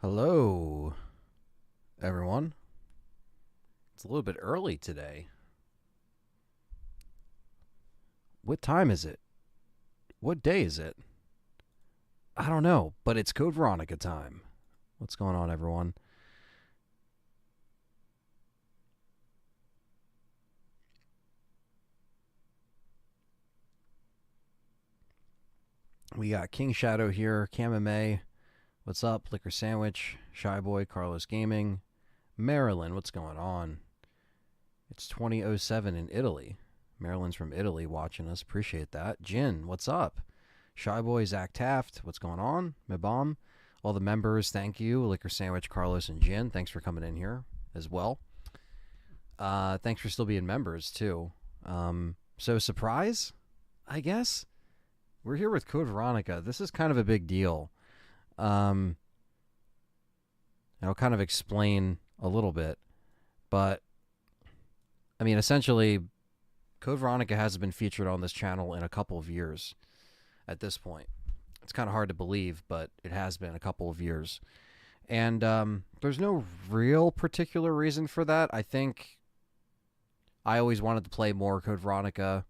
Hello, everyone. It's a little bit early today. What time is it? What day is it? I don't know, but it's Code Veronica time. What's going on, everyone? We got King Shadow here, Cam May. What's up? Liquor Sandwich, Shy Boy, Carlos Gaming, Marilyn. What's going on? It's 2007 in Italy. Marilyn's from Italy watching us. Appreciate that. Jin, what's up? Shy Boy, Zach Taft. What's going on? Mibam. All the members, thank you. Liquor Sandwich, Carlos, and Jin. Thanks for coming in here as well. Thanks for still being members, too. So, surprise, I guess? We're here with Code Veronica. This is kind of a big deal. I'll kind of explain a little bit. But, I mean, essentially, Code Veronica hasn't been featured on this channel in a couple of years at this point. It's kind of hard to believe, but it has been a couple of years. And there's no real particular reason for that. I think I always wanted to play more Code Veronica,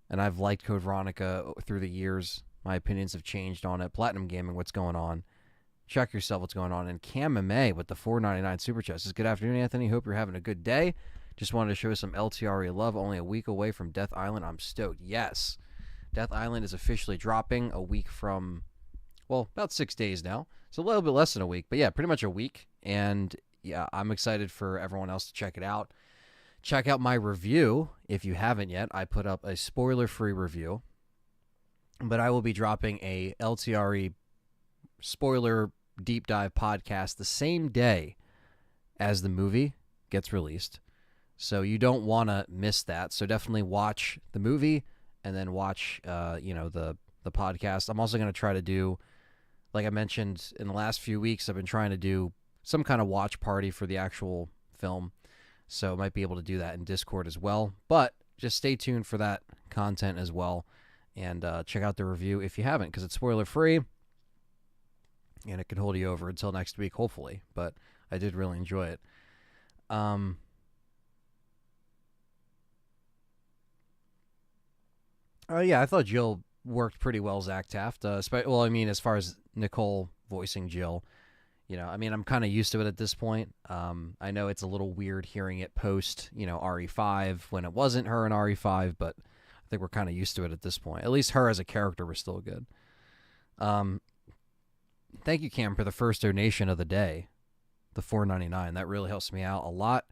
and I've liked Code Veronica through the years. My opinions have changed on it. Platinum Gaming, what's going on? Check yourself, what's going on? And Cam MMA with the $4.99 Super Chat says, good afternoon, Anthony. Hope you're having a good day. Just wanted to show some Ltre love. Only a week away from Death Island. I'm stoked. Yes. Death Island is officially dropping a week from, well, about 6 days now. It's a little bit less than a week, but yeah, pretty much a week. And yeah, I'm excited for everyone else to check it out. Check out my review if you haven't yet. I put up a spoiler-free review, but I will be dropping a Ltre spoiler deep dive podcast the same day as the movie gets released. So you don't want to miss that. So definitely watch the movie and then watch, the podcast. I'm also going to try to do, like I mentioned in the last few weeks, I've been trying to do some kind of watch party for the actual film. So I might be able to do that in Discord as well. But just stay tuned for that content as well. And check out the review if you haven't, because it's spoiler-free. And it could hold you over until next week, hopefully. But I did really enjoy it. Yeah, I thought Jill worked pretty well, Zach Taft. As far as Nicole voicing Jill, I'm kind of used to it at this point. I know it's a little weird hearing it post, RE5 when it wasn't her in RE5, but I think we're kind of used to it at this point. At least her as a character was still good. Thank you, Cam, for the first donation of the day, the $4.99. That really helps me out a lot.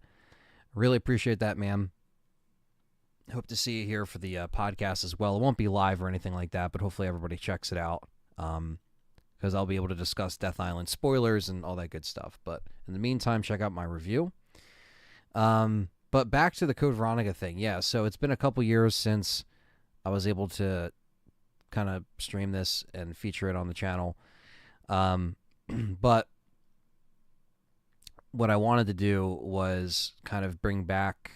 Really appreciate that, man. Hope to see you here for the podcast as well. It won't be live or anything like that, but hopefully everybody checks it out because I'll be able to discuss Death Island spoilers and all that good stuff. But in the meantime, check out my review. But back to the Code Veronica thing. Yeah, so it's been a couple years since I was able to kind of stream this and feature it on the channel. But what I wanted to do was kind of bring back...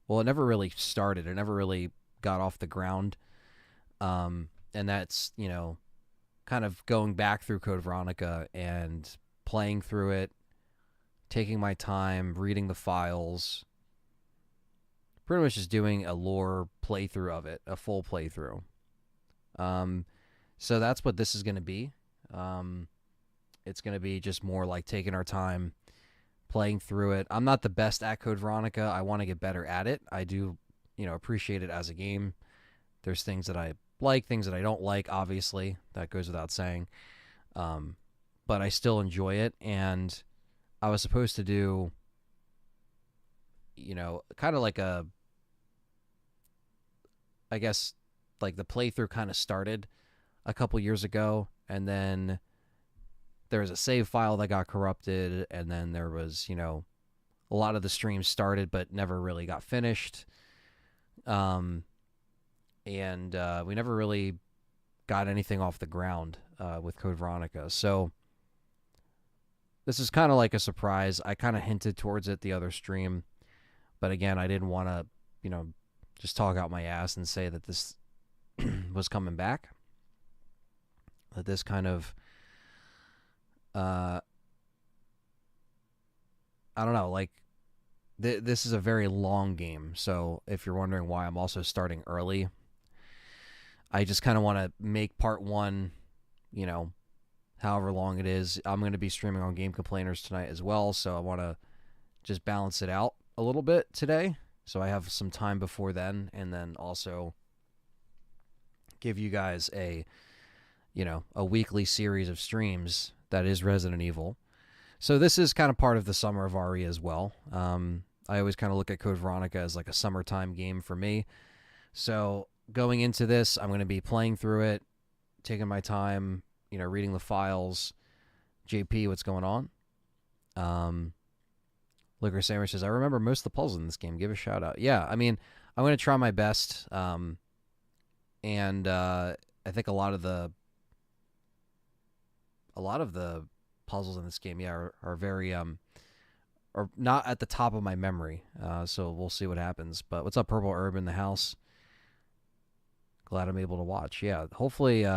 Well, it never really started. It never really got off the ground. And that's, kind of going back through Code Veronica and playing through it, taking my time, reading the files, pretty much just doing a lore playthrough of it, a full playthrough. So that's what this is going to be. It's going to be just more like taking our time, playing through it. I'm not the best at Code Veronica. I want to get better at it. I do, appreciate it as a game. There's things that I like, things that I don't like, obviously. That goes without saying. But I still enjoy it. And I was supposed to do, kind of like I guess, like the playthrough kind of started a couple years ago. And then there was a save file that got corrupted. And then there was, a lot of the streams started but never really got finished. And we never really got anything off the ground with Code Veronica. So this is kind of like a surprise. I kind of hinted towards it the other stream. But again, I didn't want to, just talk out my ass and say that this was coming back. That this kind of, I don't know, like, this is a very long game. So if you're wondering why I'm also starting early, I just kind of want to make part one, however long it is. I'm going to be streaming on Game Complainers tonight as well. So I want to just balance it out a little bit today. So I have some time before then, and then also give you guys a weekly series of streams that is Resident Evil. So this is kind of part of the summer of RE as well. I always kind of look at Code Veronica as like a summertime game for me. So going into this, I'm going to be playing through it, taking my time, reading the files. JP, what's going on? Liquor Sandwich says, I remember most of the puzzles in this game. Give a shout out. Yeah, I mean, I'm going to try my best. And I think a lot of the puzzles in this game, are very are not at the top of my memory. So we'll see what happens. But what's up, Purple Herb in the house? Glad I'm able to watch. Yeah, hopefully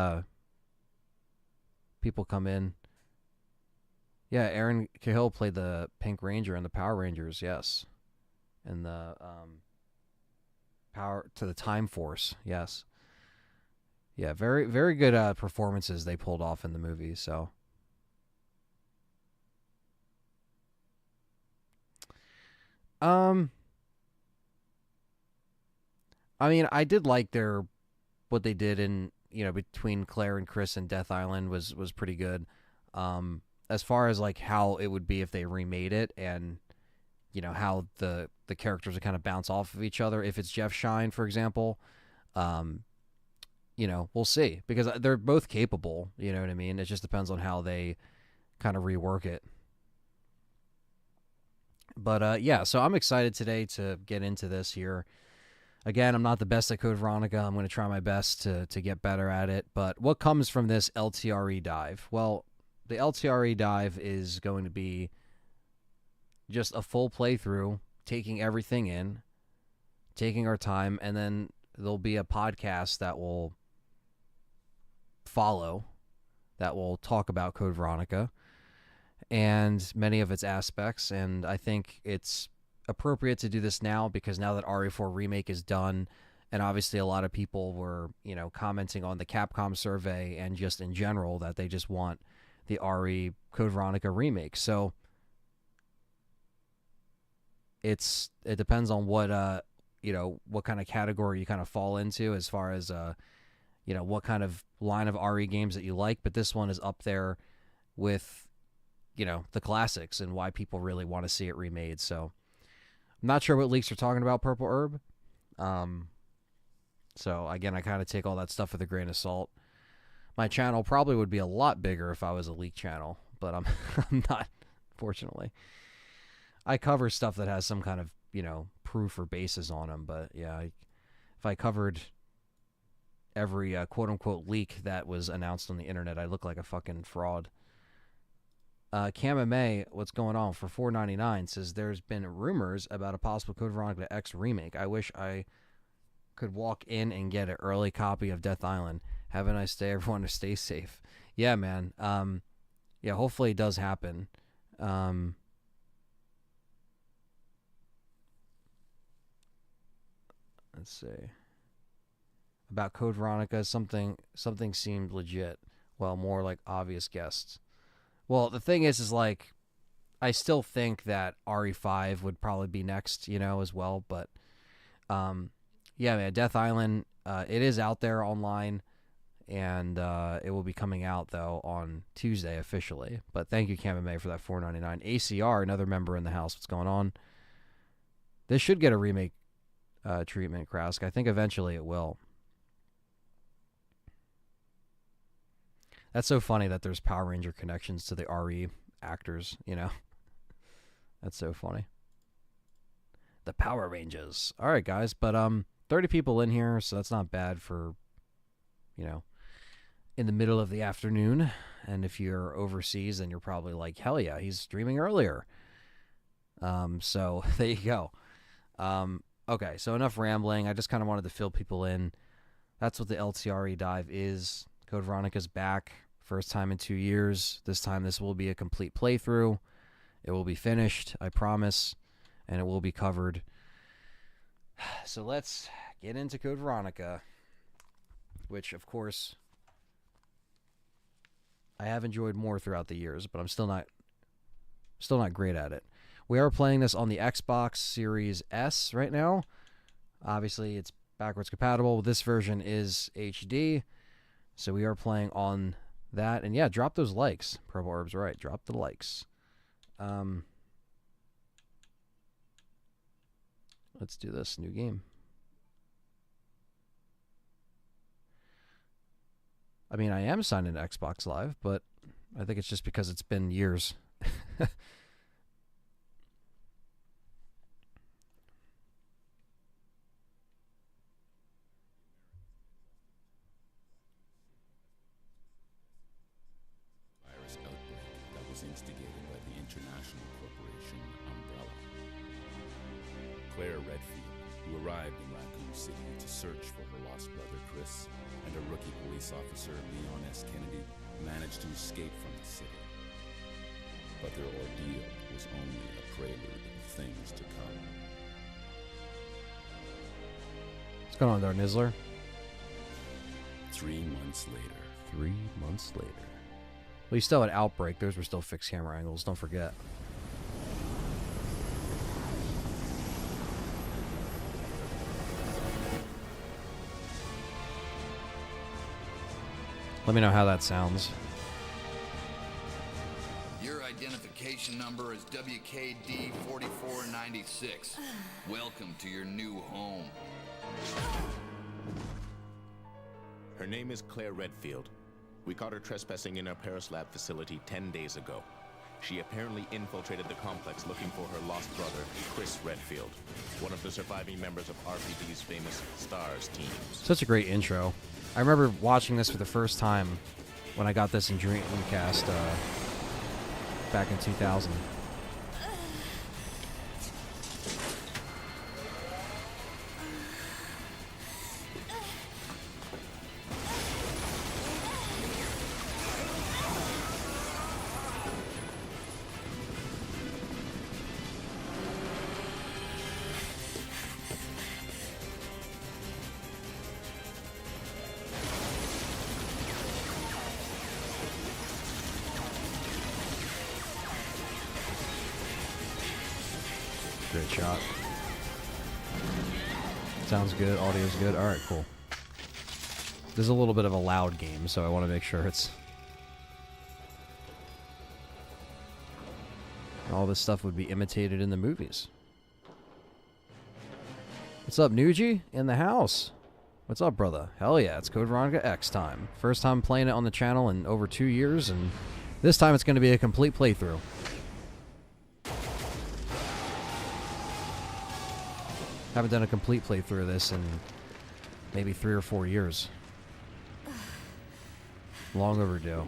people come in. Yeah, Aaron Cahill played the Pink Ranger in the Power Rangers, yes. And the Power to the Time Force, yes. Yeah, very, very good performances they pulled off in the movie, so. I mean, I did like what they did in, between Claire and Chris and Death Island was pretty good. As far as like how it would be if they remade it, and how the characters would kind of bounce off of each other. If it's Jeff Shine, for example, we'll see, because they're both capable. You know what I mean? It just depends on how they kind of rework it. But yeah, so I'm excited today to get into this here. Again, I'm not the best at Code Veronica. I'm going to try my best to get better at it. But what comes from this LTRE dive? Well, the LTRE dive is going to be just a full playthrough, taking everything in, taking our time, and then there'll be a podcast that will follow, that will talk about Code Veronica and many of its aspects. And I think it's appropriate to do this now, because now that RE4 Remake is done, and obviously a lot of people were, commenting on the Capcom survey and just in general that they just want the RE Code Veronica remake. So it depends on what what kind of category you kind of fall into, as far as what kind of line of RE games that you like. But this one is up there with the classics and why people really want to see it remade. So I'm not sure what leaks are talking about, Purple Herb. So again, I kind of take all that stuff with a grain of salt. My channel probably would be a lot bigger if I was a leak channel, but I'm not, fortunately. I cover stuff that has some kind of, proof or basis on them, but yeah, if I covered every quote-unquote leak that was announced on the internet, I look like a fucking fraud. Cam what's going on, for $4.99 says there's been rumors about a possible Code Veronica X remake. I wish I could walk in and get an early copy of Death Island. Have a nice day, everyone, to stay safe. Yeah, man. Yeah, hopefully it does happen. Let's see. About Code Veronica, something seemed legit. Well, more like obvious guests. Well, the thing is like, I still think that RE5 would probably be next, as well. But, yeah, man, Death Island, it is out there online, and it will be coming out, though, on Tuesday officially. But thank you, Kamame, for that $4.99. ACR, another member in the house. What's going on? This should get a remake treatment, Krask. I think eventually it will. That's so funny that there's Power Ranger connections to the RE actors, That's so funny. The Power Rangers. All right, guys, but 30 people in here, so that's not bad for, in the middle of the afternoon. And if you're overseas, then you're probably like, hell yeah, he's streaming earlier. So there you go. Okay, so enough rambling. I just kind of wanted to fill people in. That's what the LTRE dive is. Code Veronica's back. First time in 2 years. This time this will be a complete playthrough. It will be finished, I promise, and it will be covered. So let's get into Code Veronica, which, of course, I have enjoyed more throughout the years, but I'm still not great at it. We are playing this on the Xbox Series S right now. Obviously, it's backwards compatible. This version is HD. So we are playing on that. And yeah, drop those likes. Purple Herb's right. Drop the likes. Let's do this. New game. I mean, I am signed into Xbox Live, but I think it's just because it's been years. Instigated by the international corporation Umbrella. Claire Redfield, who arrived in Raccoon City to search for her lost brother Chris, and a rookie police officer, Leon S. Kennedy, managed to escape from the city. But their ordeal was only a prelude of things to come. What's going on there, Nizzler? 3 months later. 3 months later. Well, you still had Outbreak. Those were still fixed camera angles. Don't forget. Let me know how that sounds. Your identification number is WKD 4496. Welcome to your new home. Her name is Claire Redfield. We caught her trespassing in our Paris lab facility 10 days ago. She apparently infiltrated the complex looking for her lost brother, Chris Redfield, one of the surviving members of RPD's famous S.T.A.R.S teams. Such a great intro. I remember watching this for the first time when I got this in Dreamcast back in 2000. Great shot. Sounds good. Audio's good. All right, cool. This is a little bit of a loud game, so I want to make sure it's... all this stuff would be imitated in the movies. What's up, Nuji? In the house. What's up, brother? Hell yeah, it's Code Veronica X time. First time playing it on the channel in over 2 years, and this time it's going to be a complete playthrough. Haven't done a complete playthrough of this in maybe 3 or 4 years. Long overdue.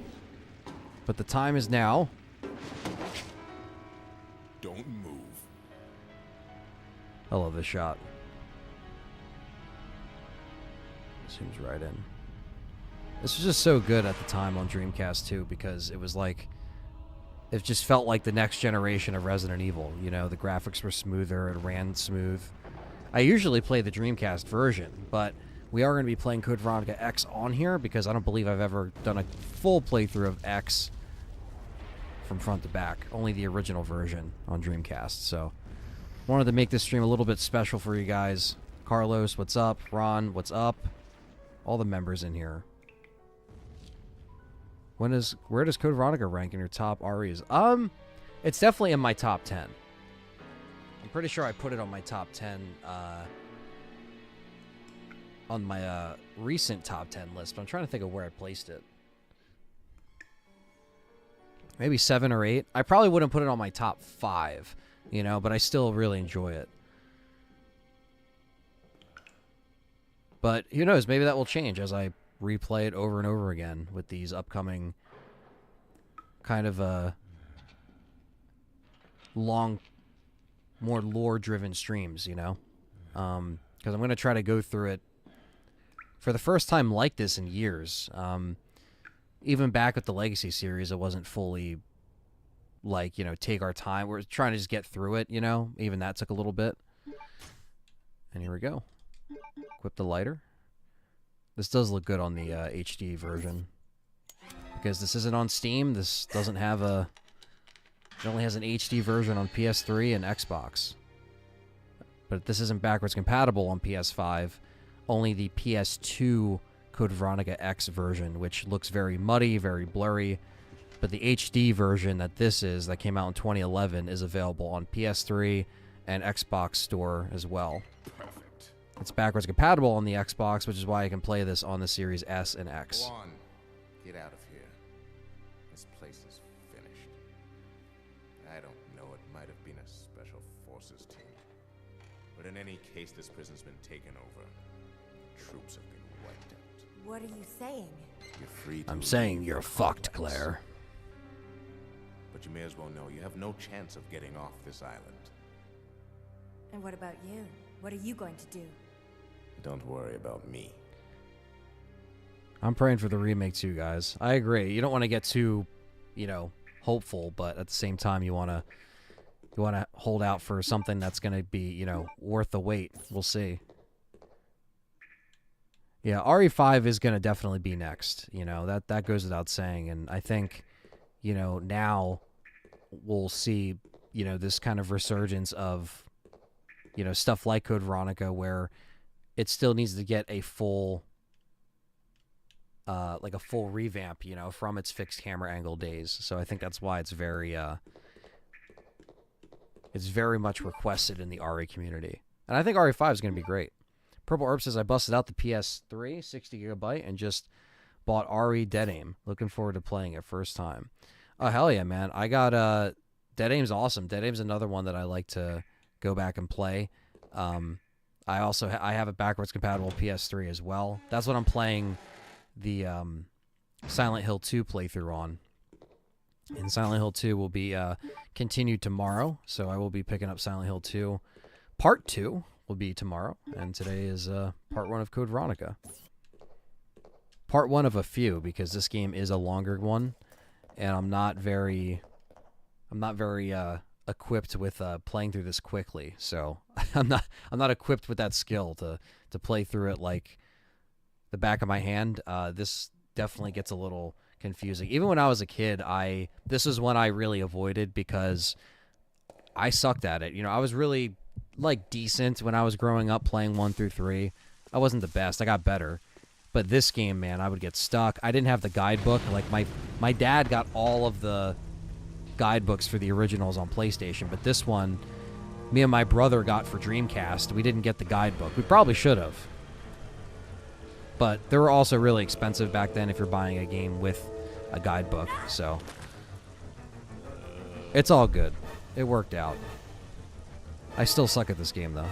But the time is now. Don't move. I love this shot. Zooms right in. This was just so good at the time on Dreamcast too, because it was like, it just felt like the next generation of Resident Evil. You know, the graphics were smoother, it ran smooth. I usually play the Dreamcast version, but we are going to be playing Code Veronica X on here because I don't believe I've ever done a full playthrough of X from front to back. Only the original version on Dreamcast. So, wanted to make this stream a little bit special for you guys. Carlos, what's up? Ron, what's up? All the members in here. Where does Code Veronica rank in your top REs? It's definitely in my top 10. I'm pretty sure I put it on my top 10, on my recent top 10 list, but I'm trying to think of where I placed it. Maybe 7 or 8. I probably wouldn't put it on my top 5, you know, but I still really enjoy it. But who knows, maybe that will change as I replay it over and over again with these upcoming kind of long, more lore-driven streams, you know? Because I'm going to try to go through it for the first time like this in years. Even back with the Legacy series, it wasn't fully, like, you know, take our time. We're trying to just get through it, you know? Even that took a little bit. And here we go. Equip the lighter. This does look good on the HD version. Because this isn't on Steam, this doesn't have a... It only has an HD version on PS3 and Xbox. But this isn't backwards compatible on PS5. Only the PS2 Code Veronica X version, which looks very muddy, very blurry. But the HD version that this is, that came out in 2011, is available on PS3 and Xbox Store as well. Perfect. It's backwards compatible on the Xbox, which is why I can play this on the Series S and X. Go on. Get out of here. This place is finished. I don't know, it might have been a Special Forces team. But in any case, this prison's been taken over. Troops have been wiped out. What are you saying? You're free to I'm leave saying the you're fucked, complex. Claire. But you may as well know you have no chance of getting off this island. And what about you? What are you going to do? Don't worry about me. I'm praying for the remake too, guys. I agree. You don't want to get too, you know, hopeful, but at the same time, you want to hold out for something that's going to be, you know, worth the wait. We'll see. Yeah, RE5 is going to definitely be next. You know, that goes without saying. And I think, you know, now we'll see, you know, this kind of resurgence of, you know, stuff like Code Veronica where it still needs to get a full, like a full revamp, you know, from its fixed camera angle days. So I think that's why it's very much requested in the RE community. And I think RE5 is going to be great. Purple Herb says, I busted out the PS3, 60 gigabyte, and just bought RE Dead Aim. Looking forward to playing it first time. Oh, hell yeah, man. I got, Dead Aim's awesome. Dead Aim's another one that I like to go back and play. I also I have a backwards compatible PS3 as well. That's what I'm playing the Silent Hill 2 playthrough on. And Silent Hill 2 will be continued tomorrow, so I will be picking up Silent Hill 2. Part 2 will be tomorrow, and today is part 1 of Code Veronica. Part 1 of a few, because this game is a longer one, and I'm not very equipped with playing through this quickly. So I'm not equipped with that skill to play through it like the back of my hand. This definitely gets a little confusing. Even when I was a kid, this is one I really avoided because I sucked at it. You know, I was really like decent when I was growing up playing 1 through 3. I wasn't the best. I got better. But this game, man, I would get stuck. I didn't have the guidebook. Like my dad got all of the guidebooks for the originals on PlayStation, but this one, me and my brother got for Dreamcast. We didn't get the guidebook. We probably should have. But they were also really expensive back then if you're buying a game with a guidebook, so it's all good. It worked out. I still suck at this game, though.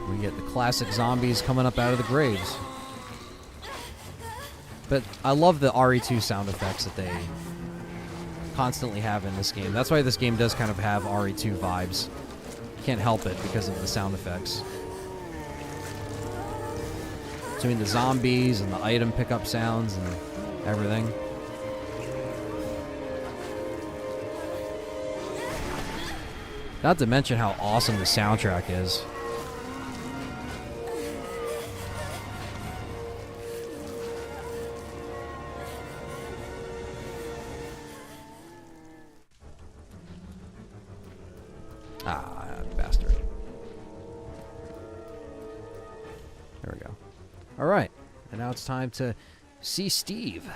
We get the classic zombies coming up out of the graves. But I love the RE2 sound effects that they constantly have in this game. That's why this game does kind of have RE2 vibes. Can't help it because of the sound effects. Between the zombies and the item pickup sounds and everything. Not to mention how awesome the soundtrack is. Ah, bastard. There we go. All right. And now it's time to see Steve.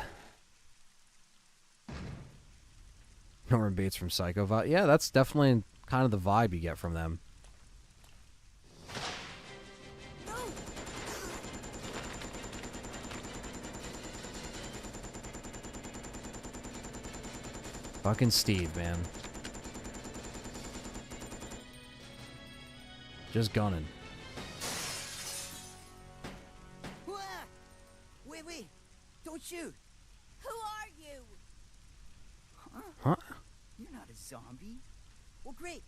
Norman Bates from Psycho. Yeah, that's definitely kind of the vibe you get from them. Fucking Steve, man. Just gunning. Wait. Don't shoot. Who are you? Huh? You're not a zombie. Well, great.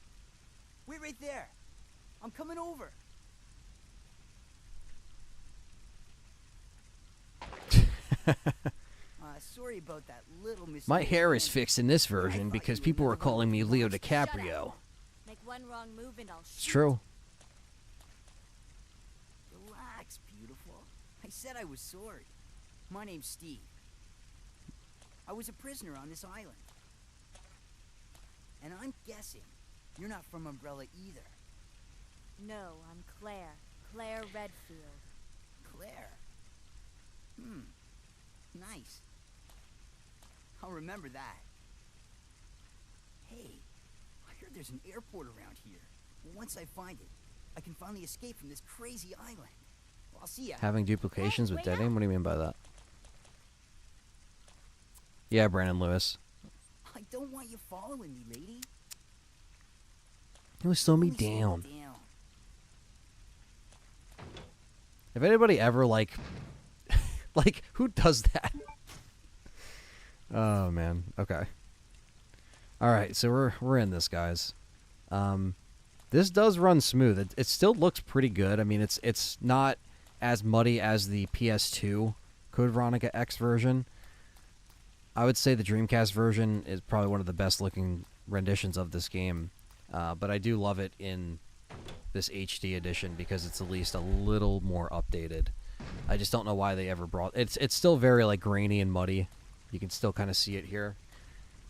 Wait right there. I'm coming over. Sorry about that little mistake. My hair is fixed in this version because people were calling me Leo DiCaprio. Make one wrong move and I'll shoot. It's true. Relax, beautiful. I said I was sorry. My name's Steve. I was a prisoner on this island. And I'm guessing you're not from Umbrella either. No, I'm Claire. Claire Redfield. Claire? Nice. I'll remember that. Hey, I heard there's an airport around here. Well, once I find it, I can finally escape from this crazy island. Well, I'll see ya. Having duplications with wait dead up. aim? What do you mean by that? Yeah, Brandon Lewis. I don't want you following me, lady. You slow me Only slow down. down. If anybody ever like who does that? Oh man. Okay. All right, so we're in this, guys. This does run smooth. It still looks pretty good. I mean, it's not as muddy as the PS2 Code Veronica X version. I would say the Dreamcast version is probably one of the best looking renditions of this game. But I do love it in this HD edition because it's at least a little more updated. I just don't know why they ever brought it's still very like grainy and muddy. You can still kind of see it here.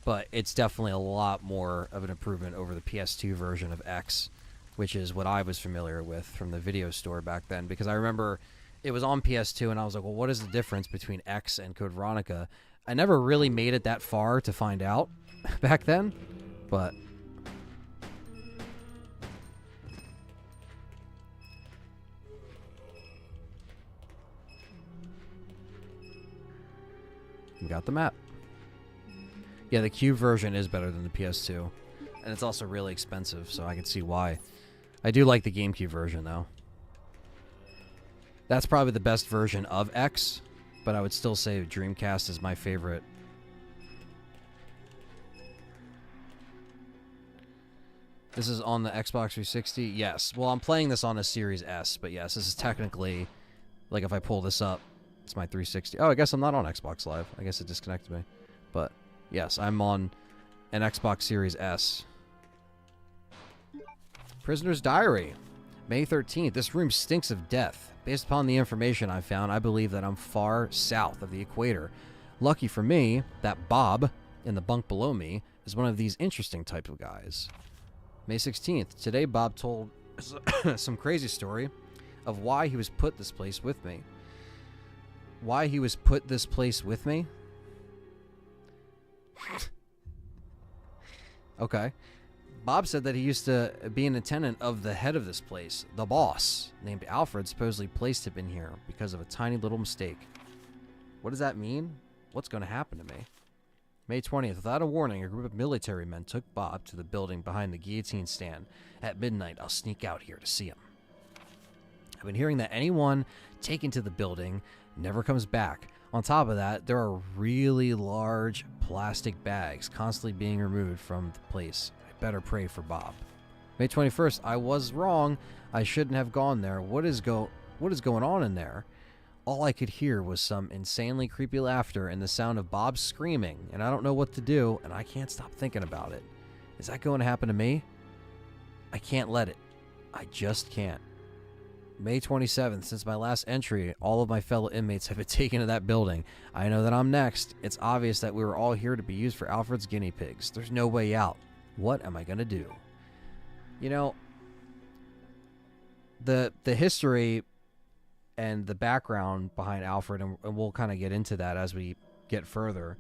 But it's definitely a lot more of an improvement over the PS2 version of X, which is what I was familiar with from the video store back then, because I remember it was on PS2 and I was like, well, what is the difference between X and Code Veronica? I never really made it that far to find out back then, but we got the map. Yeah, the Cube version is better than the PS2. And it's also really expensive, so I can see why. I do like the GameCube version, though. That's probably the best version of X, but I would still say Dreamcast is my favorite. This is on the Xbox 360? Yes. Well, I'm playing this on a Series S, but yes, this is technically, like if I pull this up, it's my 360. Oh, I guess I'm not on Xbox Live. I guess it disconnected me. But yes, I'm on an Xbox Series S. Prisoner's Diary. May 13th. This room stinks of death. Based upon the information I found, I believe that I'm far south of the equator. Lucky for me, that Bob, in the bunk below me, is one of these interesting types of guys. May 16th. Today, Bob told some crazy story of why he was put this place with me. Why he was put this place with me? Okay. Bob said that he used to be an attendant of the head of this place. The boss, named Alfred, supposedly placed him in here because of a tiny little mistake. What does that mean? What's going to happen to me? May 20th. Without a warning, a group of military men took Bob to the building behind the guillotine stand. At midnight, I'll sneak out here to see him. I've been hearing that anyone taken to the building never comes back. On top of that, there are really large plastic bags constantly being removed from the place. I better pray for Bob. May 21st. I was wrong. I shouldn't have gone there. What is going on in there? All I could hear was some insanely creepy laughter and the sound of Bob screaming, and I don't know what to do, and I can't stop thinking about it. Is that going to happen to me? I can't let it. I just can't. May 27th, since my last entry, all of my fellow inmates have been taken to that building. I know that I'm next. It's obvious that we were all here to be used for Alfred's guinea pigs. There's no way out. What am I going to do? You know, the history and the background behind Alfred, and we'll kind of get into that as we get further,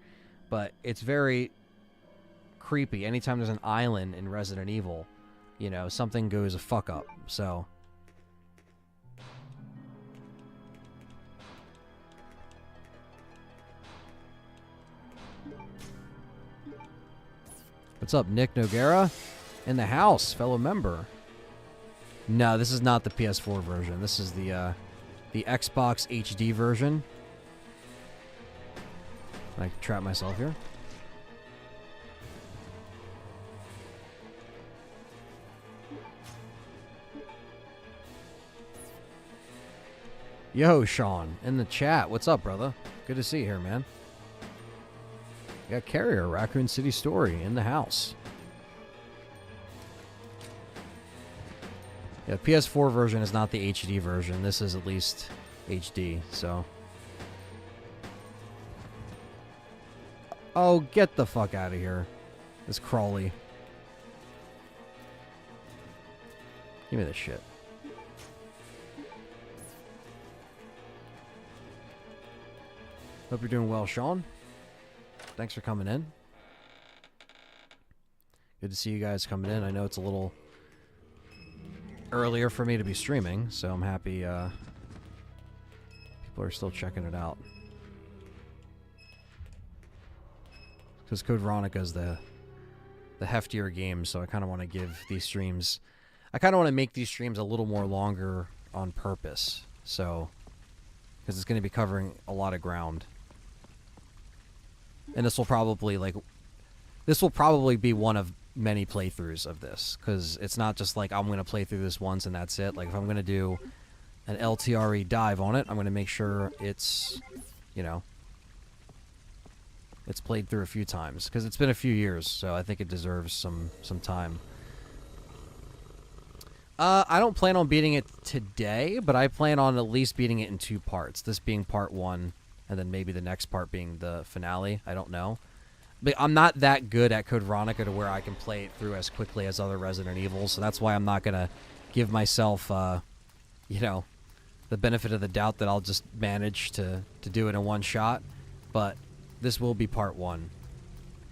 but it's very creepy. Anytime there's an island in Resident Evil, you know, something goes a fuck up. So... What's up, Nick Noguera? In the house, fellow member. No, this is not the PS4 version. This is the Xbox HD version. I trap myself here. Yo, Sean, in the chat. What's up, brother? Good to see you here, man. Got Carrier, Raccoon City Story, in the house. Yeah, PS4 version is not the HD version. This is at least HD, so... Oh, get the fuck out of here. This Crawley. Give me this shit. Hope you're doing well, Sean. Thanks for coming in. Good to see you guys coming in. I know it's a little earlier for me to be streaming, so I'm happy people are still checking it out. Because Code Veronica is the heftier game, so I kind of want to give these streams... I kind of want to make these streams a little more longer on purpose, so... Because it's going to be covering a lot of ground. And this will probably, be one of many playthroughs of this. Because it's not just like, I'm going to play through this once and that's it. Like, if I'm going to do an Ltre dive on it, I'm going to make sure it's, you know, it's played through a few times. Because it's been a few years, so I think it deserves some time. I don't plan on beating it today, but I plan on at least beating it in 2 parts. This being part 1. And then maybe the next part being the finale. I don't know. But I'm not that good at Code Veronica to where I can play it through as quickly as other Resident Evils. So that's why I'm not going to give myself, you know, the benefit of the doubt that I'll just manage to do it in one shot. But this will be part 1.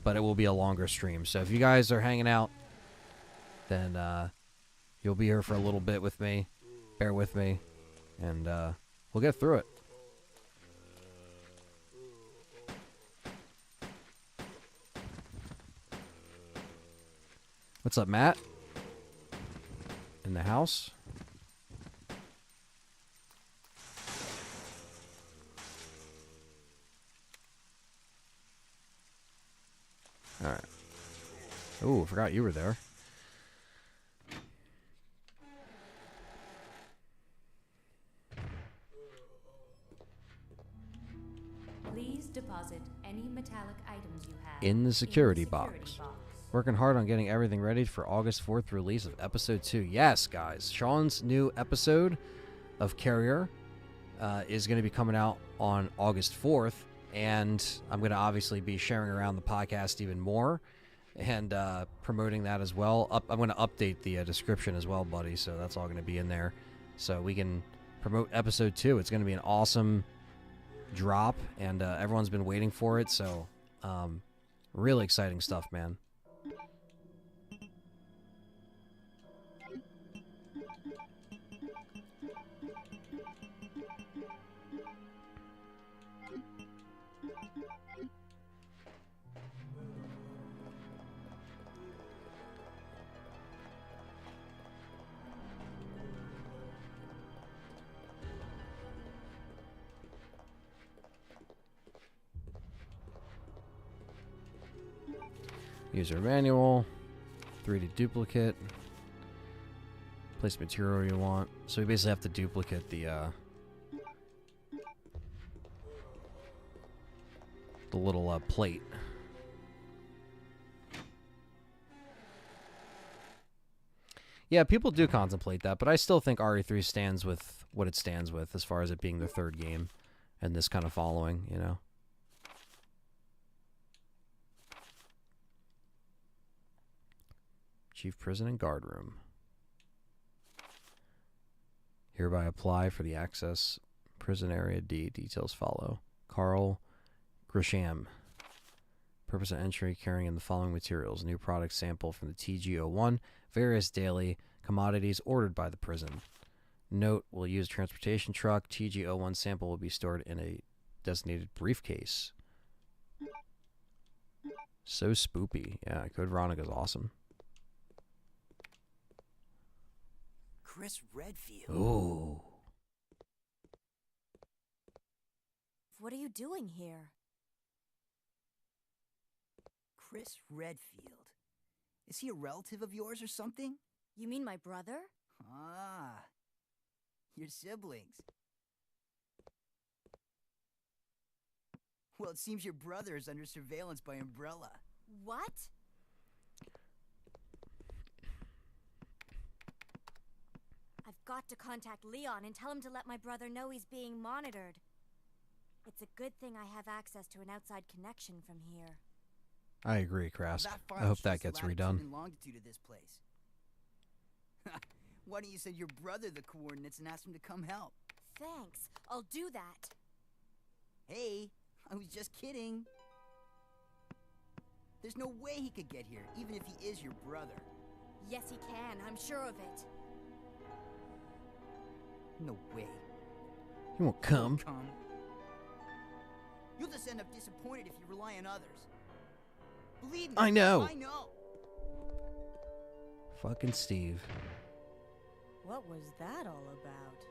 But it will be a longer stream. So if you guys are hanging out, then you'll be here for a little bit with me. Bear with me. And we'll get through it. What's up, Matt? In the house? Alright. Ooh, I forgot you were there. Please deposit any metallic items you have in the security box. Working hard on getting everything ready for August 4th release of episode 2. Yes, guys. Sean's new episode of Carrier is going to be coming out on August 4th. And I'm going to obviously be sharing around the podcast even more and promoting that as well. I'm going to update the description as well, buddy. So that's all going to be in there. So we can promote episode 2. It's going to be an awesome drop. And everyone's been waiting for it. So really exciting stuff, man. User manual, 3D duplicate, place material you want. So we basically have to duplicate the little plate. Yeah, people do contemplate that, but I still think RE3 stands with what it stands with as far as it being the third game and this kind of following, you know. Chief Prison and Guard Room. Hereby apply for the Access Prison Area D. Details follow. Carl Grisham. Purpose of entry, carrying in the following materials. New product sample from the TG01. Various daily commodities ordered by the prison. Note, we'll use transportation truck. TG01 sample will be stored in a designated briefcase. So spoopy. Yeah, Code Veronica is awesome. Chris Redfield. Ooh. What are you doing here? Chris Redfield. Is he a relative of yours or something? You mean my brother? Ah, your siblings. Well, it seems your brother is under surveillance by Umbrella. What? I've got to contact Leon and tell him to let my brother know he's being monitored. It's a good thing I have access to an outside connection from here. I agree, Krask. That I file hope that shows the gets latitude redone. and longitude of this place. Why don't you send your brother the coordinates and ask him to come help? Thanks. I'll do that. Hey, I was just kidding. There's no way he could get here, even if he is your brother. Yes, he can. I'm sure of it. No way. He won't come. Come. You'll just end up disappointed if you rely on others. Believe me. I know. I know. Fucking Steve. What was that all about?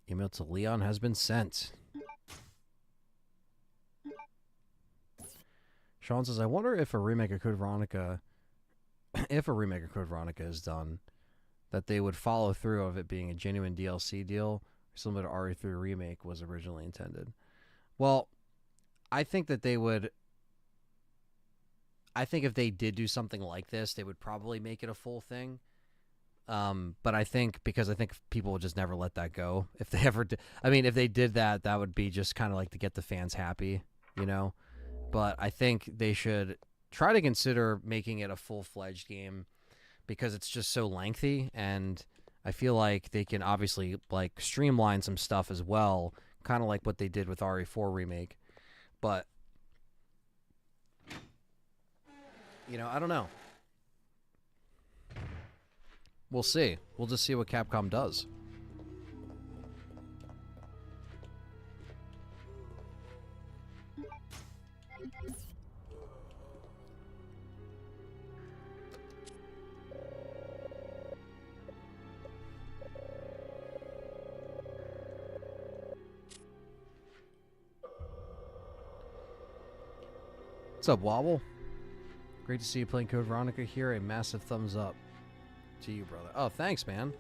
Email to Leon has been sent. Sean says, I wonder if a remake of Code Veronica, is done, that they would follow through of it being a genuine DLC deal, similar to RE3 remake was originally intended. Well, I think that they would. I think if they did do something like this, they would probably make it a full thing. But I think people would just never let that go. If they ever did, if they did that, that would be just kind of like to get the fans happy, you know? But I think they should try to consider making it a full-fledged game because it's just so lengthy, and I feel like they can obviously like streamline some stuff as well, kind of like what they did with RE4 remake. But I don't know. We'll see. We'll just see what Capcom does. What's up, Wobble? Great to see you playing Code Veronica here. A massive thumbs up to you, brother. Oh, thanks, man.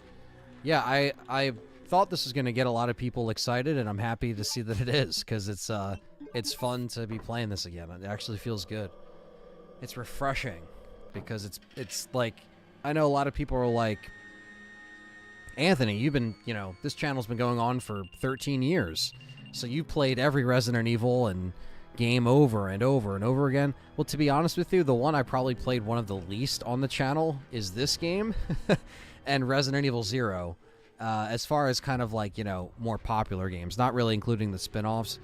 Yeah, I thought this was going to get a lot of people excited, and I'm happy to see that it is, because it's fun to be playing this again. It actually feels good. It's refreshing, because it's like, I know a lot of people are like, Anthony, you've been, this channel's been going on for 13 years, so you played every Resident Evil and game over and over and over again. Well, to be honest with you, the one I probably played one of the least on the channel is this game and Resident Evil 0. As far as kind of like, more popular games, not really including the spin-offs.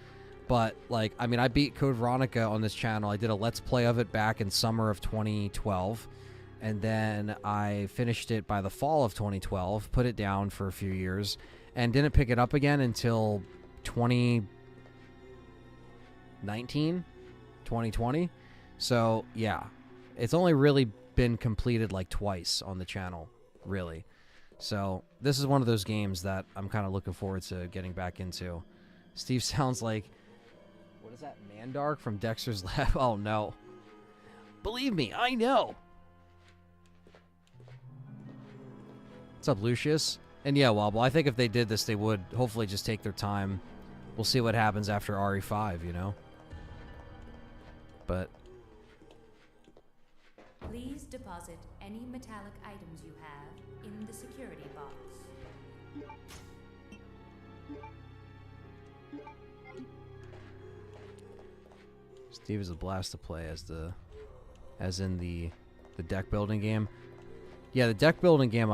But like, I beat Code Veronica on this channel. I did a Let's Play of it back in summer of 2012. And then I finished it by the fall of 2012, put it down for a few years, and didn't pick it up again until 2020. So yeah, it's only really been completed like twice on the channel, really. So this is one of those games that I'm kind of looking forward to getting back into. Steve sounds like, what is that, Mandark from Dexter's Lab? Oh no, believe me, I know. What's up, Lucius? And yeah, Wobble, I think if they did this, they would hopefully just take their time. We'll see what happens after RE5, you know? But... Please deposit any metallic items you have in the security box. Steve is a blast to play as in the deck building game. Yeah, the deck building game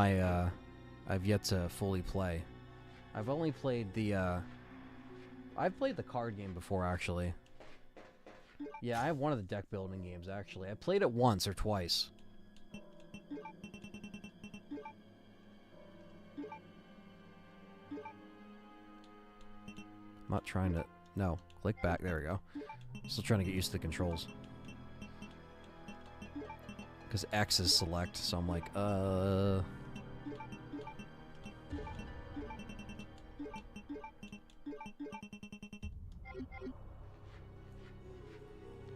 I've yet to fully play. I've only played I've played the card game before, actually. Yeah, I have one of the deck building games, actually. I played it once or twice. I'm not trying to... No, click back. There we go. Still trying to get used to the controls. Because X is select, so I'm like,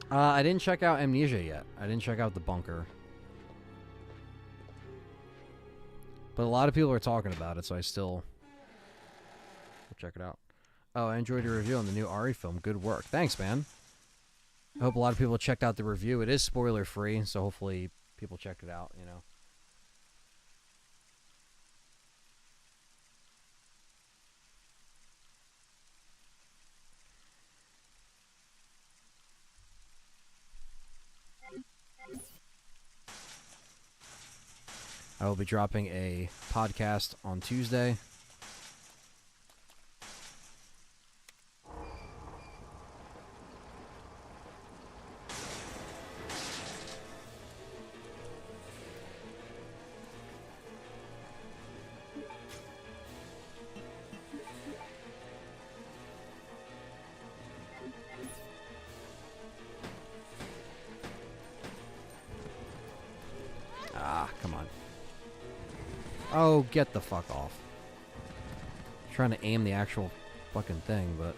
I didn't check out Amnesia yet. I didn't check out the bunker. But a lot of people are talking about it, so I still will check it out. Oh, I enjoyed your review on the new Ari film. Good work. Thanks, man. I hope a lot of people checked out the review. It is spoiler free, so hopefully people check it out, you know. I will be dropping a podcast on Tuesday. Ah, come on. Oh, get the fuck off. Trying to aim the actual fucking thing, but...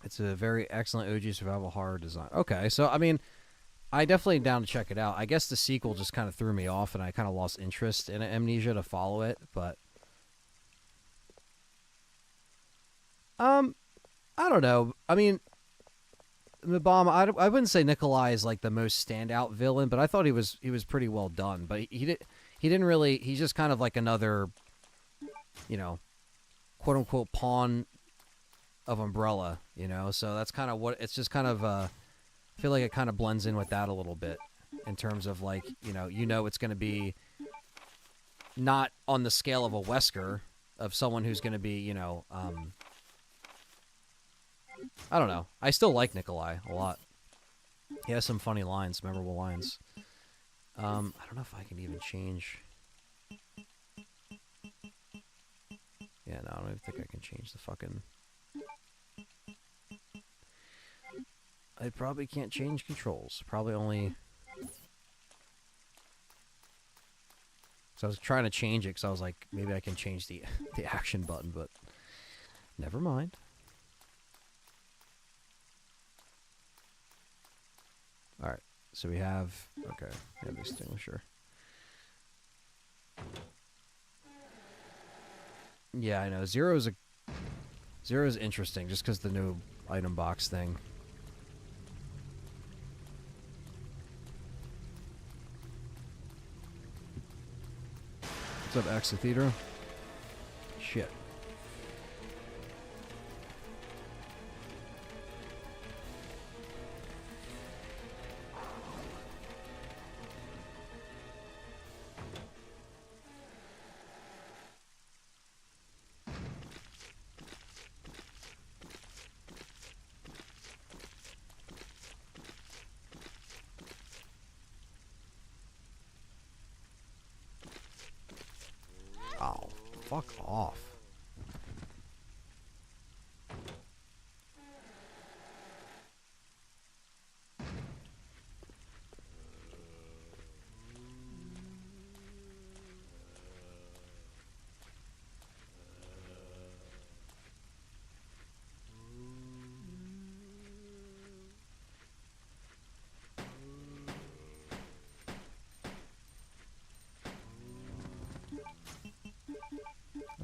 It's a very excellent OG survival horror design. Okay, so, I mean, I definitely down to check it out. I guess the sequel just kind of threw me off, and I kind of lost interest in Amnesia to follow it, but... I don't know. I mean, the bomb. I wouldn't say Nikolai is like the most standout villain, but I thought he was pretty well done. But he didn't really. He's just kind of like another, you know, quote unquote pawn of Umbrella. You know, so that's kind of what it's just kind of. I feel like it kind of blends in with that a little bit in terms of like you know it's going to be not on the scale of a Wesker of someone who's going to be I don't know. I still like Nikolai a lot. He has some funny lines, memorable lines. I don't know if I can even change. Yeah, no, I don't even think I can change the fucking... I probably can't change controls. Probably only... So I was trying to change it because I was like, maybe I can change the action button, but never mind. Alright, so we have... Okay, we have the extinguisher. Yeah, I know. Zero's interesting just because the new item box thing. What's up, Exotheater? Shit. Oh, fuck off.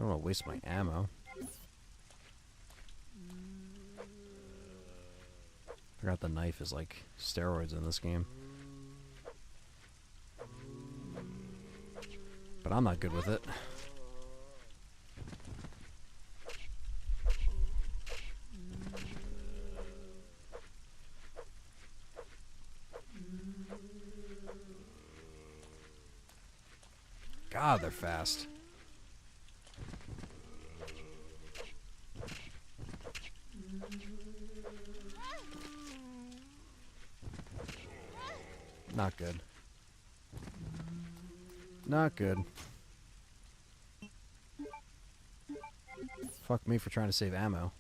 don't want to waste my ammo. Forgot the knife is like steroids in this game. But I'm not good with it. God, they're fast. Not good. Not good. Fuck me for trying to save ammo.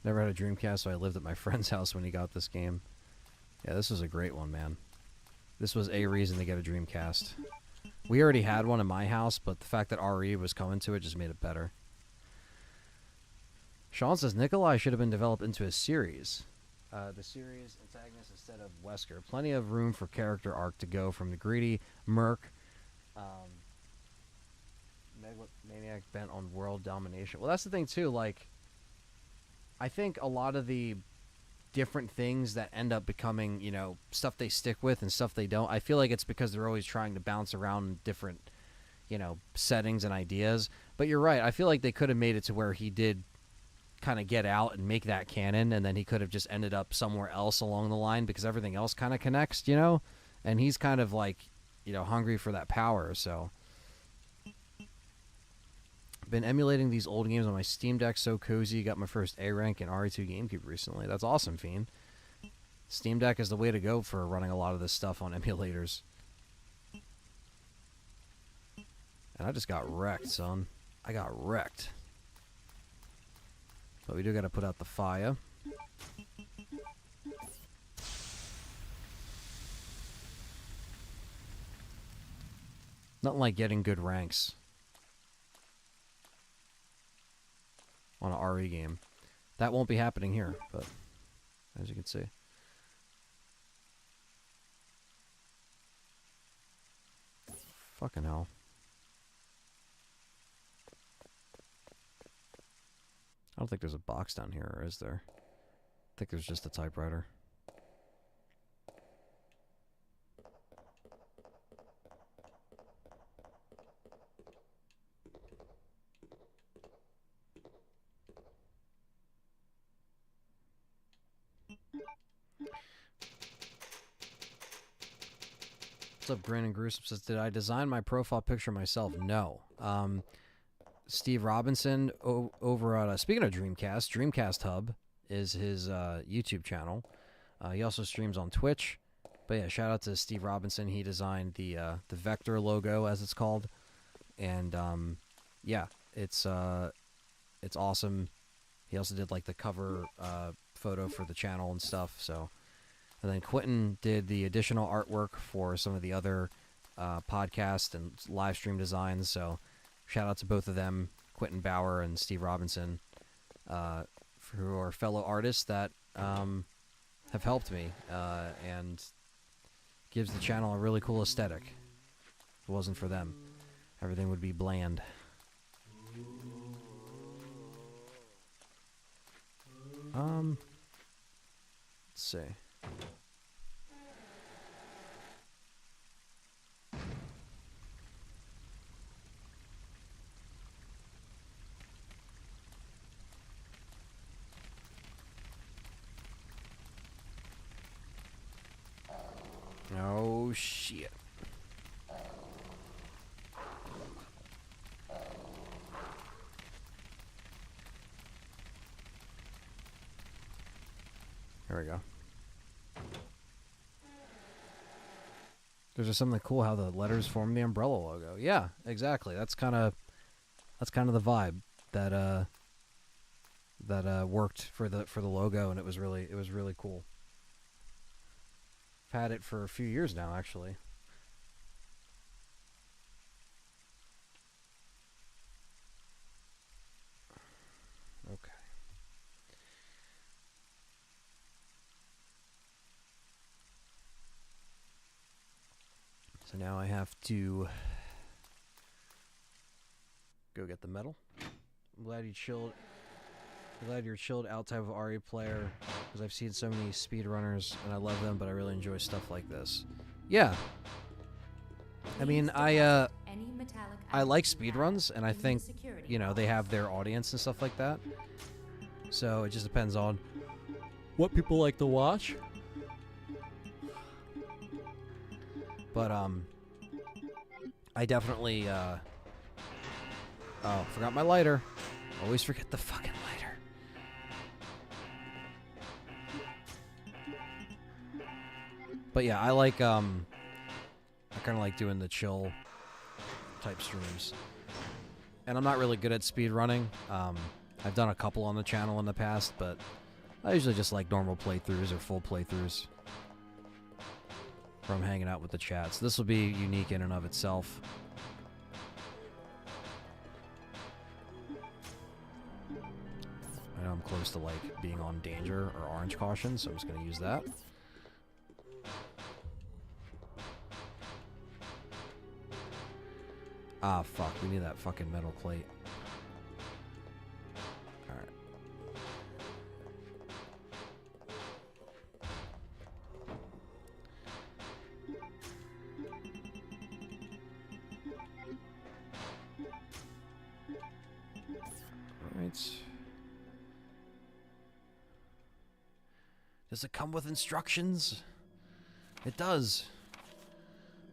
Never had a Dreamcast, so I lived at my friend's house when he got this game. Yeah, this was a great one, man. This was a reason to get a Dreamcast. We already had one in my house, but the fact that RE was coming to it just made it better. Sean says, Nikolai should have been developed into a series. The series antagonist instead of Wesker. Plenty of room for character arc to go from the greedy merc, maniac bent on world domination. Well, that's the thing, too. Like, I think a lot of the different things that end up becoming, you know, stuff they stick with and stuff they don't, I feel like it's because they're always trying to bounce around different, you know, settings and ideas. But you're right. I feel like they could have made it to where he did kind of get out and make that canon, and then he could have just ended up somewhere else along the line because everything else kind of connects, you know? And he's kind of like, you know, hungry for that power, so. Been emulating these old games on my Steam Deck, so cozy. Got my first A rank in RE2 GameCube recently. That's awesome, Fiend. Steam Deck is the way to go for running a lot of this stuff on emulators. And I just got wrecked, son. I got wrecked. But we do got to put out the fire. Nothing like getting good ranks on a RE game. That won't be happening here, but as you can see. Fucking hell. I don't think there's a box down here, or is there? I think there's just a typewriter. What's up, Brandon Gruesome says, did I design my profile picture myself? No. Steve Robinson over at, speaking of Dreamcast, Dreamcast Hub is his YouTube channel. He also streams on Twitch. But yeah, shout out to Steve Robinson. He designed the Vector logo, as it's called. And yeah, it's awesome. He also did like the cover photo for the channel and stuff, so. And then Quentin did the additional artwork for some of the other podcast and live stream designs. So shout out to both of them, Quentin Bauer and Steve Robinson, who are fellow artists that have helped me and gives the channel a really cool aesthetic. If it wasn't for them, everything would be bland. Let's see. Oh, shit. Here we go. There's just something cool how the letters form the umbrella logo. Yeah, exactly. That's kind of the vibe that worked for the logo, and it was really cool. I've had it for a few years now, actually. Okay. Now I have to go get the medal. I'm glad you chilled. I'm glad you're a chilled out type of RE player, because I've seen so many speedrunners and I love them, but I really enjoy stuff like this. Yeah. I mean, I like speedruns, and I think, you know, they have their audience and stuff like that. So it just depends on what people like to watch. But I definitely oh, forgot my lighter. Always forget the fucking lighter. But yeah, I like I kind of like doing the chill type streams. And I'm not really good at speed running. I've done a couple on the channel in the past, but I usually just like normal playthroughs or full playthroughs from hanging out with the chat. So this will be unique in and of itself. I know I'm close to like being on danger or orange caution, so I'm just going to use that. Ah, fuck. We need that fucking metal plate. Alright. Alright. Does it come with instructions? It does.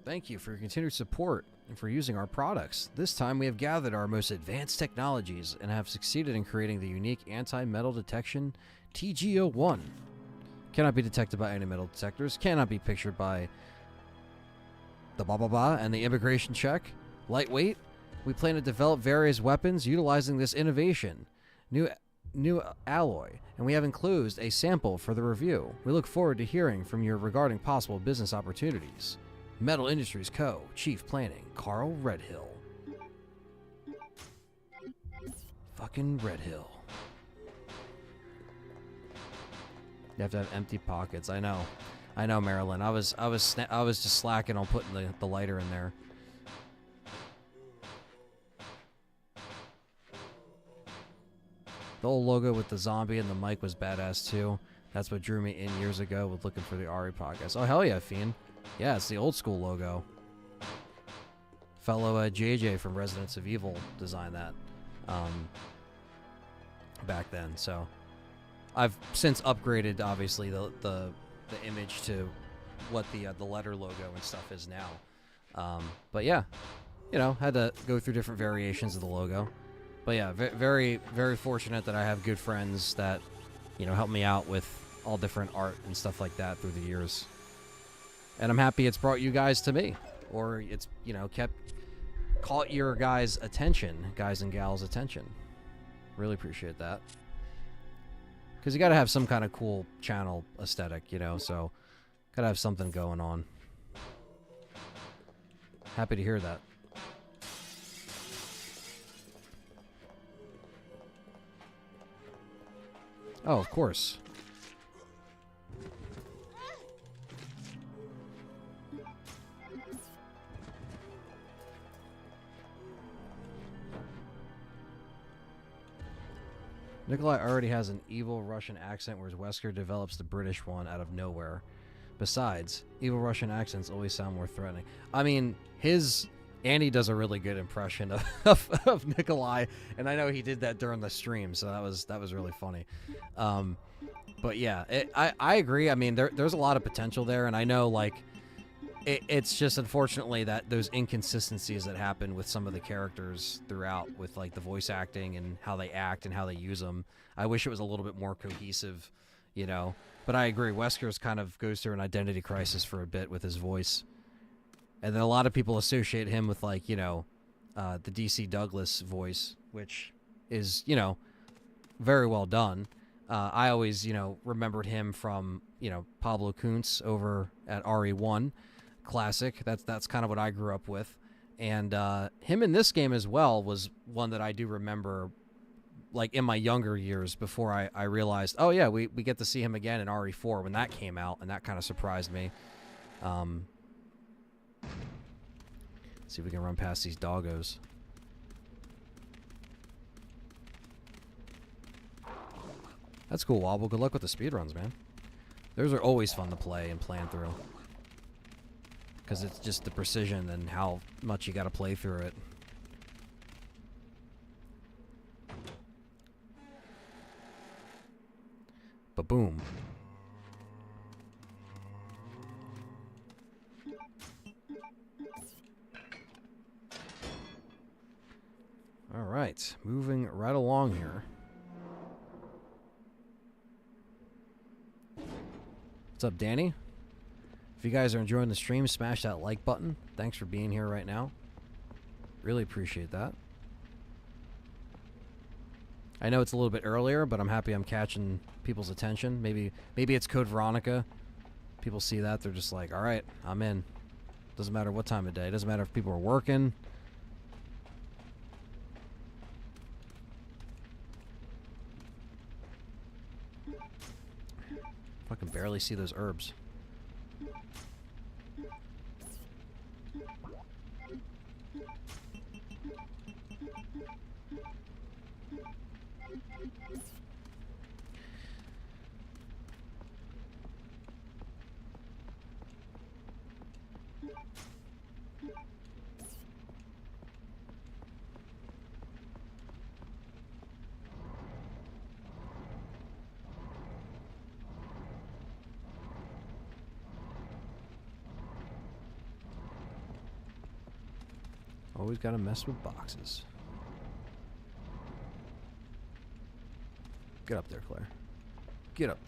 Thank you for your continued support and for using our products. This time we have gathered our most advanced technologies and have succeeded in creating the unique anti-metal detection TG01. Cannot be detected by any metal detectors, cannot be pictured by the blah blah blah and the immigration check. Lightweight. We plan to develop various weapons utilizing this innovation. New alloy, and we have enclosed a sample for the review. We look forward to hearing from you regarding possible business opportunities. Metal Industries Co. Chief Planning, Carl Redhill. Fucking Redhill. You have to have empty pockets. I know, Marilyn. I was just slacking on putting the lighter in there. The old logo with the zombie and the mic was badass too. That's what drew me in years ago with looking for the RE podcast. Oh hell yeah, Fiend. Yeah, it's the old school logo. Fellow JJ from Residents of Evil designed that back then. So I've since upgraded, obviously, the image to what the letter logo and stuff is now. But yeah, you know, had to go through different variations of the logo. But yeah, very, very fortunate that I have good friends that, you know, help me out with all different art and stuff like that through the years. And I'm happy it's brought you guys to me, or it's, you know, caught your guys' attention, guys and gals' attention. Really appreciate that. Because you got to have some kind of cool channel aesthetic, you know, so got to have something going on. Happy to hear that. Oh, of course. Nikolai already has an evil Russian accent, whereas Wesker develops the British one out of nowhere. Besides, evil Russian accents always sound more threatening. I mean, Andy does a really good impression of Nikolai, and I know he did that during the stream, so that was really funny. But yeah, I agree. I mean, there's a lot of potential there, and I know, like, it's just unfortunately that those inconsistencies that happen with some of the characters throughout, with like the voice acting and how they act and how they use them. I wish it was a little bit more cohesive, you know. But I agree, Wesker's kind of goes through an identity crisis for a bit with his voice. And then a lot of people associate him with, like, you know, the DC Douglas voice, which is, you know, very well done. I always, you know, remembered him from, you know, Pablo Kuntz over at RE1 Classic. That's kind of what I grew up with. And him in this game as well was one that I do remember, like, in my younger years before I realized, oh, yeah, we get to see him again in RE4 when that came out, and that kind of surprised me. See if we can run past these doggos. That's cool, Wobble. Good luck with the speedruns, man. Those are always fun to play and plan through. Because it's just the precision and how much you gotta play through it. Ba-boom. Alright, moving right along here. What's up, Danny? If you guys are enjoying the stream, smash that like button. Thanks for being here right now. Really appreciate that. I know it's a little bit earlier, but I'm happy I'm catching people's attention. Maybe it's Code Veronica. People see that, they're just like, alright, I'm in. Doesn't matter what time of day. Doesn't matter if people are working. I can barely see those herbs. Always gotta mess with boxes. Get up there, Claire. Get up there.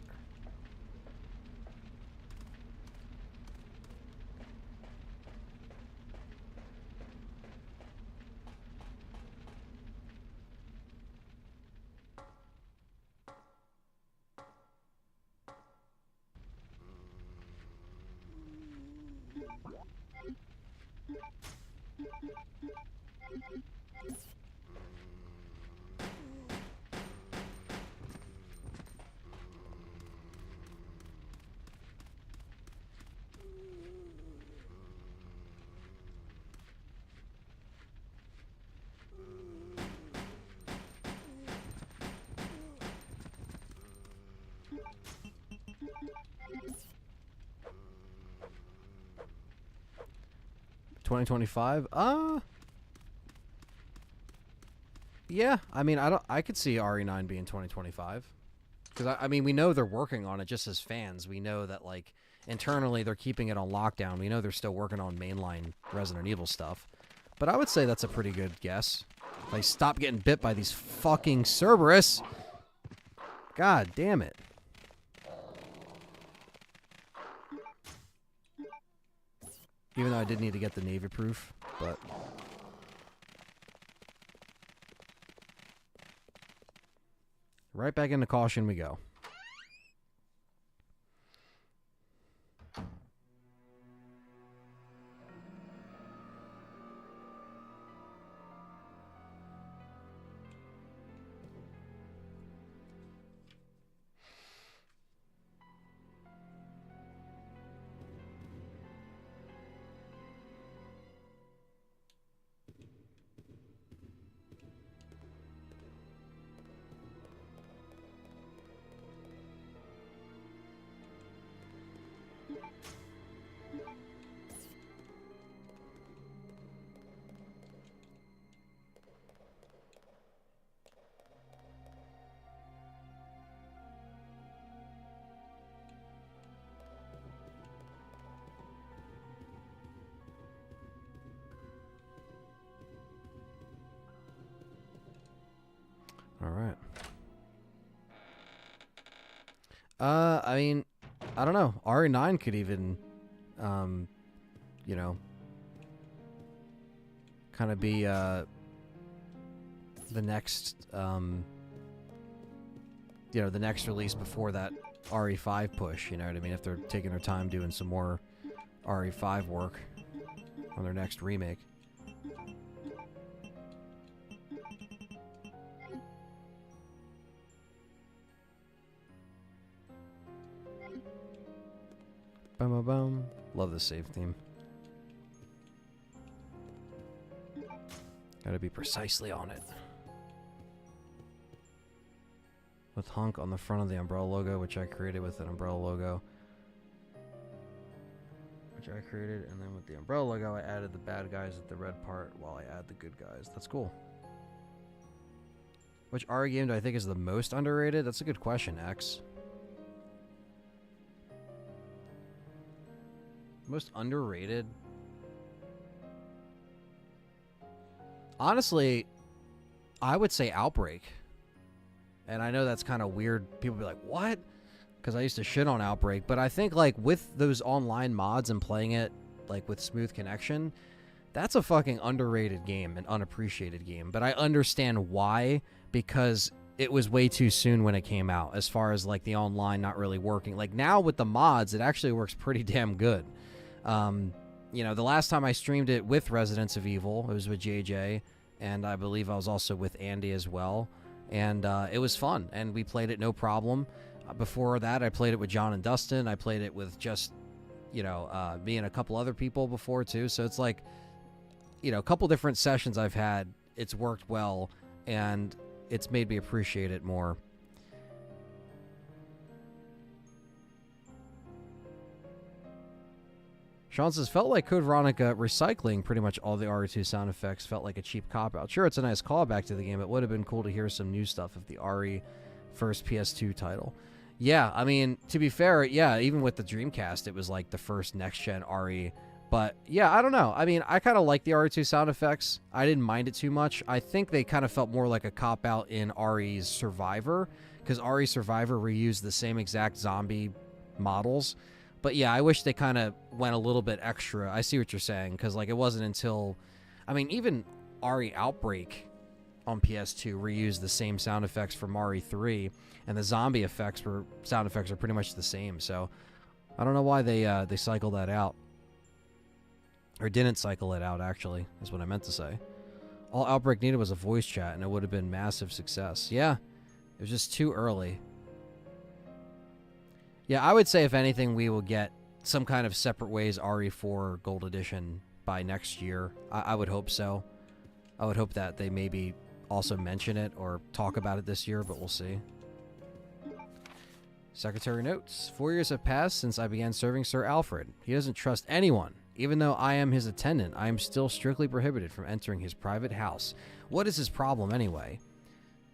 2025? Yeah, I mean, I could see RE9 being 2025. Because, I mean, we know they're working on it just as fans. We know that, like, internally they're keeping it on lockdown. We know they're still working on mainline Resident Evil stuff. But I would say that's a pretty good guess. Like, stop getting bit by these fucking Cerberus. God damn it. Even though I did need to get the Navy proof, but... Right back into caution we go. All right. I mean, I don't know. RE9 could even, you know, kind of be the next, you know, the next release before that RE5 push. You know what I mean? If they're taking their time doing some more RE5 work on their next remake. Bum, bum, bum. Love the save theme. Gotta be precisely on it. With Hunk on the front of the umbrella logo, which I created with an umbrella logo. Which I created, and then with the umbrella logo, I added the bad guys at the red part while I add the good guys. That's cool. Which RE game do I think is the most underrated? That's a good question, X. Most underrated? Honestly, I would say Outbreak. And I know that's kind of weird. People be like, what? Because I used to shit on Outbreak. But I think, like, with those online mods and playing it, like, with smooth connection, that's a fucking underrated game, an unappreciated game. But I understand why, because it was way too soon when it came out, as far as, like, the online not really working. Like, now with the mods, it actually works pretty damn good. You know, the last time I streamed it with Residents of Evil, it was with JJ, and I believe I was also with Andy as well. And it was fun, and we played it no problem. Before that, I played it with John and Dustin. I played it with just, you know, me and a couple other people before, too. So it's like, you know, a couple different sessions I've had. It's worked well, and it's made me appreciate it more. Sean says, felt like Code Veronica recycling pretty much all the RE2 sound effects felt like a cheap cop-out. Sure, it's a nice callback to the game. It would have been cool to hear some new stuff of the RE first PS2 title. Yeah, I mean, to be fair, yeah, even with the Dreamcast, it was like the first next-gen RE. But, yeah, I don't know. I mean, I kind of like the RE2 sound effects. I didn't mind it too much. I think they kind of felt more like a cop-out in RE's Survivor, because RE Survivor reused the same exact zombie models. But yeah, I wish they kind of went a little bit extra. I see what you're saying, because like it wasn't until, I mean, even RE Outbreak on PS2 reused the same sound effects from RE3, and the zombie effects sound effects are pretty much the same. So I don't know why they cycled that out, or didn't cycle it out. Actually, is what I meant to say. All Outbreak needed was a voice chat, and it would have been massive success. Yeah, it was just too early. Yeah, I would say, if anything, we will get some kind of Separate Ways RE4 Gold Edition by next year. I would hope so. I would hope that they maybe also mention it or talk about it this year, but we'll see. Secretary notes, 4 years have passed since I began serving Sir Alfred. He doesn't trust anyone. Even though I am his attendant, I am still strictly prohibited from entering his private house. What is his problem anyway?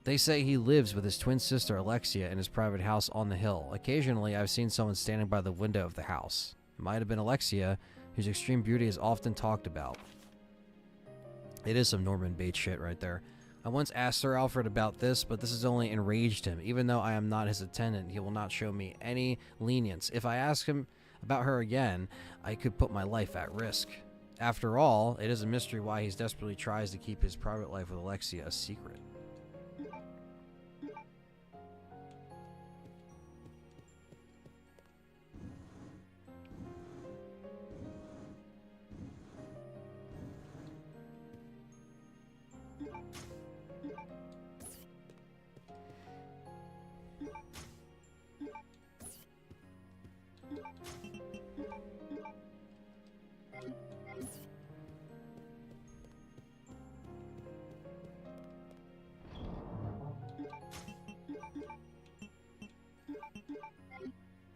They say he lives with his twin sister Alexia in his private house on the hill. Occasionally, I've seen someone standing by the window of the house. It might have been Alexia, whose extreme beauty is often talked about. It is some Norman Bates shit right there. I once asked Sir Alfred about this, but this has only enraged him. Even though I am not his attendant, he will not show me any lenience. If I ask him about her again, I could put my life at risk. After all, it is a mystery why he desperately tries to keep his private life with Alexia a secret.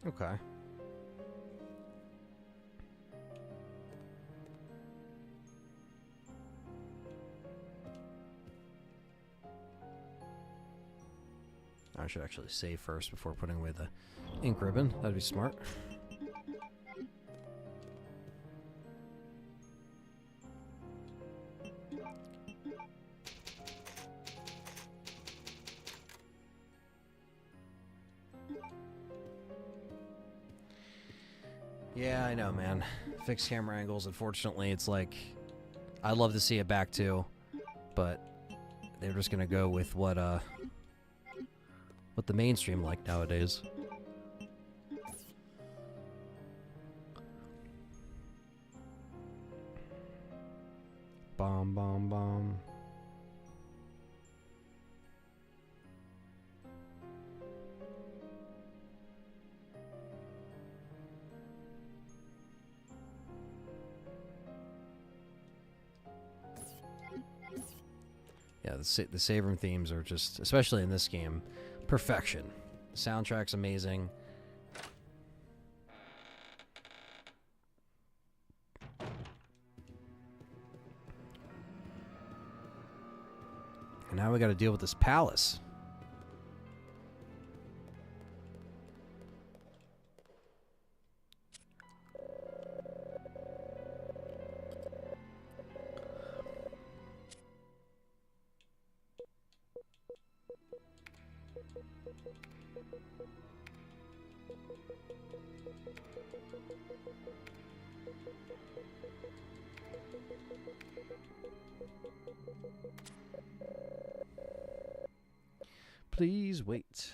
Okay. I should actually save first before putting away the ink ribbon. That'd be smart. Yeah, I know, man. Fixed camera angles, unfortunately, it's like, I'd love to see it back too, but they're just gonna go with what the mainstream like nowadays. Bomb, bomb, bomb. Yeah, the save room themes are just, especially in this game, perfection. The soundtrack's amazing. And now we got to deal with this palace. Please wait.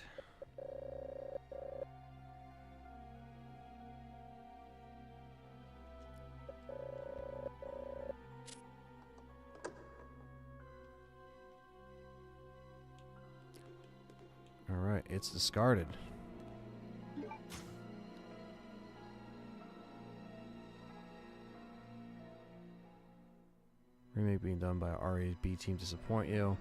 All right, it's discarded. Remake being done by RA's B team disappoint you?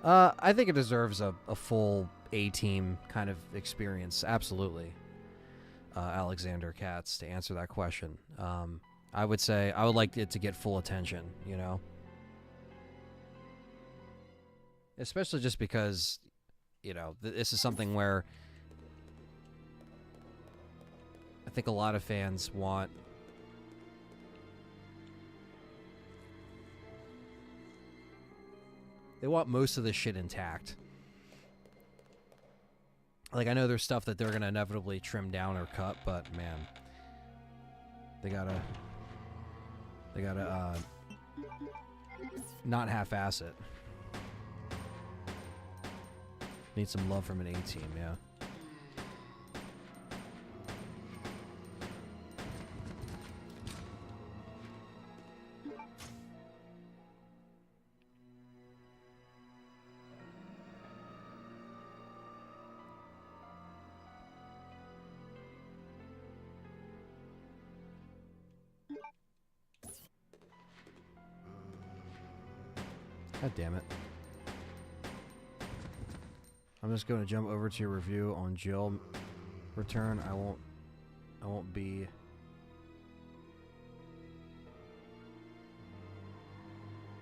I think it deserves a full A team kind of experience. Absolutely. Alexander Katz, to answer that question. I would say I would like it to get full attention, you know? Especially just because, you know, this is something where I think a lot of fans want most of this shit intact. Like, I know there's stuff that they're gonna inevitably trim down or cut, but man, they gotta not half-ass it. Need some love from an A team, yeah. God damn it. I'm just going to jump over to your review on Jill Return. I won't be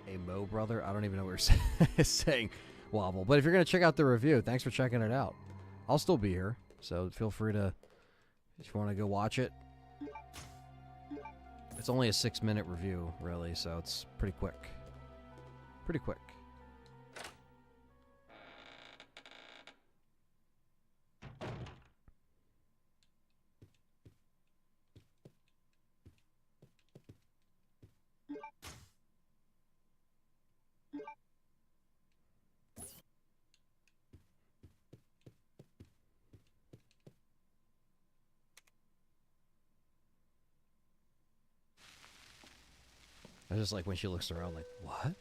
a Mo brother. I don't even know what you're saying, Wobble. But if you're going to check out the review, thanks for checking it out. I'll still be here, so feel free to, if you want to go watch it. It's only a 6-minute review, really, so it's pretty quick. Pretty quick. I just like when she looks around like, what?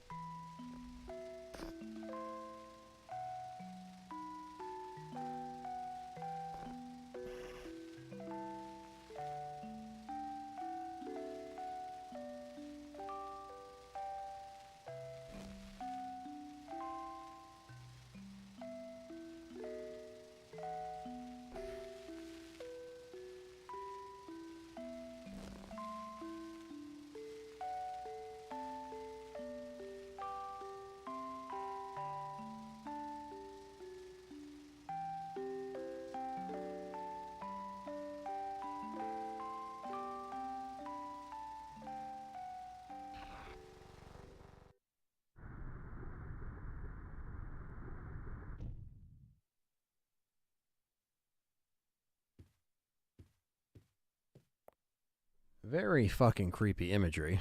Very fucking creepy imagery.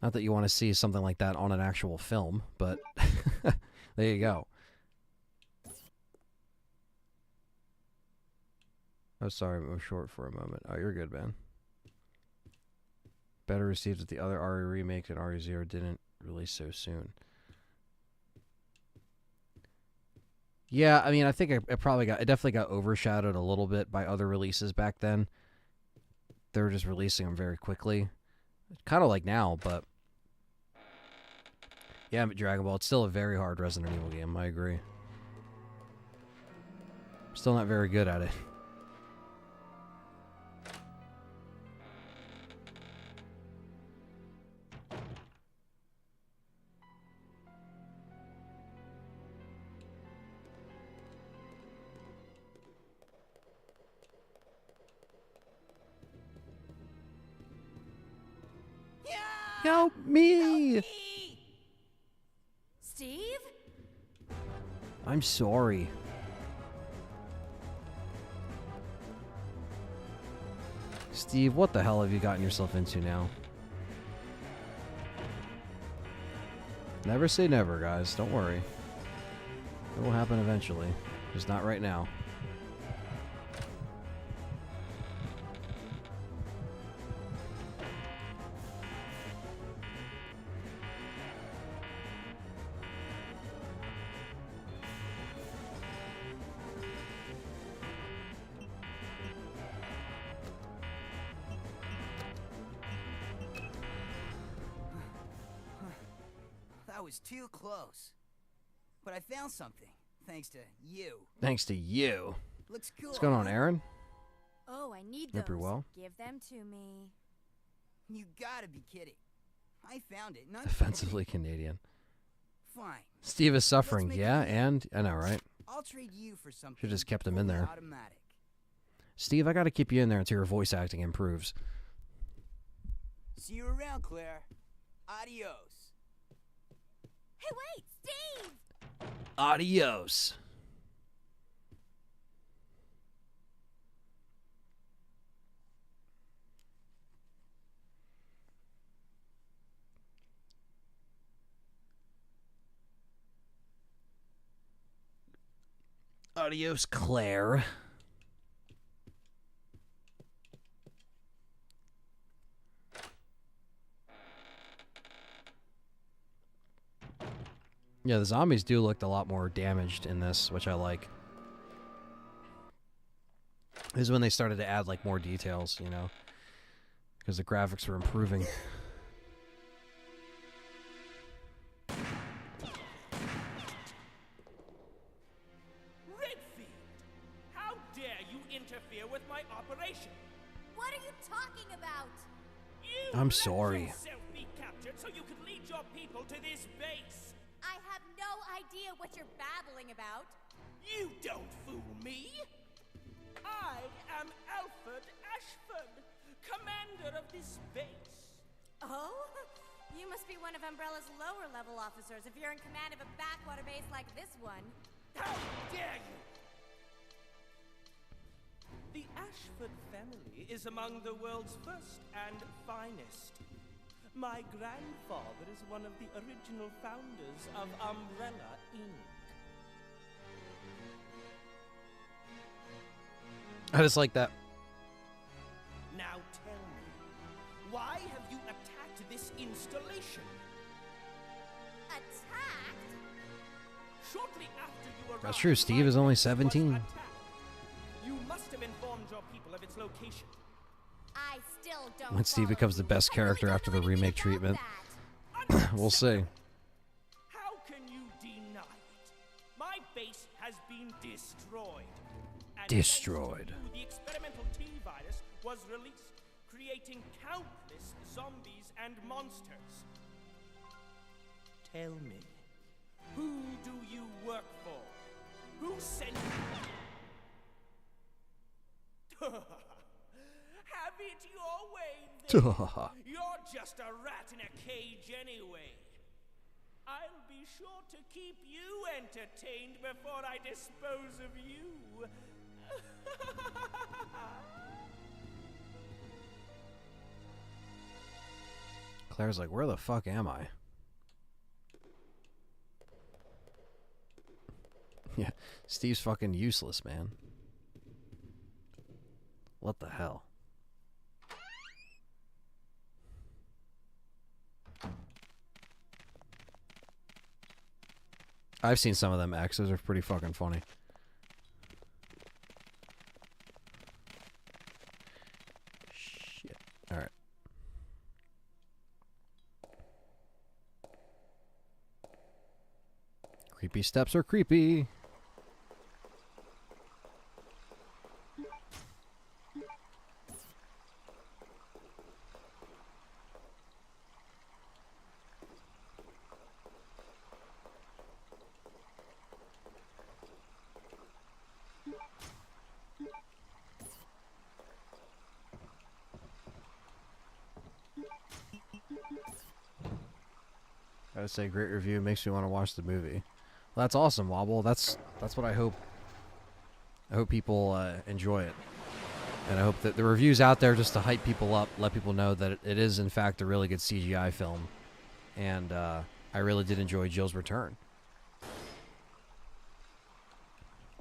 Not that you want to see something like that on an actual film, but there you go. Oh, sorry, I was short for a moment. Oh, you're good, man. Better received with the other RE remake and RE0 didn't release so soon. Yeah, I mean, I think it definitely got overshadowed a little bit by other releases back then. They were just releasing them very quickly. Kind of like now, but Yeah, but Dragon Ball, it's still a very hard Resident Evil game. I agree. Still not very good at it. Help me! Steve? I'm sorry. Steve, what the hell have you gotten yourself into now? Never say never, guys. Don't worry. It will happen eventually. Just not right now. That was too close. But I found something, thanks to you. Thanks to you. Looks cool. What's going on, huh? Aaron? Oh, I need Hope those. you're well. Give them to me. You gotta be kidding. I found it. Not Offensively Canadian. Fine. Steve is suffering, make yeah, a deal. and I know, right? I'll trade you for something. Should've just kept him in fully there. Automatic. Steve, I gotta keep you in there until your voice acting improves. See you around, Claire. Adios. Hey, wait, Steve! Adios. Adios, Claire. Yeah, the zombies do look a lot more damaged in this, which I like. This is when they started to add like more details, you know, because the graphics were improving. Redfield! How dare you interfere with my operation? What are you talking about? You I'm let sorry. yourself be captured so you could lead your people to this base. I have no idea what you're babbling about. You don't fool me. I am Alfred Ashford, commander of this base. Oh? You must be one of Umbrella's lower level officers if you're in command of a backwater base like this one. How dare you! The Ashford family is among the world's first and finest. My grandfather is one of the original founders of Umbrella, Inc. I just like that. Now tell me, why have you attacked this installation? Attacked? Shortly after you arrived, That's true, Steve is my only base was 17. attacked. You must have informed your people of its location. I still don't. When Steve follow becomes the you. best I really character don't after know the anything remake about treatment. that. We'll see. How can you deny it? My base has been destroyed. And Destroyed. thanks to you, the experimental T-virus was released, creating countless zombies and monsters. Tell me, who do you work for? Who sent you? Have it your way, then. You're just a rat in a cage anyway. I'll be sure to keep you entertained before I dispose of you. Claire's like, where the fuck am I? Yeah, Steve's fucking useless, man. What the hell? I've seen some of them X's. Are pretty fucking funny. Shit. All right. Creepy steps are creepy. Gotta say, great review. Makes me want to watch the movie. Well, that's awesome, Wobble. That's what I hope. I hope people enjoy it, and I hope that the review's out there just to hype people up, let people know that it is in fact a really good CGI film, and I really did enjoy Jill's return.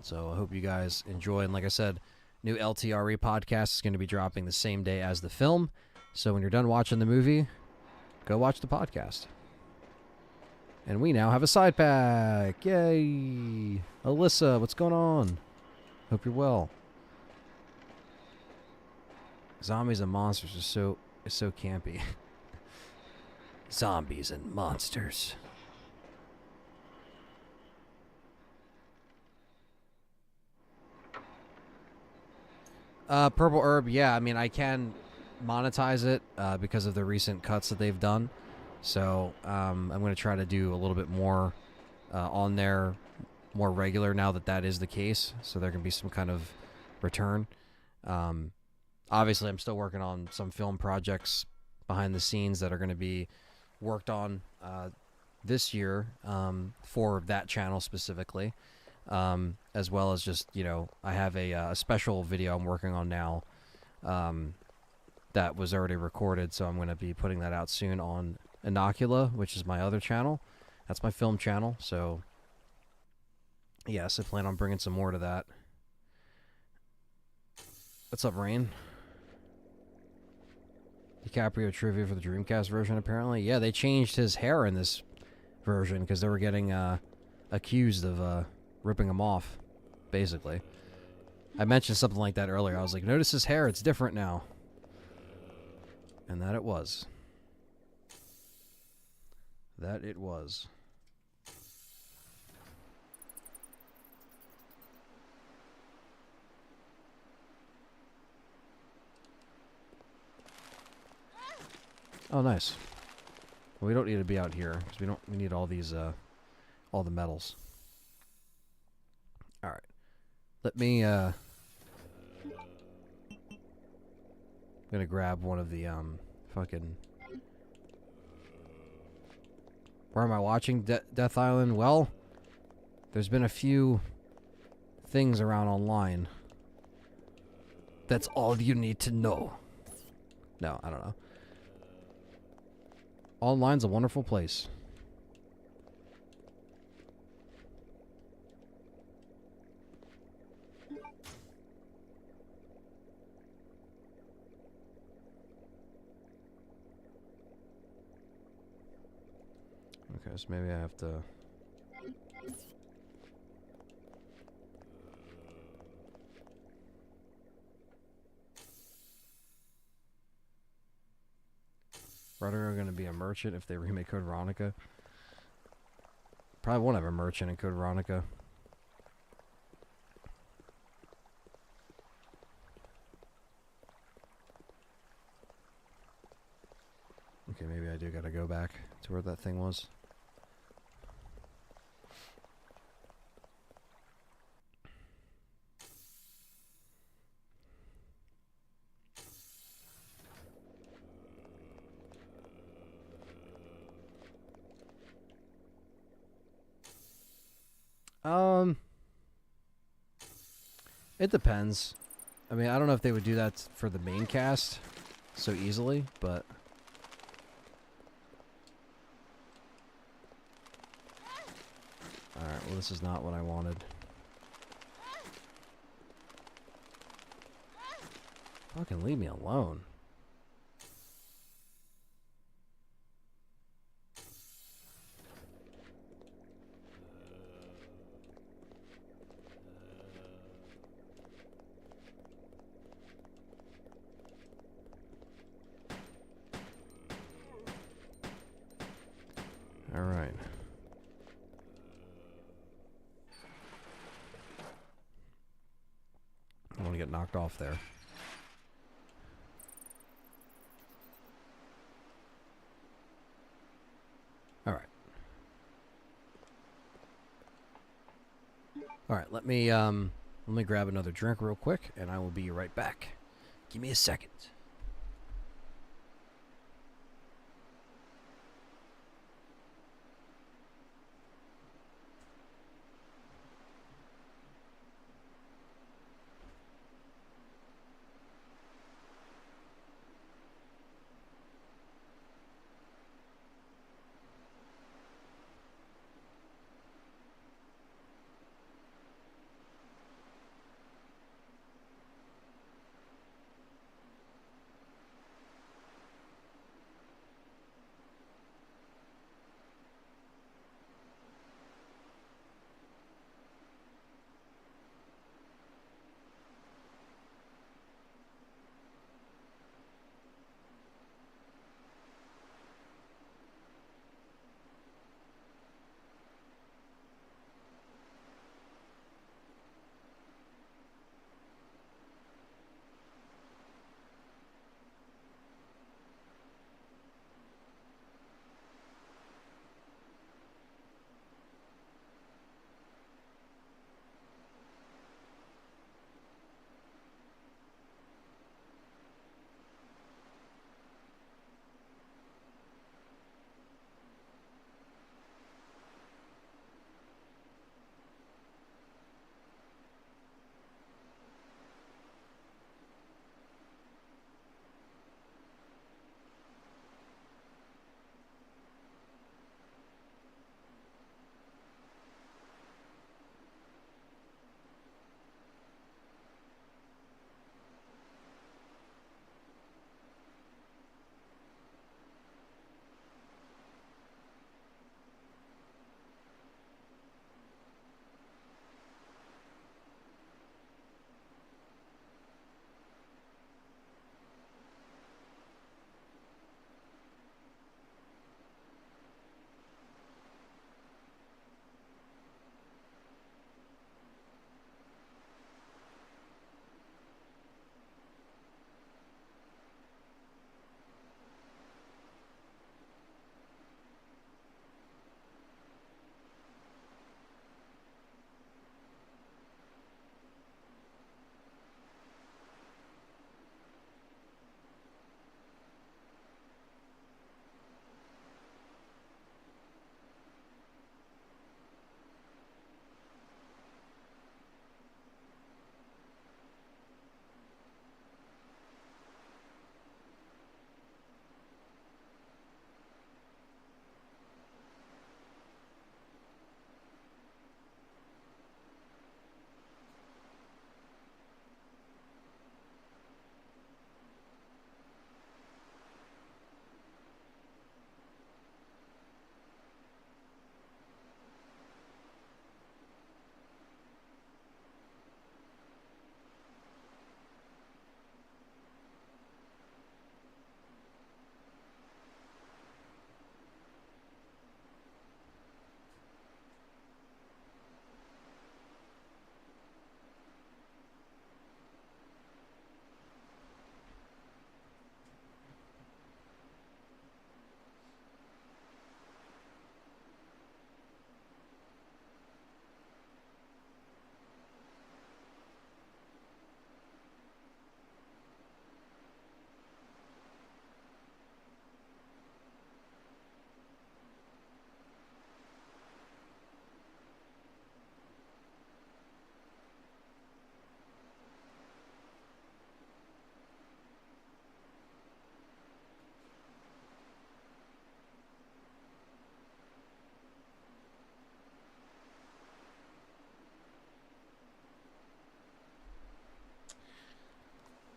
So I hope you guys enjoy. And like I said, new LTRE podcast is going to be dropping the same day as the film. So when you're done watching the movie, go watch the podcast. And we now have a side pack. Yay! Alyssa, what's going on? Hope you're well. Zombies and monsters is so campy. Zombies and monsters. Purple Herb, yeah, I mean, I can monetize it because of the recent cuts that they've done. So I'm going to try to do a little bit more on there, more regular now that is the case. So there can be some kind of return. Obviously, I'm still working on some film projects behind the scenes that are going to be worked on this year for that channel specifically. As well as just, I have a special video I'm working on now that was already recorded, so I'm going to be putting that out soon on Inocula, which is my other channel. That's my film channel, so yes, I plan on bringing some more to that. What's up, Rain? DiCaprio trivia for the Dreamcast version, apparently. Yeah, they changed his hair in this version because they were getting accused of ripping him off, basically. I mentioned something like that earlier. I was like, notice his hair, it's different now. And that it was. That it was. Oh, nice. Well, we don't need to be out here because we need all these all the metals. All right. Let me I'm gonna grab one of the fucking. Where am I watching Death Island? Well, there's been a few things around online. That's all you need to know. No, I don't know. Online's a wonderful place. Okay, so maybe I have to... Rudder are going to be a merchant if they remake Code Veronica. Probably won't have a merchant in Code Veronica. Okay, maybe I do gotta go back to where that thing was. It depends. I mean, I don't know if they would do that for the main cast so easily, but... Alright, well this is not what I wanted. Fucking leave me alone. Alright. get knocked off there. All right, let me grab another drink real quick, and I will be right back. Give me a second.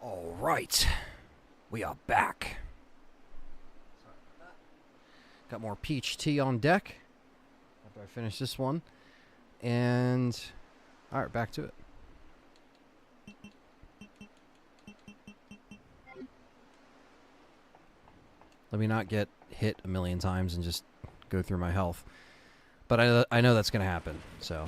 All right, we are back. Got more peach tea on deck after I finish this one. And, all right, back to it. Let me not get hit a million times and just go through my health. But I know that's going to happen, so.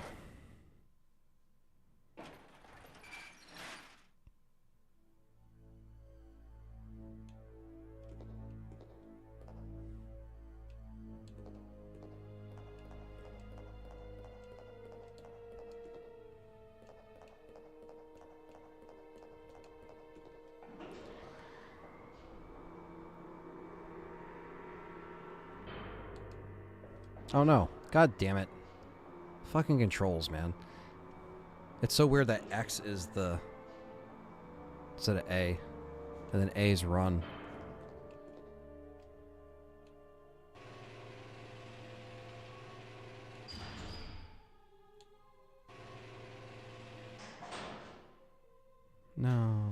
Oh no. God damn it. Fucking controls, man. It's so weird that X is the... instead of A. And then A is run. No.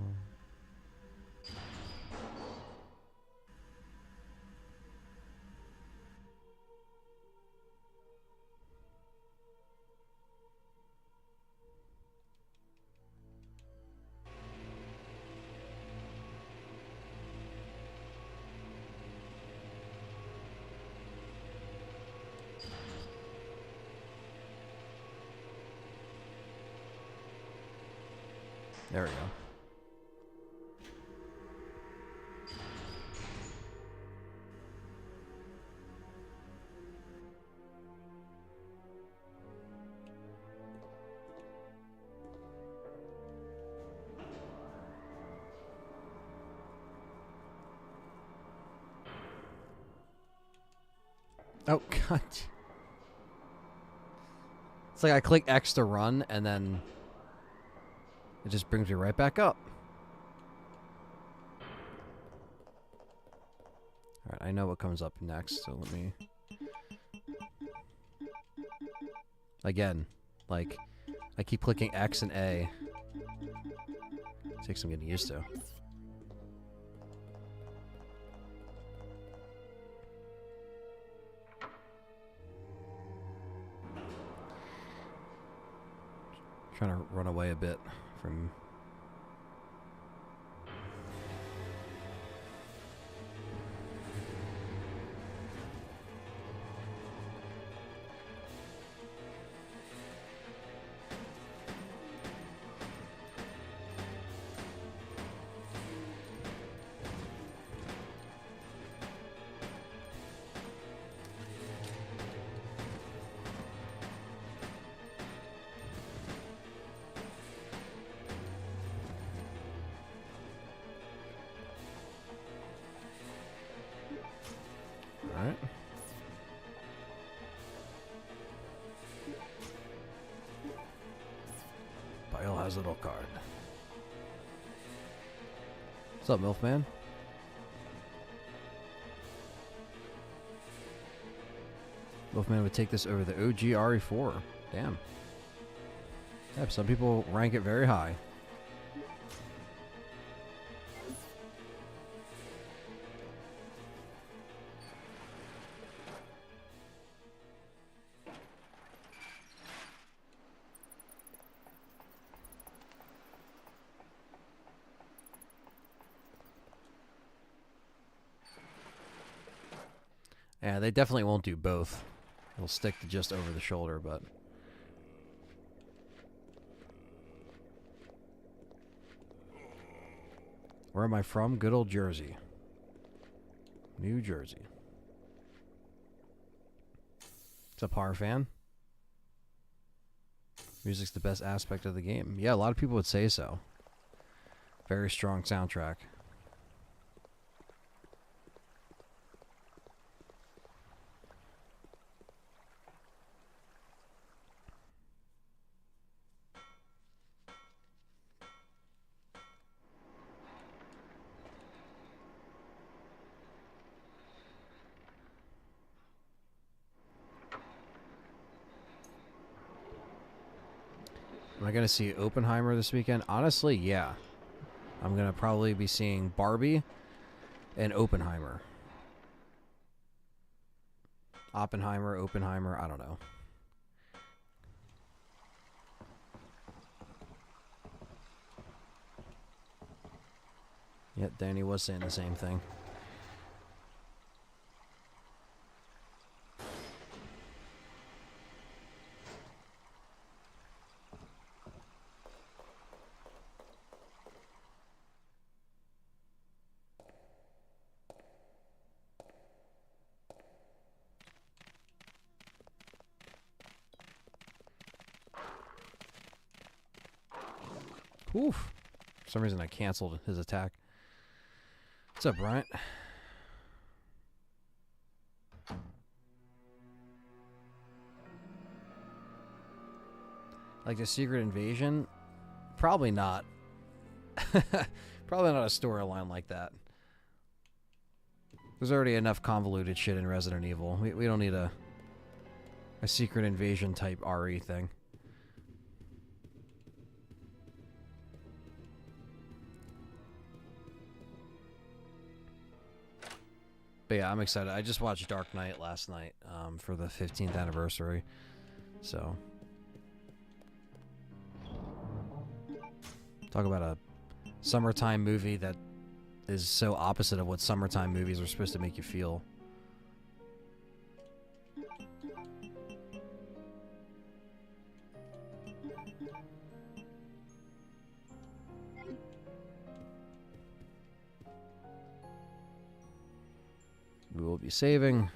There we go. Oh, God. It's like I click X to run, and then it just brings me right back up. Alright, I know what comes up next, so let me... Again, like, I keep clicking X and A. It takes some getting used to. Trying to run away a bit from... Alright. Biohazard card. What's up, Milfman? Milfman would take this over the OG RE4. Damn. Yeah, some people rank it very high. Yeah, they definitely won't do both. They'll stick to just over the shoulder, but... Where am I from? Good old Jersey. New Jersey. What's up, horror fan? Music's the best aspect of the game. Yeah, a lot of people would say so. Very strong soundtrack. Am I going to see Oppenheimer this weekend? Honestly, yeah. I'm going to probably be seeing Barbie and Oppenheimer. Oppenheimer, I don't know. Yep, Danny was saying the same thing. Oof. For some reason I canceled his attack. What's up, Bryant? Like a Secret Invasion? Probably not. Probably not a storyline like that. There's already enough convoluted shit in Resident Evil. We don't need a Secret Invasion type RE thing. But yeah, I'm excited. I just watched Dark Knight last night for the 15th anniversary. So, talk about a summertime movie that is so opposite of what summertime movies are supposed to make you feel. We will be saving.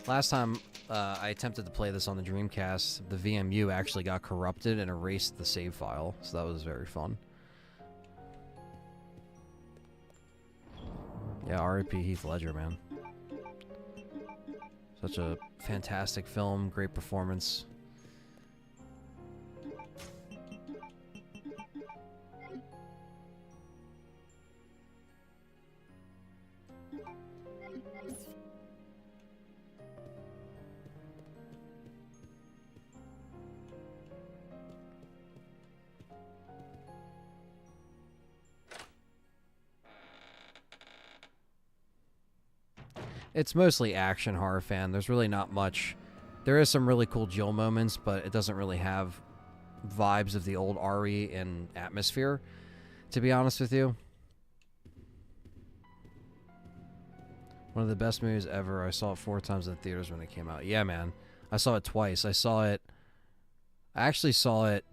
Last time I attempted to play this on the Dreamcast, the VMU actually got corrupted and erased the save file, so that was very fun. Yeah, R.I.P. Heath Ledger, man. Such a fantastic film, great performance. It's mostly action horror fan. There's really not much. There is some really cool Jill moments, but it doesn't really have vibes of the old RE and atmosphere, to be honest with you. One of the best movies ever. I saw it 4 times in the theaters when it came out. Yeah, man. I saw it twice. I actually saw it.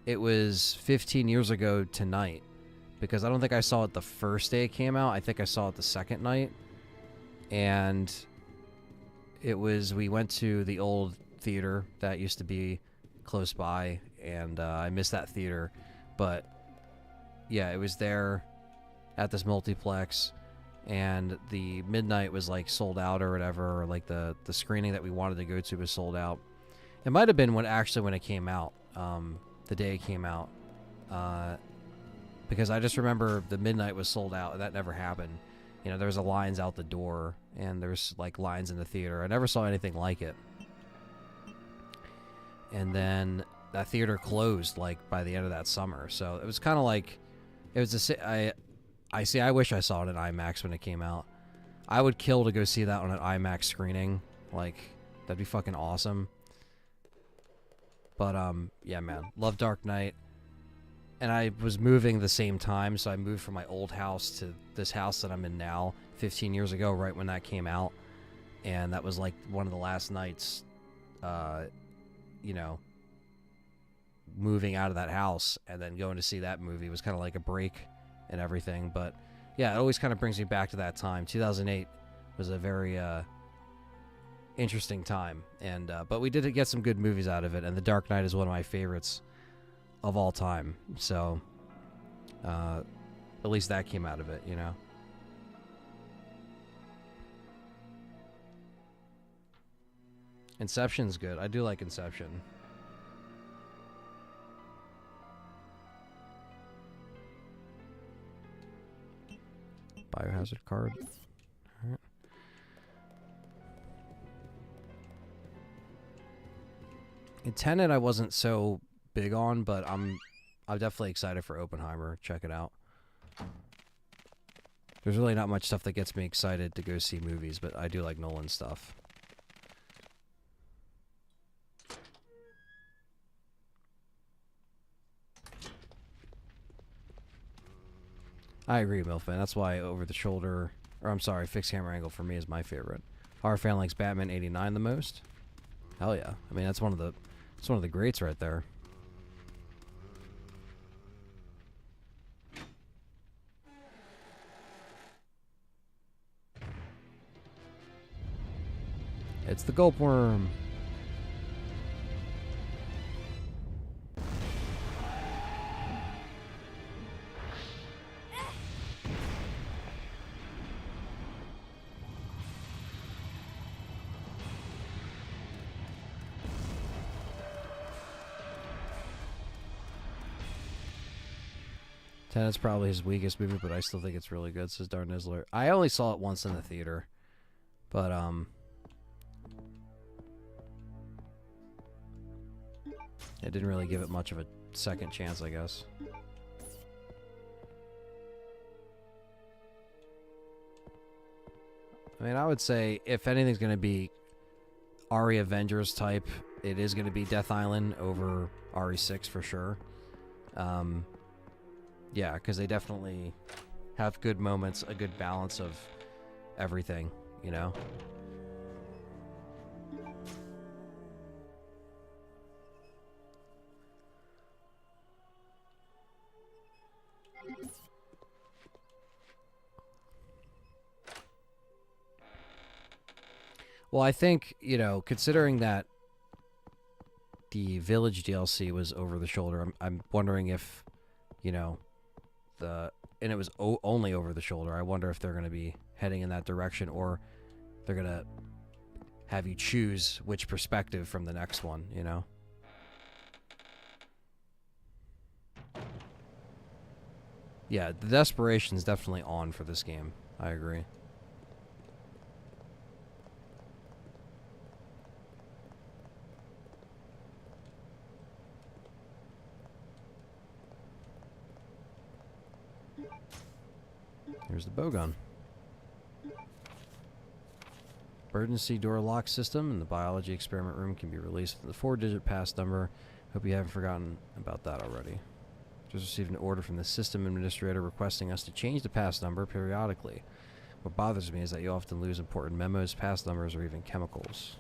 It was 15 years ago tonight. Because I don't think I saw it the first day it came out. I think I saw it the second night. And we went to the old theater that used to be close by. And I missed that theater. But yeah, it was there at this multiplex. And the midnight was like sold out or whatever. Or like the screening that we wanted to go to was sold out. It might have been when it came out. The day it came out. Because I just remember the midnight was sold out, and that never happened. You know, there was lines out the door, and there's like lines in the theater. I never saw anything like it. And then that theater closed like by the end of that summer. So it was kind of like, it was I wish I saw it in IMAX when it came out. I would kill to go see that on an IMAX screening. Like, that'd be fucking awesome. But yeah, man, love Dark Knight. And I was moving the same time, so I moved from my old house to this house that I'm in now 15 years ago, right when that came out. And that was like one of the last nights, you know, moving out of that house and then going to see that movie was kind of like a break and everything. But yeah, it always kind of brings me back to that time. 2008 was a very interesting time. And but we did get some good movies out of it, and The Dark Knight is one of my favorites of all time. So at least that came out of it, you know. Inception's good. I do like Inception. Biohazard card. All right. In Tenet, I wasn't so big on, but I'm definitely excited for Oppenheimer. Check it out. There's really not much stuff that gets me excited to go see movies, but I do like Nolan stuff. I agree, Milfan. That's why Over the Shoulder, or I'm sorry, Fixed Camera Angle for me is my favorite. Horror fan likes Batman 89 the most. Hell yeah! I mean, it's one of the greats right there. It's the Gulp Worm. Tenet's probably his weakest movie, but I still think it's really good, says Darnizzler. I only saw it once in the theater, but I didn't really give it much of a second chance, I guess. I mean, I would say if anything's going to be RE Avengers type, it is going to be Death Island over RE6 for sure. Yeah, because they definitely have good moments, a good balance of everything, you know? Well, I think, you know, considering that the Village DLC was over the shoulder, I'm wondering if, you know, and it was only over the shoulder. I wonder if they're going to be heading in that direction, or they're going to have you choose which perspective from the next one, you know? Yeah, the desperation's definitely on for this game. I agree. Here's the bowgun. Emergency door lock system in the biology experiment room can be released with the 4-digit pass number. Hope you haven't forgotten about that already. Just received an order from the system administrator requesting us to change the pass number periodically. What bothers me is that you often lose important memos, pass numbers, or even chemicals.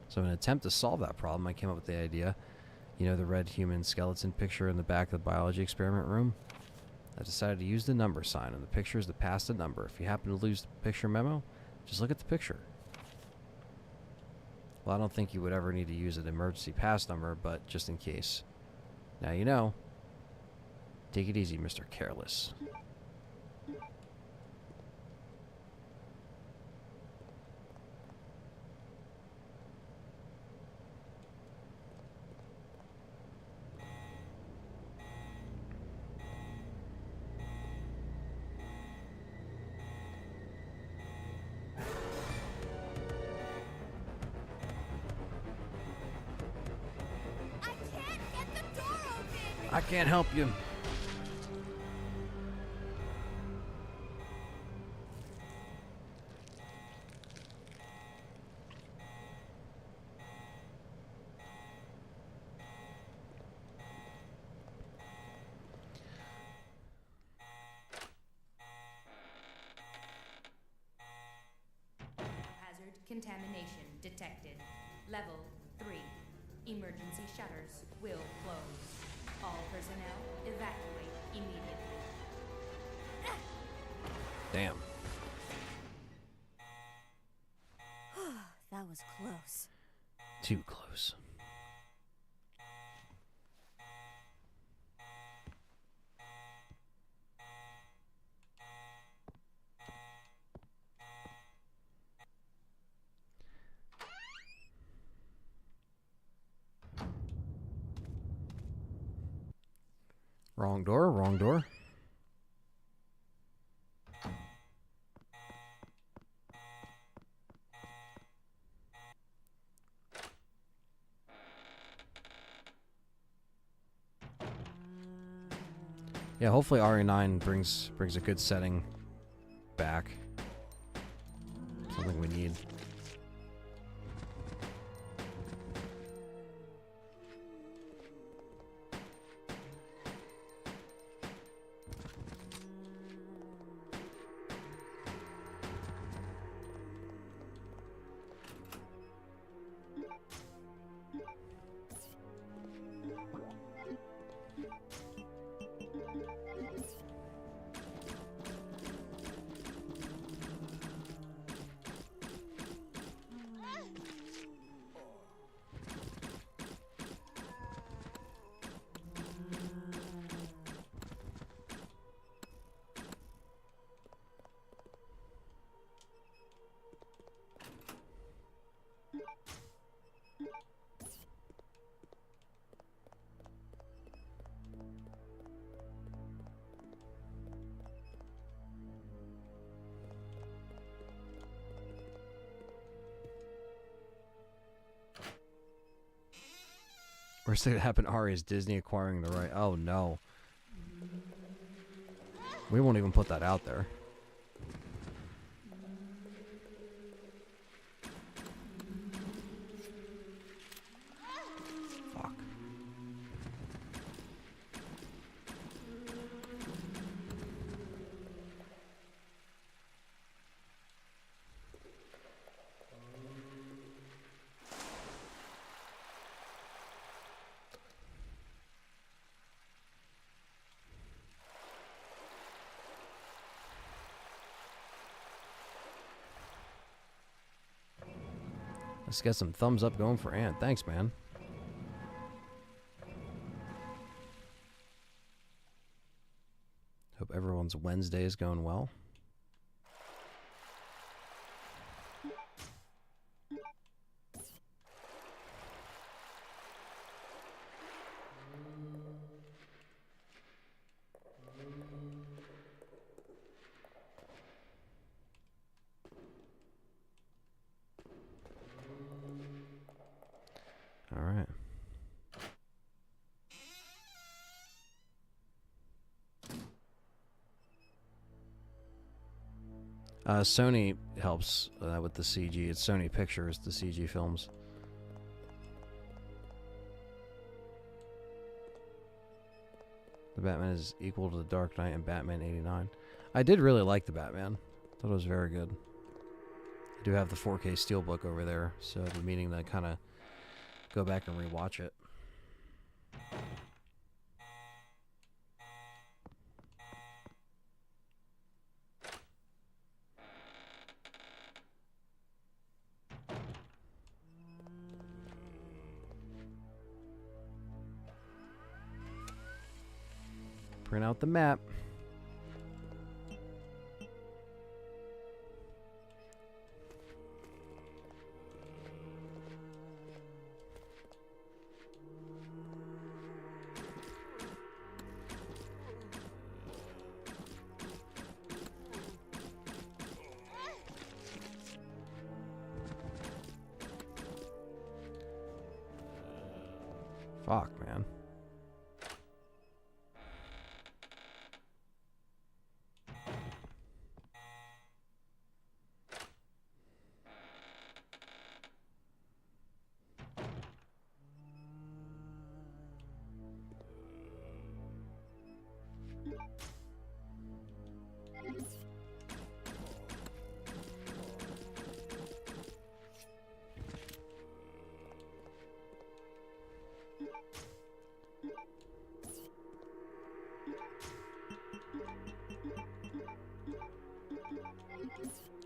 So in an attempt to solve that problem, I came up with the idea. You know the red human skeleton picture in the back of the biology experiment room? I decided to use the number sign, and the picture is to pass the number. If you happen to lose the picture memo, just look at the picture. Well, I don't think you would ever need to use an emergency pass number, but just in case. Now you know. Take it easy, Mr. Careless. I can't help you. Hazard contamination detected. Level 3. Emergency shutters will close. All personnel evacuate immediately. Damn. That was close. Too close. Wrong door, wrong door. Yeah, hopefully RE9 brings a good setting back. Something we need. Worst thing that happened to Ari is Disney acquiring the right. Oh no. We won't even put that out there. Fuck. Let's get some thumbs up going for Ant. Thanks, man. Hope everyone's Wednesday is going well. All right. Sony helps with the CG. It's Sony Pictures, the CG films. The Batman is equal to the Dark Knight and Batman 89. I did really like the Batman. Thought it was very good. I do have the 4K Steelbook over there, so I've been meaning to kind of go back and rewatch it. Print out the map. Fuck, man.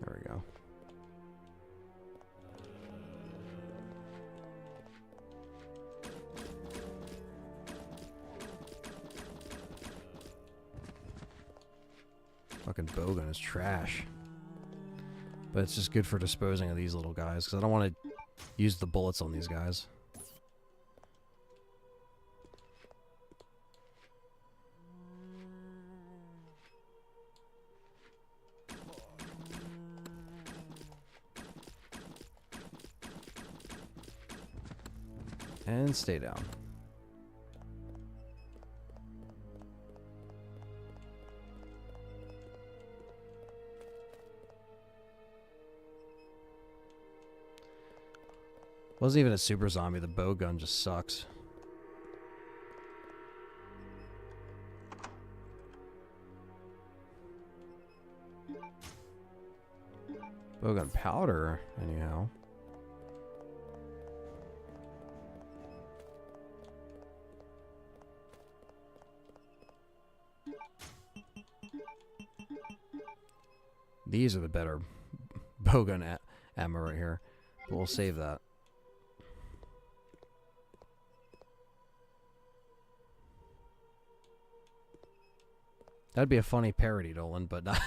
There we go. Fucking bowgun is trash. But it's just good for disposing of these little guys, because I don't want to use the bullets on these guys. And stay down. Wasn't even a super zombie. The bow gun just sucks. Bowgun powder, anyhow. These are the better bowgun ammo right here, but we'll save that. That'd be a funny parody, Dolan, but not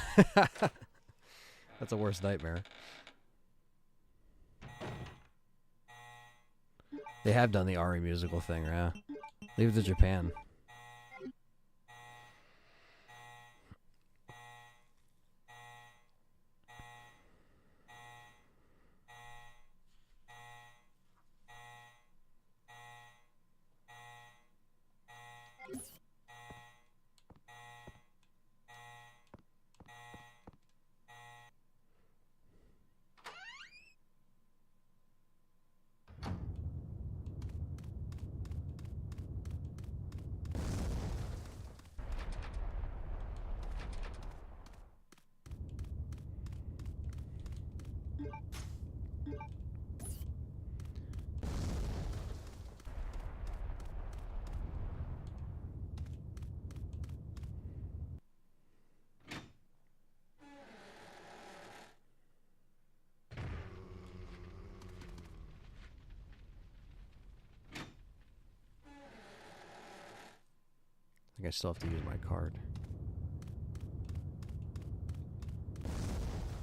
that's a worst nightmare. They have done the Ari musical thing, yeah. Leave it to Japan. I think I still have to use my card.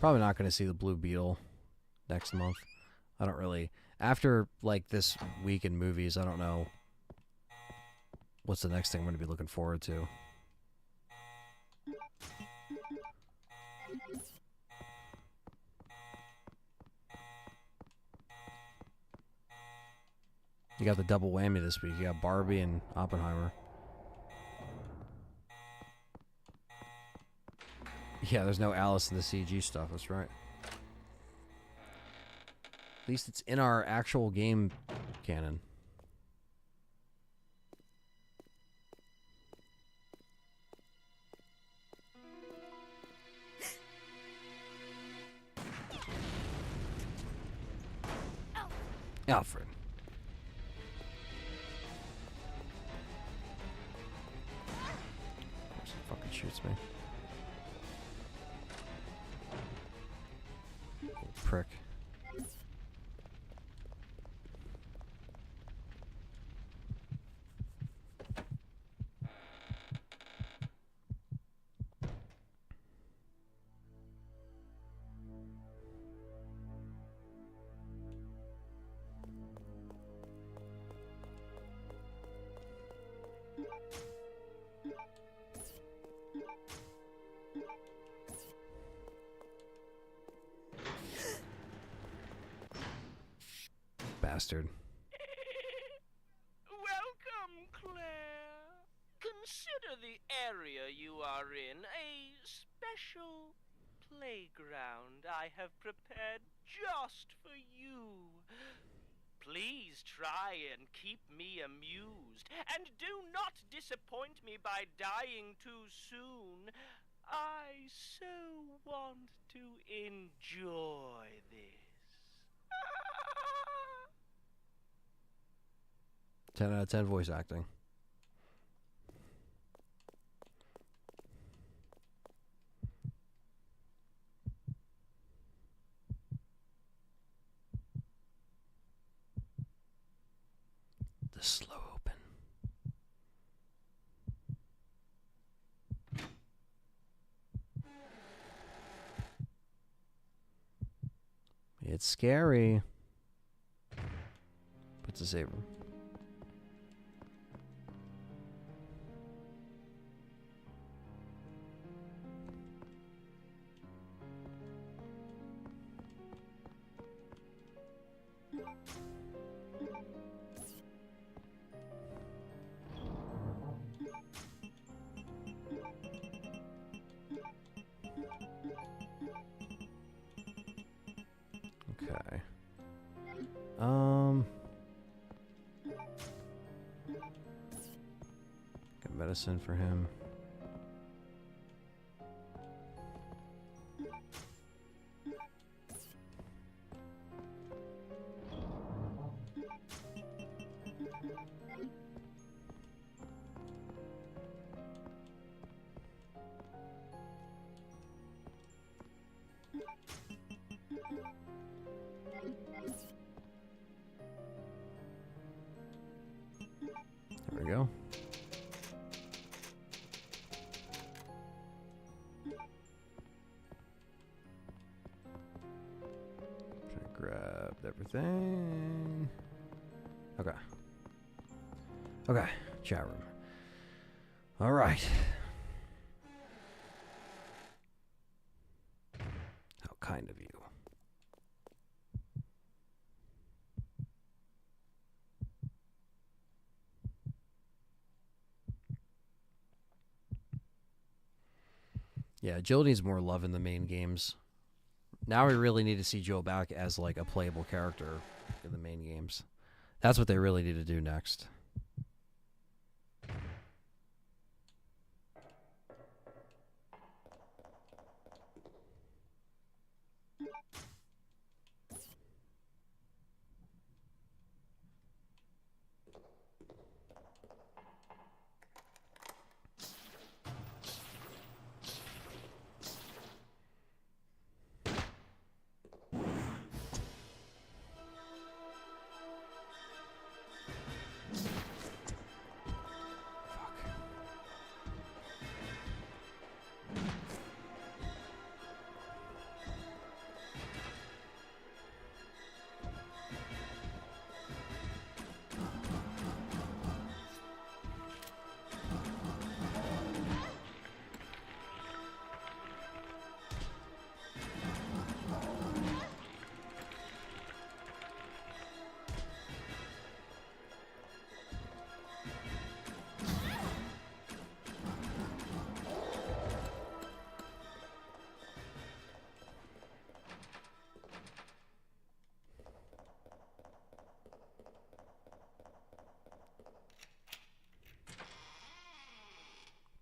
Probably not going to see the Blue Beetle next month. I don't really... After, like, this week in movies, I don't know what's the next thing I'm going to be looking forward to. You got the double whammy this week. You got Barbie and Oppenheimer. Yeah, there's no Alice in the CG stuff. That's right. At least it's in our actual game canon. Alfred. He fucking shoots me. Little prick. Bastard. Welcome, Claire. Consider the area you are in a special playground I have prepared just for you. Please try and keep me amused, and do not disappoint me by dying too soon. I so want to enjoy this. 10 out of 10 voice acting. The slow open. It's scary. But it's a saver. Okay. Got medicine for him. There we go. Try to grab everything. Okay. Okay, chat room. All right. How kind of you. Yeah, Jill needs more love in the main games. Now we really need to see Jill back as like a playable character in the main games. That's what they really need to do next.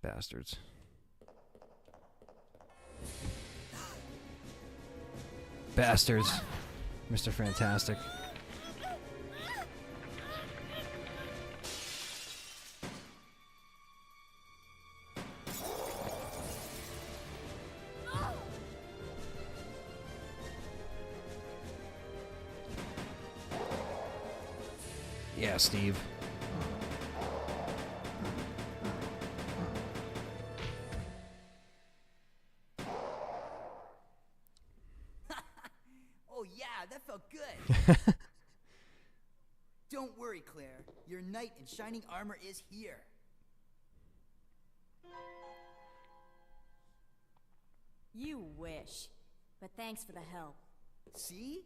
Bastards. Bastards. Mr. Fantastic. Yeah, Steve. Oh yeah, that felt good. Don't worry, Claire. Your knight in shining armor is here. You wish. But thanks for the help. See?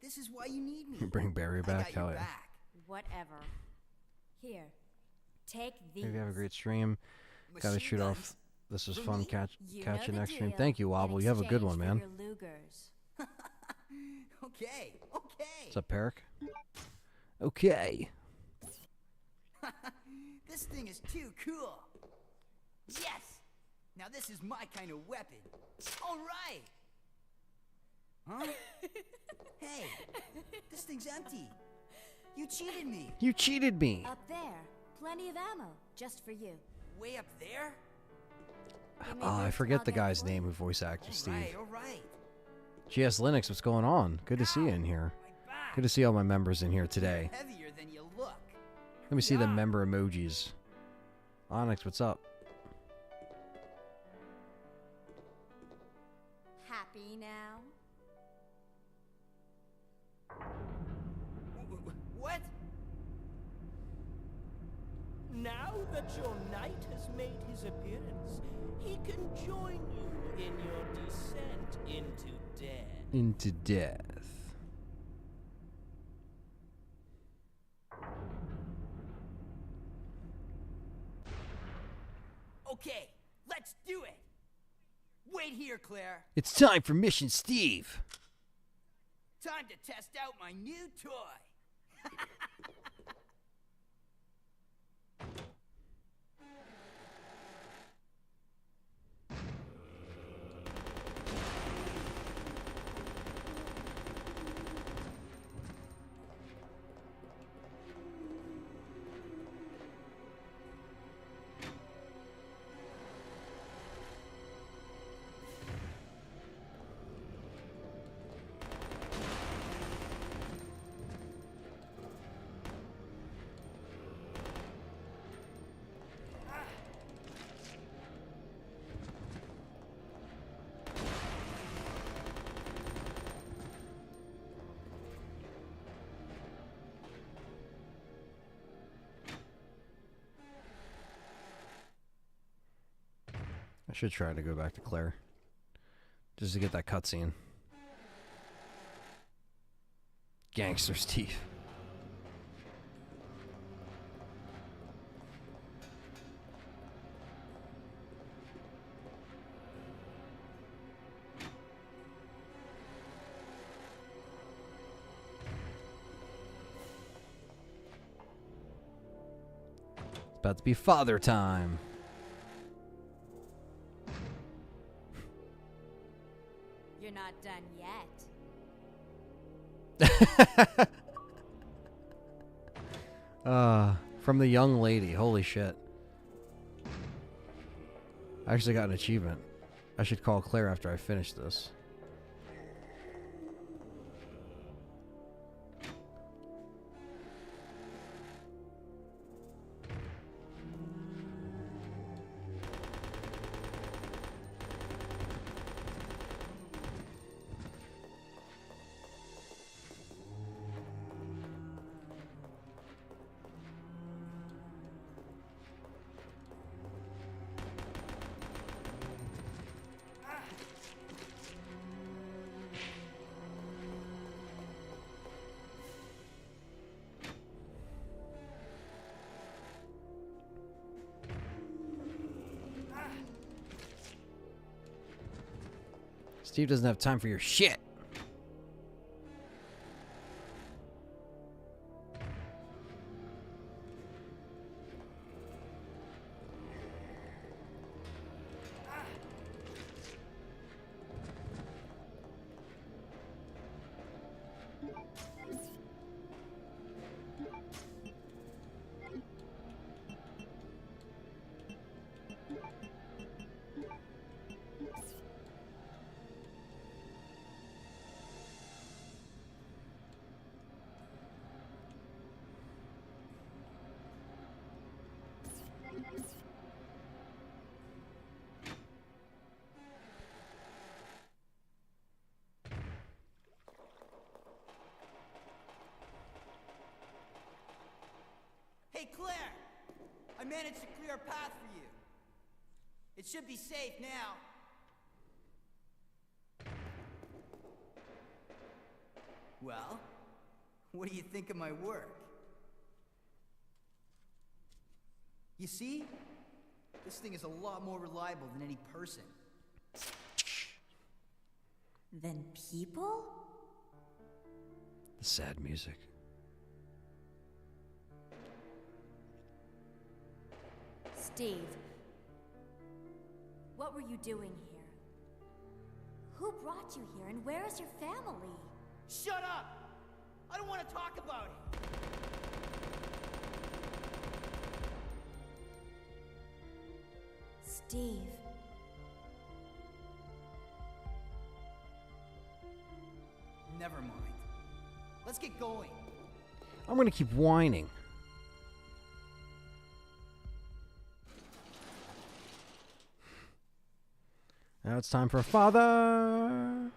This is why you need me. Bring Barry I back. got your Hell yeah. back. Whatever. Here. Take these. Maybe have a great stream. Gotta Machine shoot guns off. This was for fun. me? Catch You you know the next stream. deal. Thank you, Wobble. In You have a good exchange one, for man. your Lugers. Okay, okay. What's up, Peric? Okay. This thing is too cool. Yes! Now this is my kind of weapon. All right. Huh? Hey, this thing's empty. You cheated me. You cheated me. Up there. Plenty of ammo. Just for you. Way up there? Give me Oh, I this, forget I'll the get it guy's for name you. who voice acted Steve. All right. GS Linux, what's going on? Good to see you in here. My back. Good to see all my members in here today. Heavier than you look. Let me see the member emojis. Onyx, what's up? Happy now? What? Now that your knight has made his appearance, he can join you in your descent into death. Into death. Okay, let's do it. Wait here, Claire. It's time for Mission Steve. Time to test out my new toy. I should try to go back to Claire. Just to get that cutscene. Gangster Steve. It's about to be father time. You're not done yet. From the young lady. Holy shit. I actually got an achievement. I should call Claire after I finish this. Steve doesn't have time for your shit. Claire! I managed to clear a path for you. It should be safe now. Well, what do you think of my work? You see? This thing is a lot more reliable than any person. Than people? The sad music. Steve, what were you doing here? Who brought you here, and where is your family? Shut up! I don't want to talk about it! Steve. Never mind. Let's get going. I'm gonna keep whining. Now it's time for father.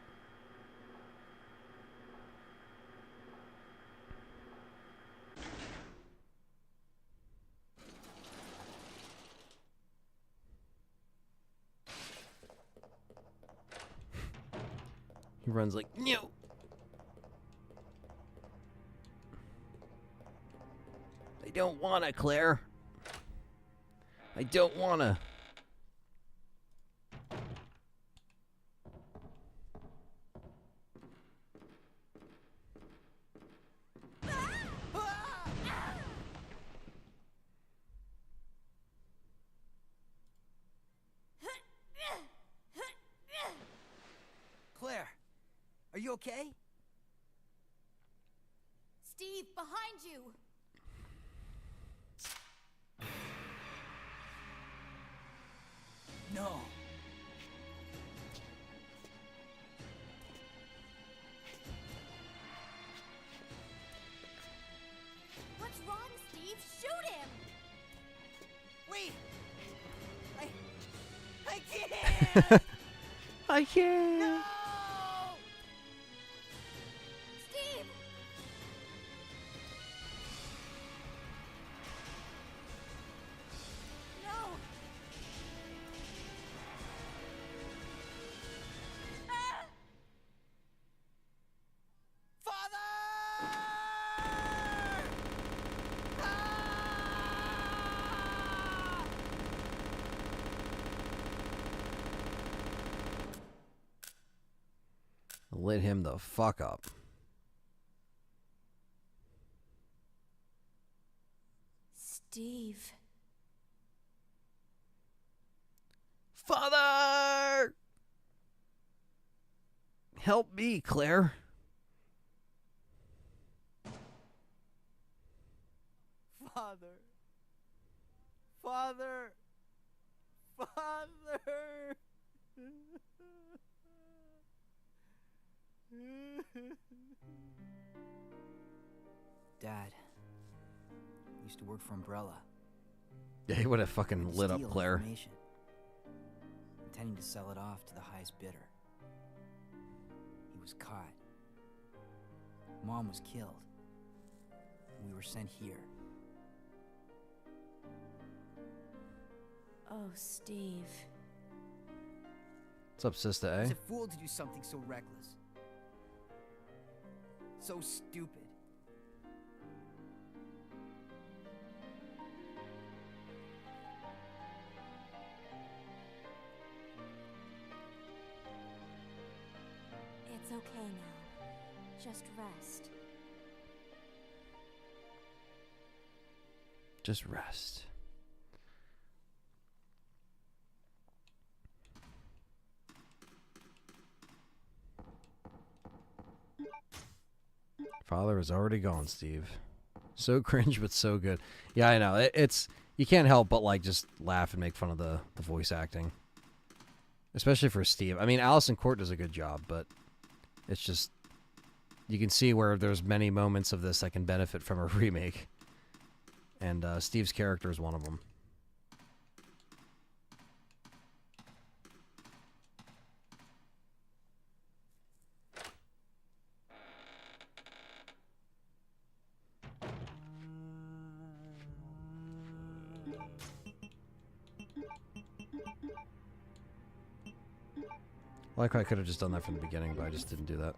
He runs like, no. I don't wanna, Claire. I don't wanna. Claire, are you okay? Steve, behind you! No. What's wrong, Steve? Shoot him! Wait! I can't! I can't. No! Steve! No! Ah! Father! Ah! Lit him the fuck up. Steve. Father! Help me, Claire. Father. Father. Father. Dad used to work for Umbrella. Yeah, he would have fucking lit up Steal Claire. information, intending to sell it off to the highest bidder. He was caught. Mom was killed. We were sent here. Oh, Steve. What's up, sister, I eh? was a fool to do something so reckless. So stupid. It's okay now. Just rest. Just rest. Father is already gone, Steve. So cringe, but so good. Yeah, I know. It's you can't help but like just laugh and make fun of the voice acting, especially for Steve. I mean, Allison Court does a good job, but it's just you can see where there's many moments of this that can benefit from a remake, and Steve's character is one of them. Like I could have just done that from the beginning, but I just didn't do that.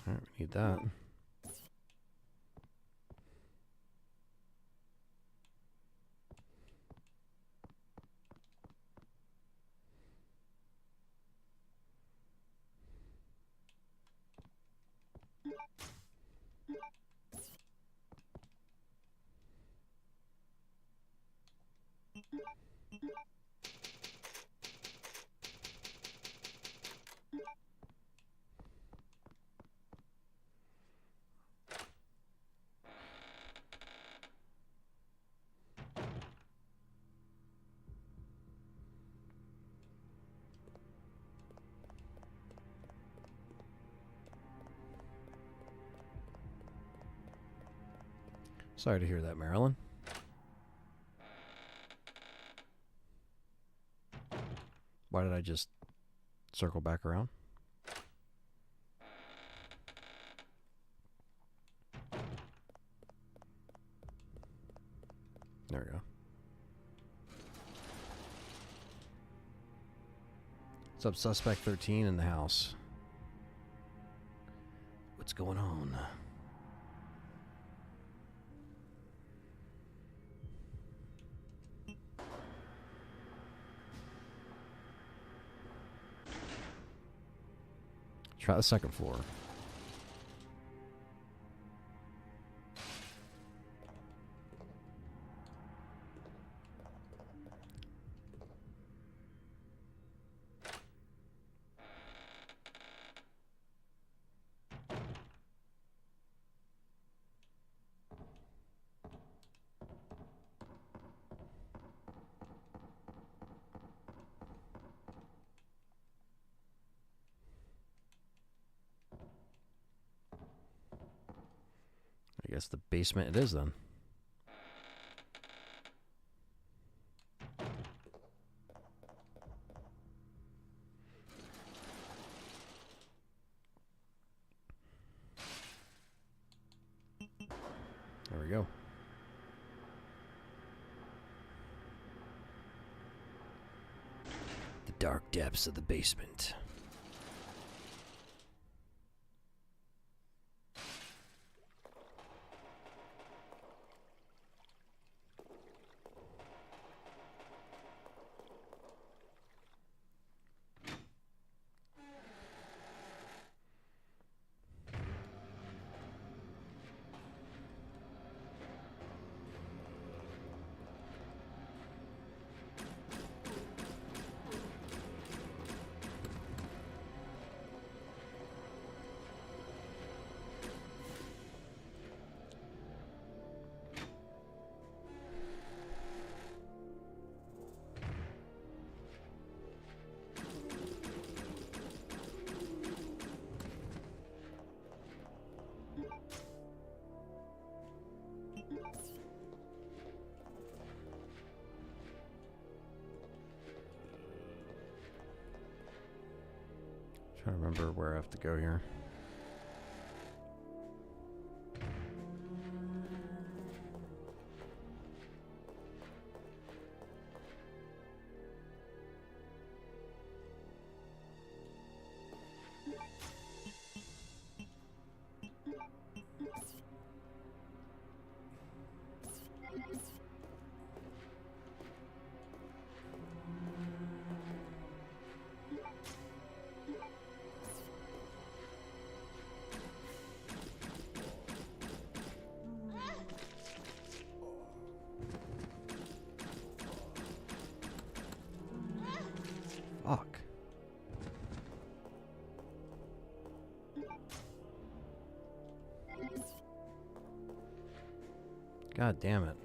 Alright, we need that. Sorry to hear that, Marilyn. Why did I just circle back around? There we go. What's up, Suspect 13 in the house? What's going on? Try the second floor. I guess the basement it is then. There we go. The dark depths of the basement. Trying to remember where I have to go here. Fuck. God damn it.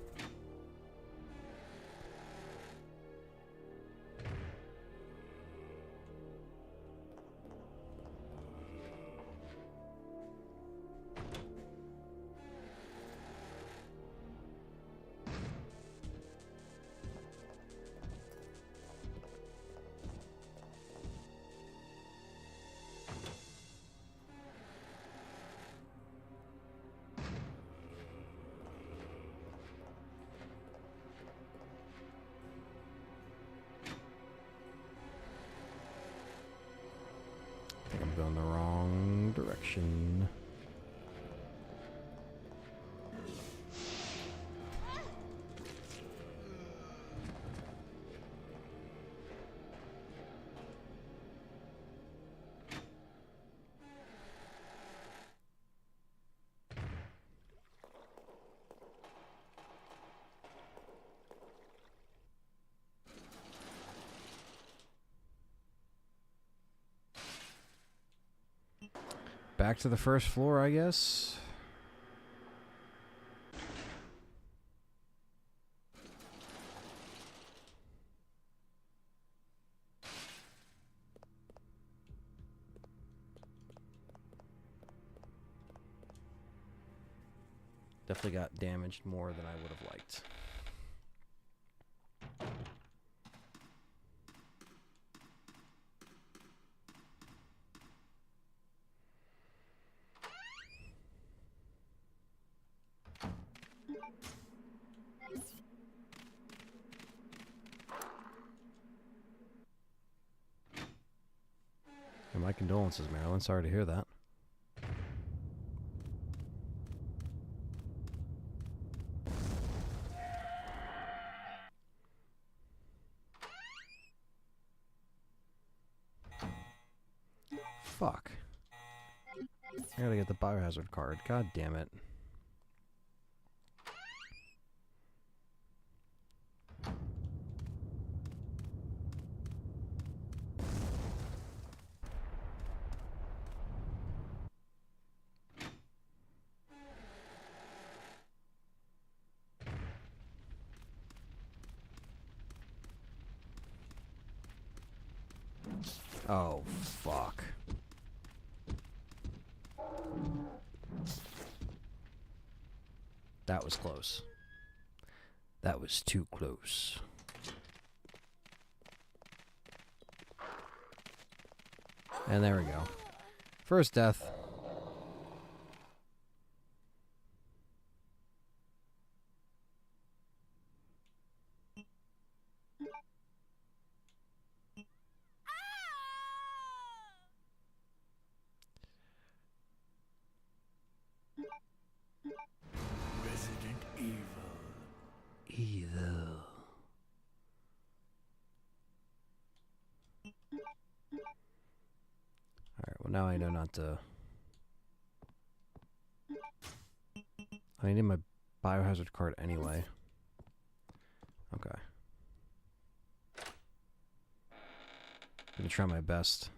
I think I'm going the wrong direction. Back to the first floor, I guess. Definitely got damaged more than I would have liked. And my condolences, Marilyn. Sorry to hear that. Fuck. I gotta get the biohazard card. God damn it. Oh, fuck. That was close. That was too close. And there we go. First death. Resident Evil. Evil. Alright, well now I know not to... I need my biohazard card anyway. Okay. I'm gonna try my best.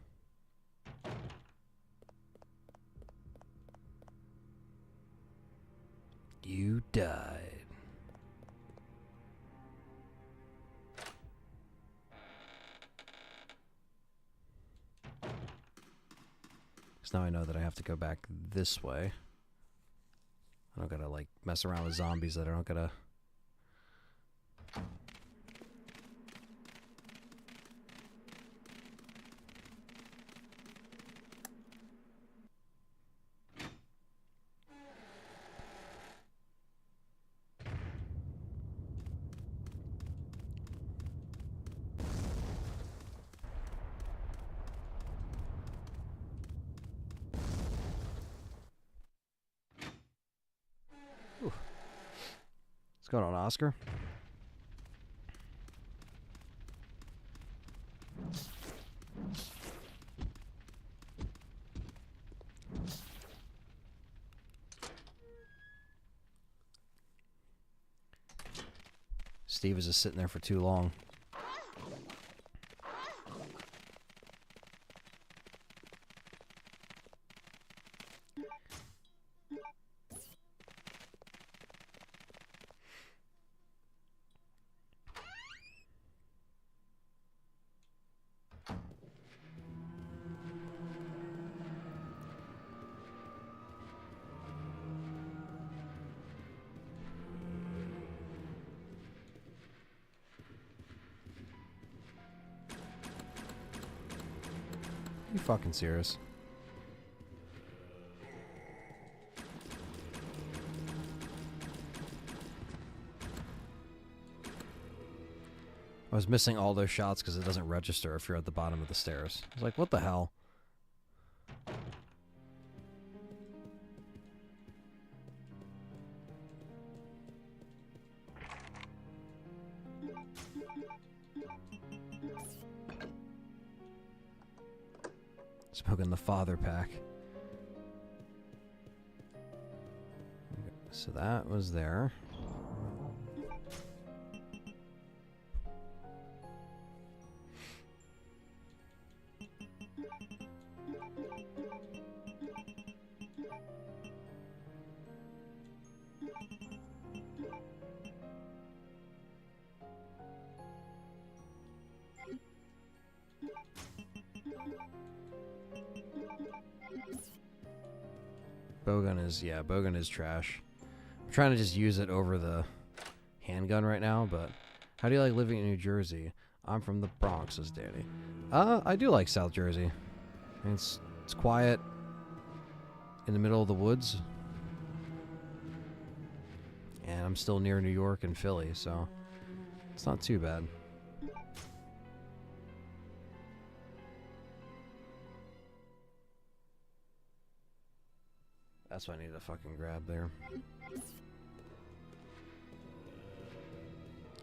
You died. So now I know that I have to go back this way. I don't gotta, like, mess around with zombies that I don't gotta... What's going on, Oscar? Steve is just sitting there for too long. You fucking serious? I was missing all those shots because it doesn't register if you're at the bottom of the stairs. I was like, what the hell? Smoking the father pack. So that was there. Bowgun is trash. I'm trying to just use it over the handgun right now, but how do you like living in New Jersey? I'm from the Bronx, says Danny. I do like South Jersey. I mean, it's quiet in the middle of the woods. And I'm still near New York and Philly, so it's not too bad. That's what I need to fucking grab there.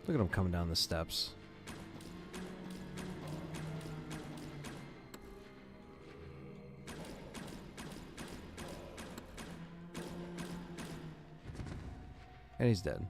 Look at him coming down the steps. And he's dead.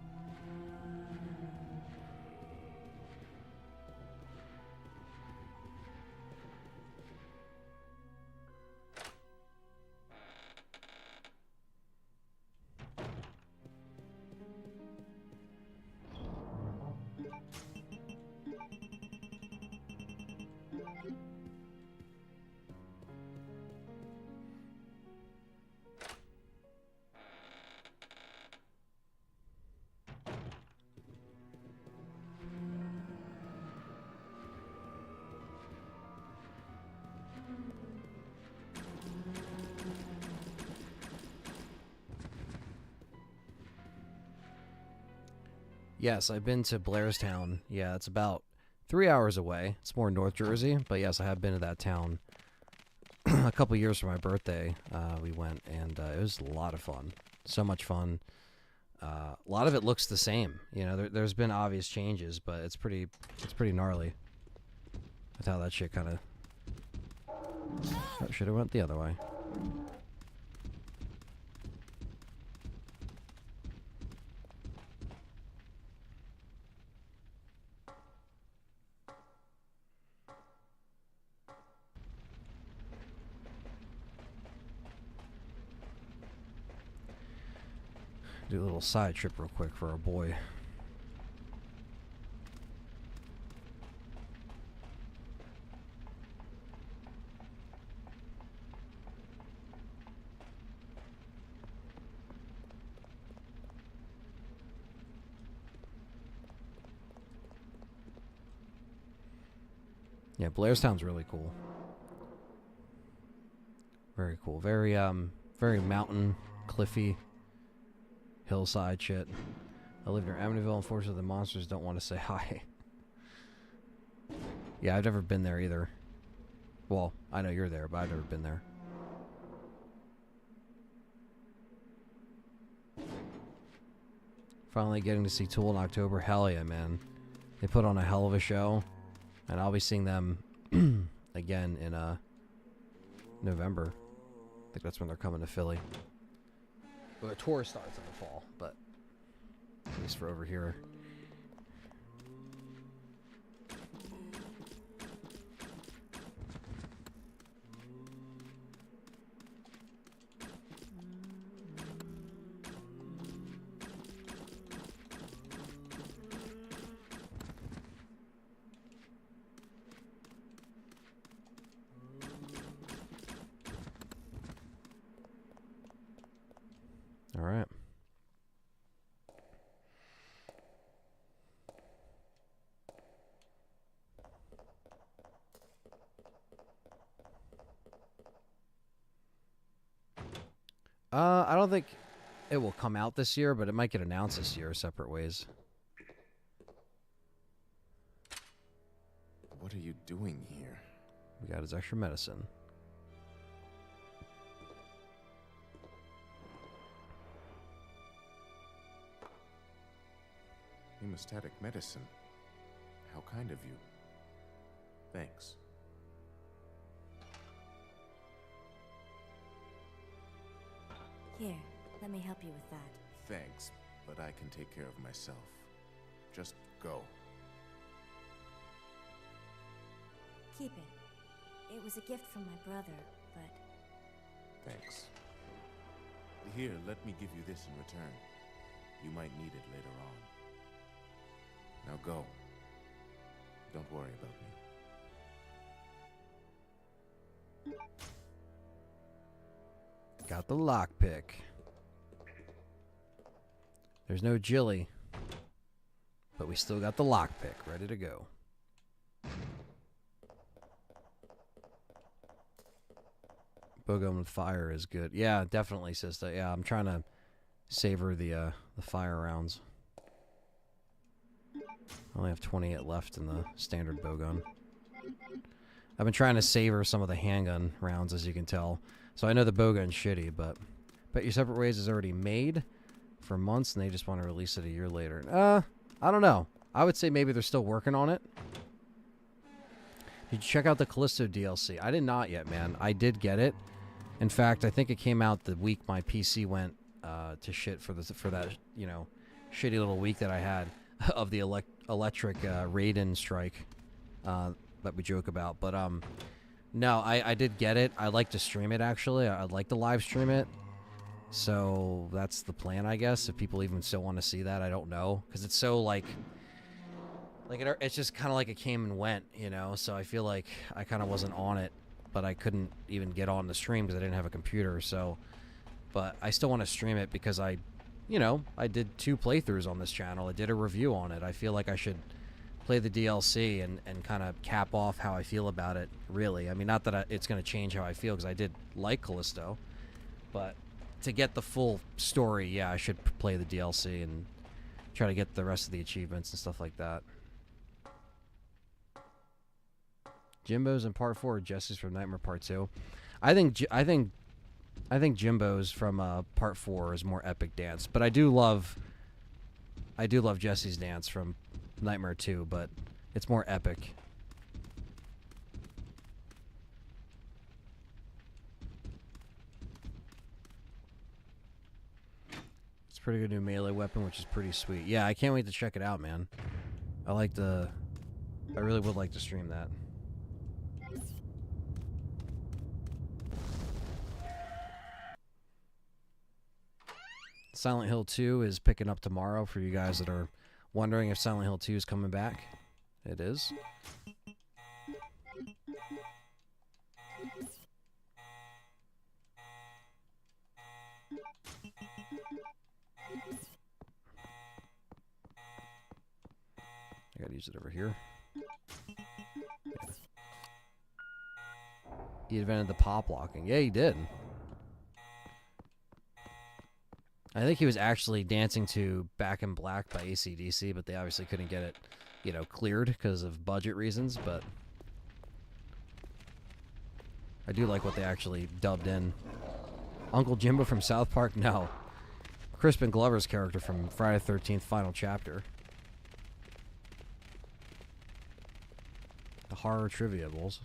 Yes, I've been to Blairstown. Yeah, it's about 3 hours away. It's more North Jersey, but yes, I have been to that town. A couple years for my birthday, we went, and it was a lot of fun. So much fun. A lot of it looks the same. You know, there's been obvious changes, but it's pretty gnarly. With how that shit kind of... Oh, should have went the other way. Do a little side trip real quick for our boy. Yeah, Blairstown's really cool. Very cool. Very mountain, cliffy, hillside shit. I live near Amityville. Unfortunately, the monsters don't want to say hi. Yeah, I've never been there either. Well, I know you're there, but I've never been there. Finally getting to see Tool in October. Hell yeah, man. They put on a hell of a show. And I'll be seeing them again in November. I think that's when they're coming to Philly. Well, the tour starts in the fall, but at least for over here. All right. I don't think it will come out this year, but it might get announced this year, separate ways. What are you doing here? We got his extra medicine. Hemostatic medicine. How kind of you. Thanks. Here, let me help you with that. Thanks, but I can take care of myself. Just go. Keep it. It was a gift from my brother, but... Thanks. Here, let me give you this in return. You might need it later on. Now go. Don't worry about me. Got the lockpick. There's no Jilly, but we still got the lockpick ready to go. Bogum with fire is good. Yeah, definitely, sister. Yeah, I'm trying to savor the fire rounds. I only have 28 left in the standard bowgun. I've been trying to savor some of the handgun rounds, as you can tell. So I know the bowgun's shitty, but Your Separate Ways is already made for months, and they just want to release it a year later. I don't know. I would say maybe they're still working on it. Did you check out the Callisto DLC? I did not yet, man. I did get it. In fact, I think it came out the week my PC went to shit for that, you know, shitty little week that I had of the electric Raiden strike that we joke about. But no, I did get it. I like to stream it, actually. I'd like to live stream it. So that's the plan, I guess. If people even still want to see that, I don't know. Because it's so, like it's just kind of like it came and went, you know? So I feel like I kind of wasn't on it, but I couldn't even get on the stream because I didn't have a computer, so... But I still want to stream it because I did 2 playthroughs on this channel. I did a review on it. I feel like I should play the DLC and kind of cap off how I feel about it, really. I mean, not that it's going to change how I feel, because I did like Callisto. But to get the full story, yeah, I should play the DLC and try to get the rest of the achievements and stuff like that. Jimbo's in Part 4, Jesse's from Nightmare Part 2. I think Jimbo's from Part 4 is more epic dance, but I do love Jesse's dance from Nightmare 2, but it's more epic. It's a pretty good new melee weapon, which is pretty sweet. Yeah, I can't wait to check it out, man. I really would like to stream that. Silent Hill 2 is picking up tomorrow for you guys that are wondering if Silent Hill 2 is coming back. It is. I gotta use it over here. Yeah. He invented the pop locking. Yeah, he did. I think he was actually dancing to Back in Black by AC/DC, but they obviously couldn't get it, you know, cleared because of budget reasons, but I do like what they actually dubbed in. Uncle Jimbo from South Park? No. Crispin Glover's character from Friday the 13th Final Chapter. The horror trivia bowls.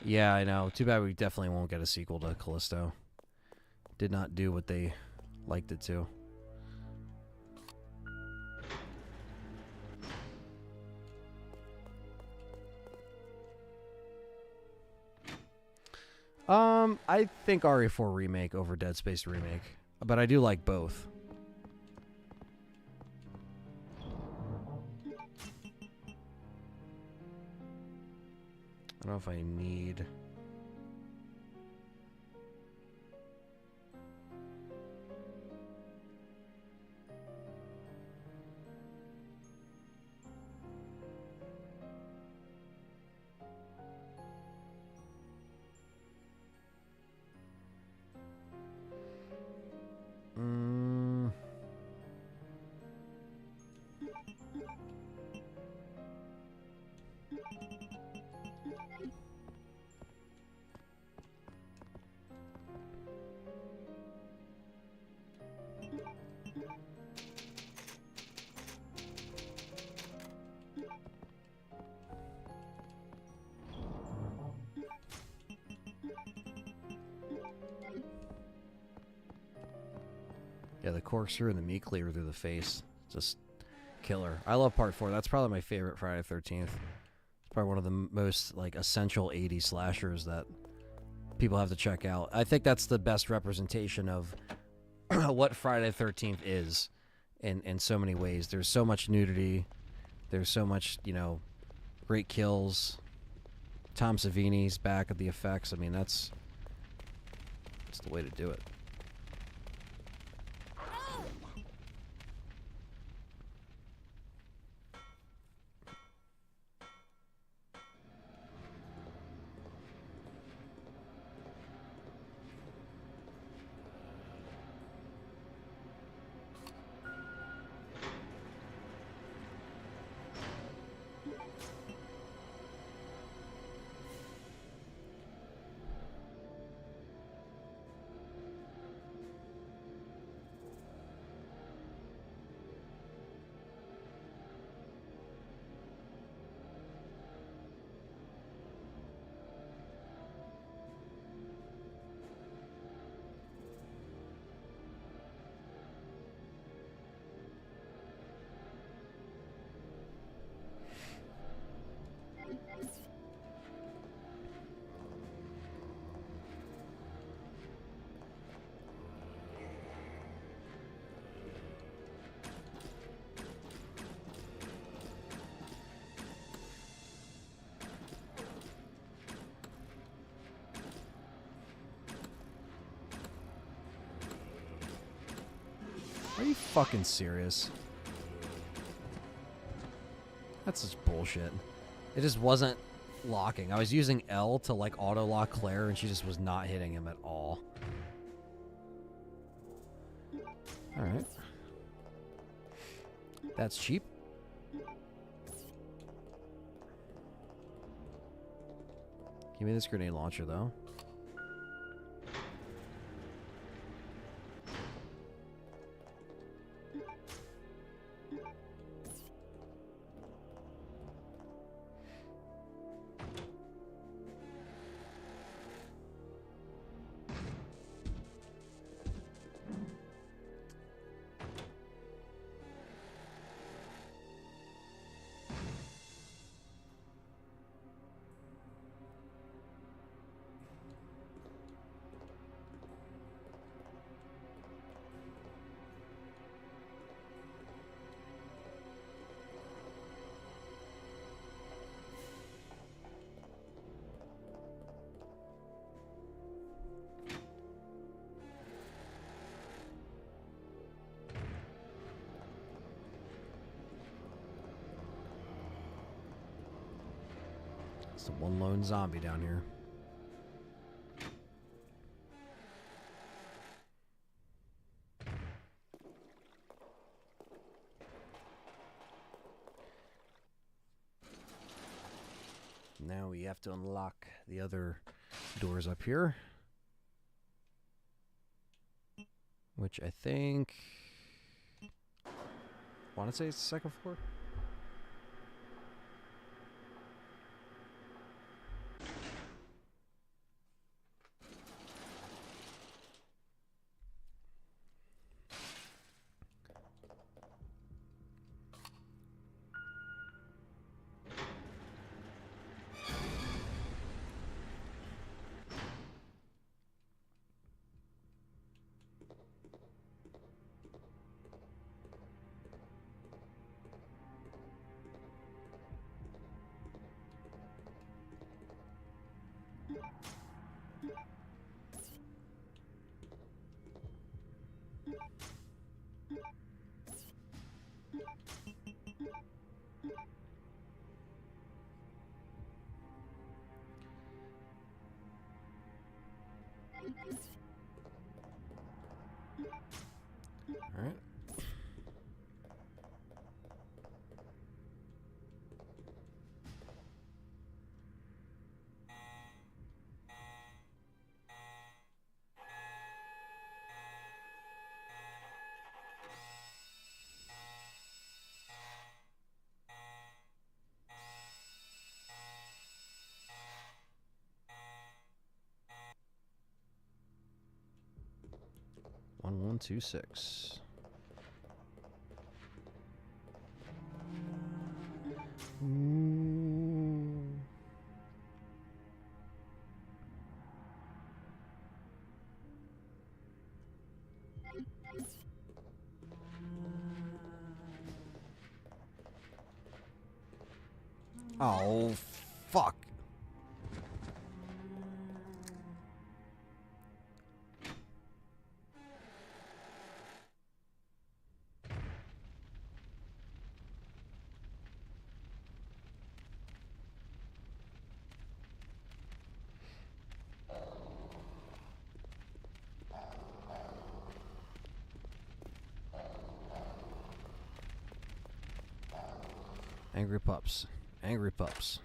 Yeah, I know. Too bad we definitely won't get a sequel to Callisto. Did not do what they liked it to. I think RE4 Remake over Dead Space Remake, but I do like both. I don't know if I need... Yeah, the corkscrew and the meat cleaver through the face. Just killer. I love part 4. That's probably my favorite Friday the 13th. It's probably one of the most like essential 80s slashers that people have to check out. I think that's the best representation of what Friday the 13th is in so many ways. There's so much nudity. There's so much, you know, great kills. Tom Savini's back at the effects. I mean, that's the way to do it. Are you fucking serious? That's just bullshit. It just wasn't locking. I was using L to like auto lock Claire and she just was not hitting him at all. Alright. That's cheap. Give me this grenade launcher though. It's the one lone zombie down here. Now we have to unlock the other doors up here. Which I think... want to say it's the second floor? 126. Oh, fuck. Angry pups. Angry pups.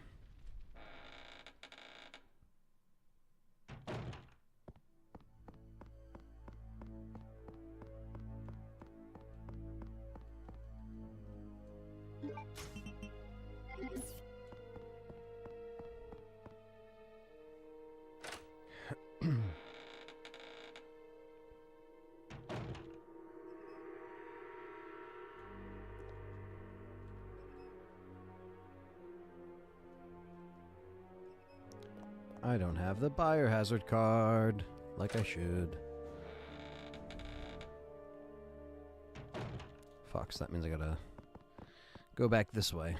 I don't have the biohazard card like I should. Fuck, so that means I gotta go back this way.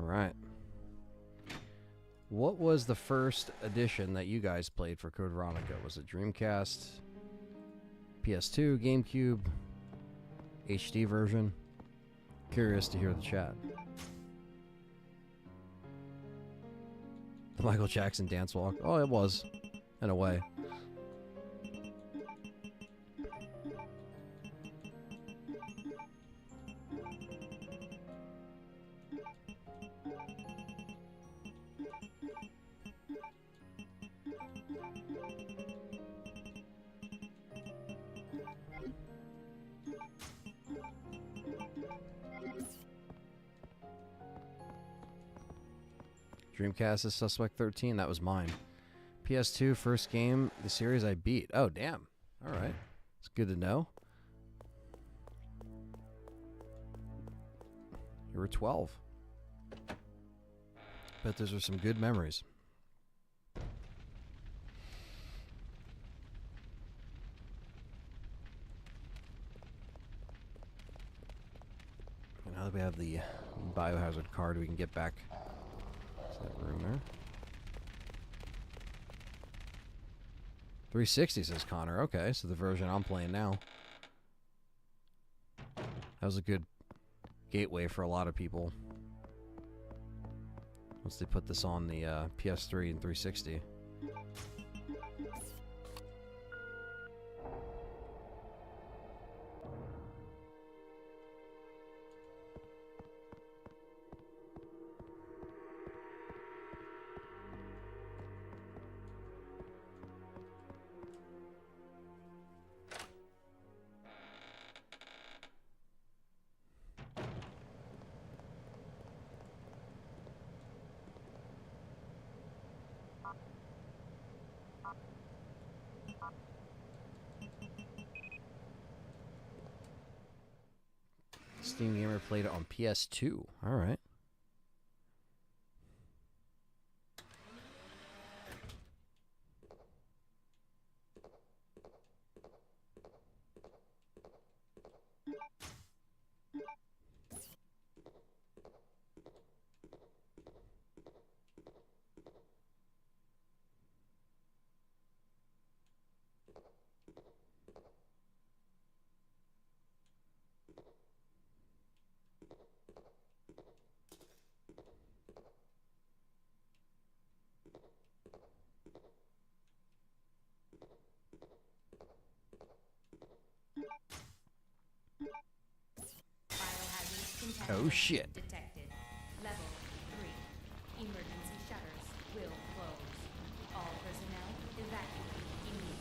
Alright. What was the first edition that you guys played for Code Veronica? Was it Dreamcast, PS2, GameCube, HD version? Curious to hear the chat. The Michael Jackson dance walk? Oh, it was. In a way. Dreamcast is Suspect 13. That was mine. PS2, first game, the series I beat. Oh, damn. All right. It's good to know. You were 12. Bet those are some good memories. And now that we have the biohazard card, we can get back to that room there. 360 says Connor. Okay, so the version I'm playing now. That was a good gateway for a lot of people. Once they put this on the PS3 and 360. Steam Gamer played it on PS2. All right. Oh shit. Detected. Level 3. Emergency shutters will close. All personnel evacuate immediately.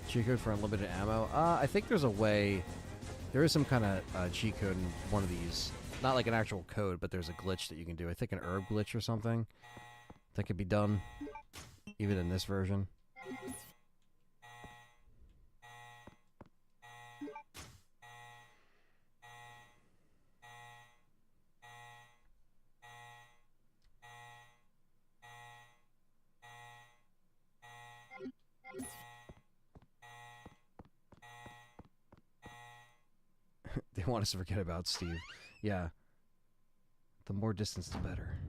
Cheat code for unlimited ammo. I think there's a way. There is some kind of cheat code in one of these. Not like an actual code, but there's a glitch that you can do. I think an herb glitch or something that could be done, even in this version. They want us to forget about Steve. Yeah. The more distance, the better.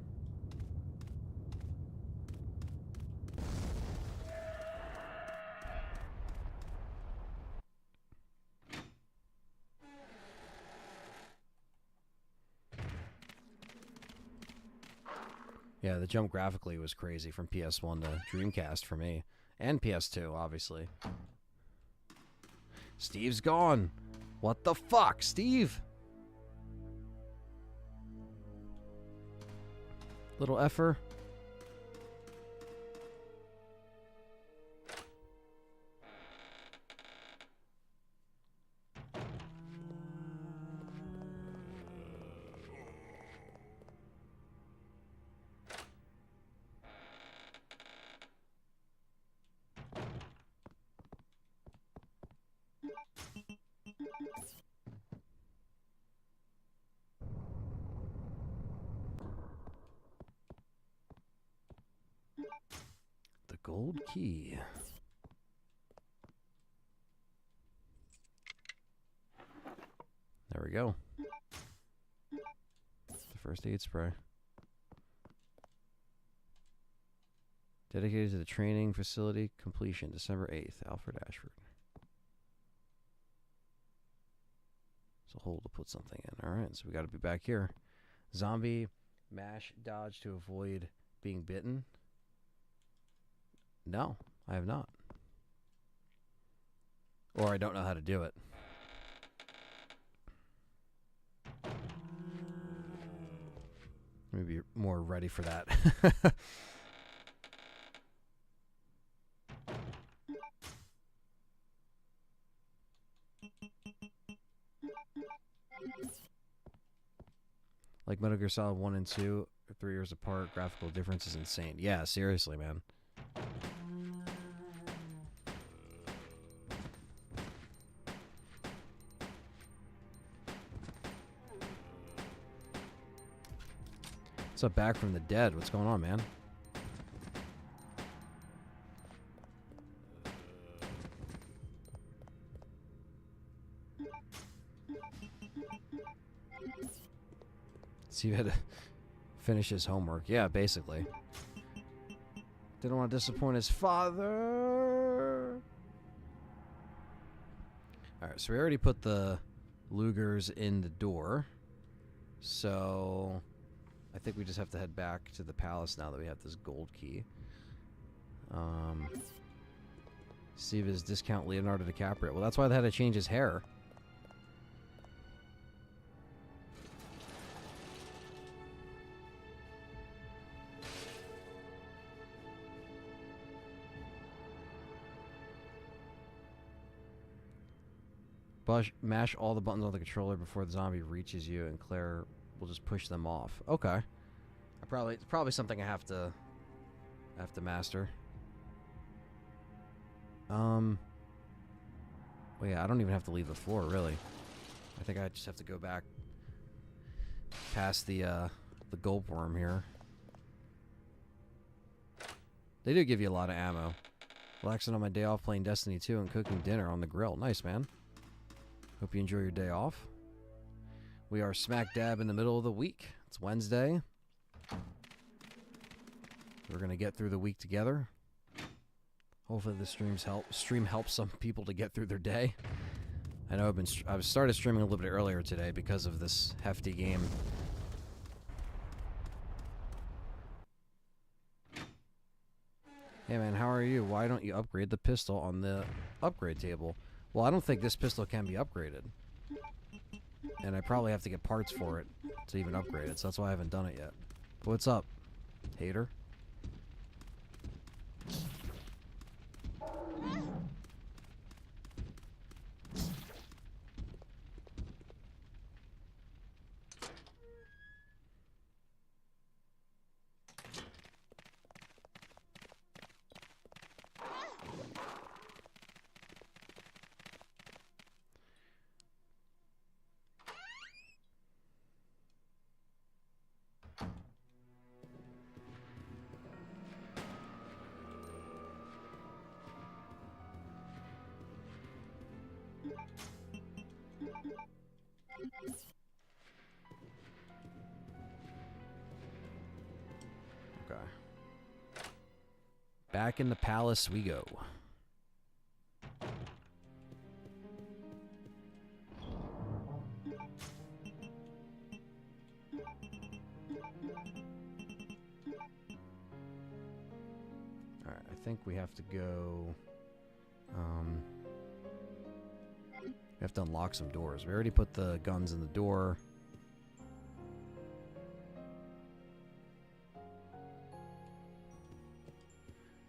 Yeah, the jump graphically was crazy from PS1 to Dreamcast for me. And PS2, obviously. Steve's gone. What the fuck, Steve? Little effer. The gold key. There we go. The first aid spray. Dedicated to the training facility completion, December 8th, Alfred Ashford. It's a hole to put something in. Alright, so we gotta be back here. Zombie, mash, dodge to avoid being bitten. No, I have not. Or I don't know how to do it. Maybe you're more ready for that. Like Metal Gear Solid 1 and 2 are 3 years apart. Graphical difference is insane. Yeah, seriously, man. What's up, Back from the Dead? What's going on, man? So you had to finish his homework. Yeah, basically. Didn't want to disappoint his father. Alright, so we already put the Lugers in the door. So I think we just have to head back to the palace now that we have this gold key. See if his discount Leonardo DiCaprio. Well, that's why they had to change his hair. Mash all the buttons on the controller before the zombie reaches you, and Claire will just push them off. Okay. It's probably something I have to master. Well, yeah, I don't even have to leave the floor, really. I think I just have to go back past the gulp worm here. They do give you a lot of ammo. Relaxing on my day off, playing Destiny 2 and cooking dinner on the grill. Nice, man. Hope you enjoy your day off. We are smack dab in the middle of the week. It's Wednesday. We're gonna get through the week together. Hopefully the stream helps some people to get through their day. I know I've started streaming a little bit earlier today because of this hefty game. Hey man, how are you? Why don't you upgrade the pistol on the upgrade table? Well, I don't think this pistol can be upgraded. And I probably have to get parts for it to even upgrade it, so that's why I haven't done it yet. But what's up, hater? Okay. Back in the palace we go. Alright, I think we have to go... we have to unlock some doors. We already put the guns in the door.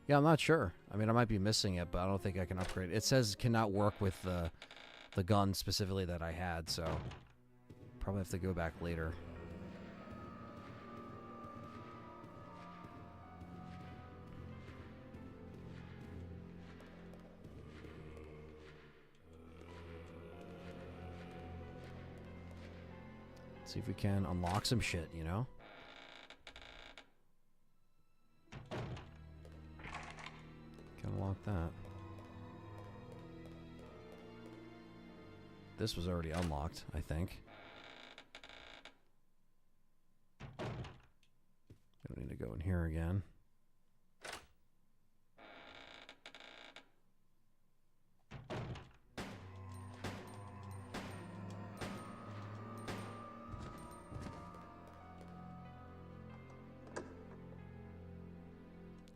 Yeah, I'm not sure. I mean, I might be missing it, but I don't think I can upgrade it. It says cannot work with the gun specifically that I had, so probably have to go back later. See if we can unlock some shit, you know? Can unlock that. This was already unlocked, I think. We don't need to go in here again.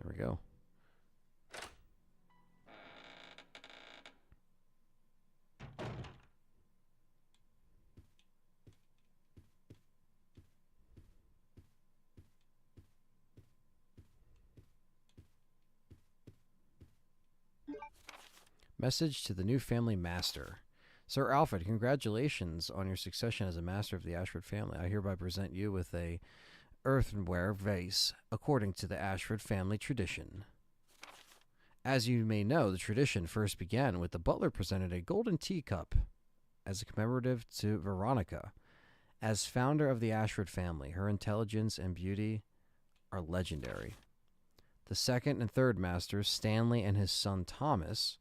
There we go. Message to the new family master. Sir Alfred, congratulations on your succession as a master of the Ashford family. I hereby present you with a earthenware vase according to the Ashford family tradition. As you may know, the tradition first began with the butler presented a golden teacup as a commemorative to Veronica. As founder of the Ashford family, her intelligence and beauty are legendary. The second and third masters, Stanley and his son Thomas,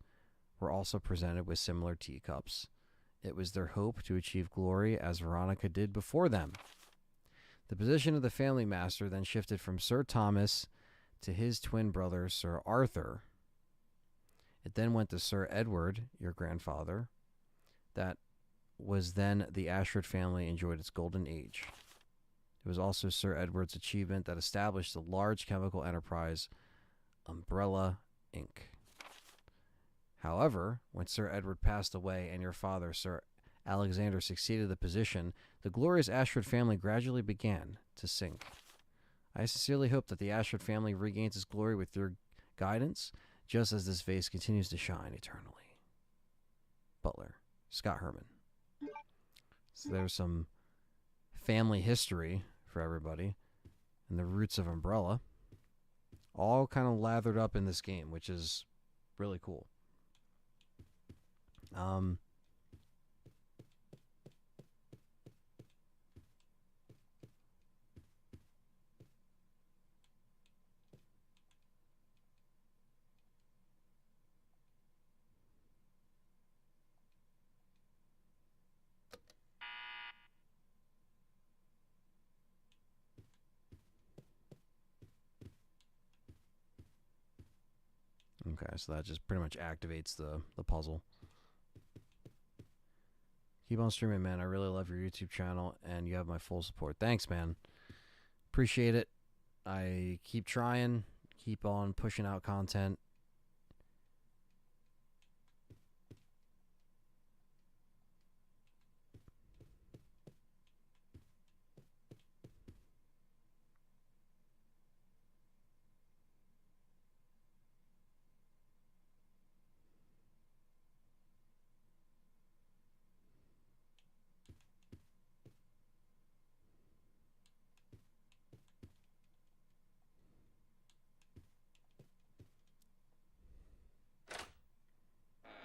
were also presented with similar teacups. It was their hope to achieve glory as Veronica did before them. The position of the family master then shifted from Sir Thomas to his twin brother, Sir Arthur. It then went to Sir Edward, your grandfather. That was then the Ashford family enjoyed its golden age. It was also Sir Edward's achievement that established the large chemical enterprise Umbrella Inc. However, when Sir Edward passed away and your father, Sir Alexander, succeeded the position, the glorious Ashford family gradually began to sink. I sincerely hope that the Ashford family regains its glory with your guidance, just as this vase continues to shine eternally. Butler, Scott Herman. So there's some family history for everybody, and the roots of Umbrella, all kind of lathered up in this game, which is really cool. Okay, so that just pretty much activates the puzzle. Keep on streaming, man. I really love your YouTube channel, and you have my full support. Thanks, man. Appreciate it. I keep trying, keep on pushing out content.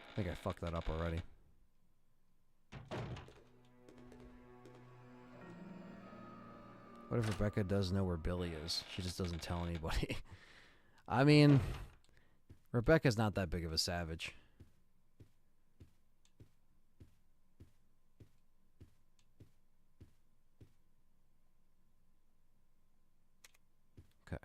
I think I fucked that up already. What if Rebecca does know where Billy is? She just doesn't tell anybody. I mean, Rebecca's not that big of a savage. Okay.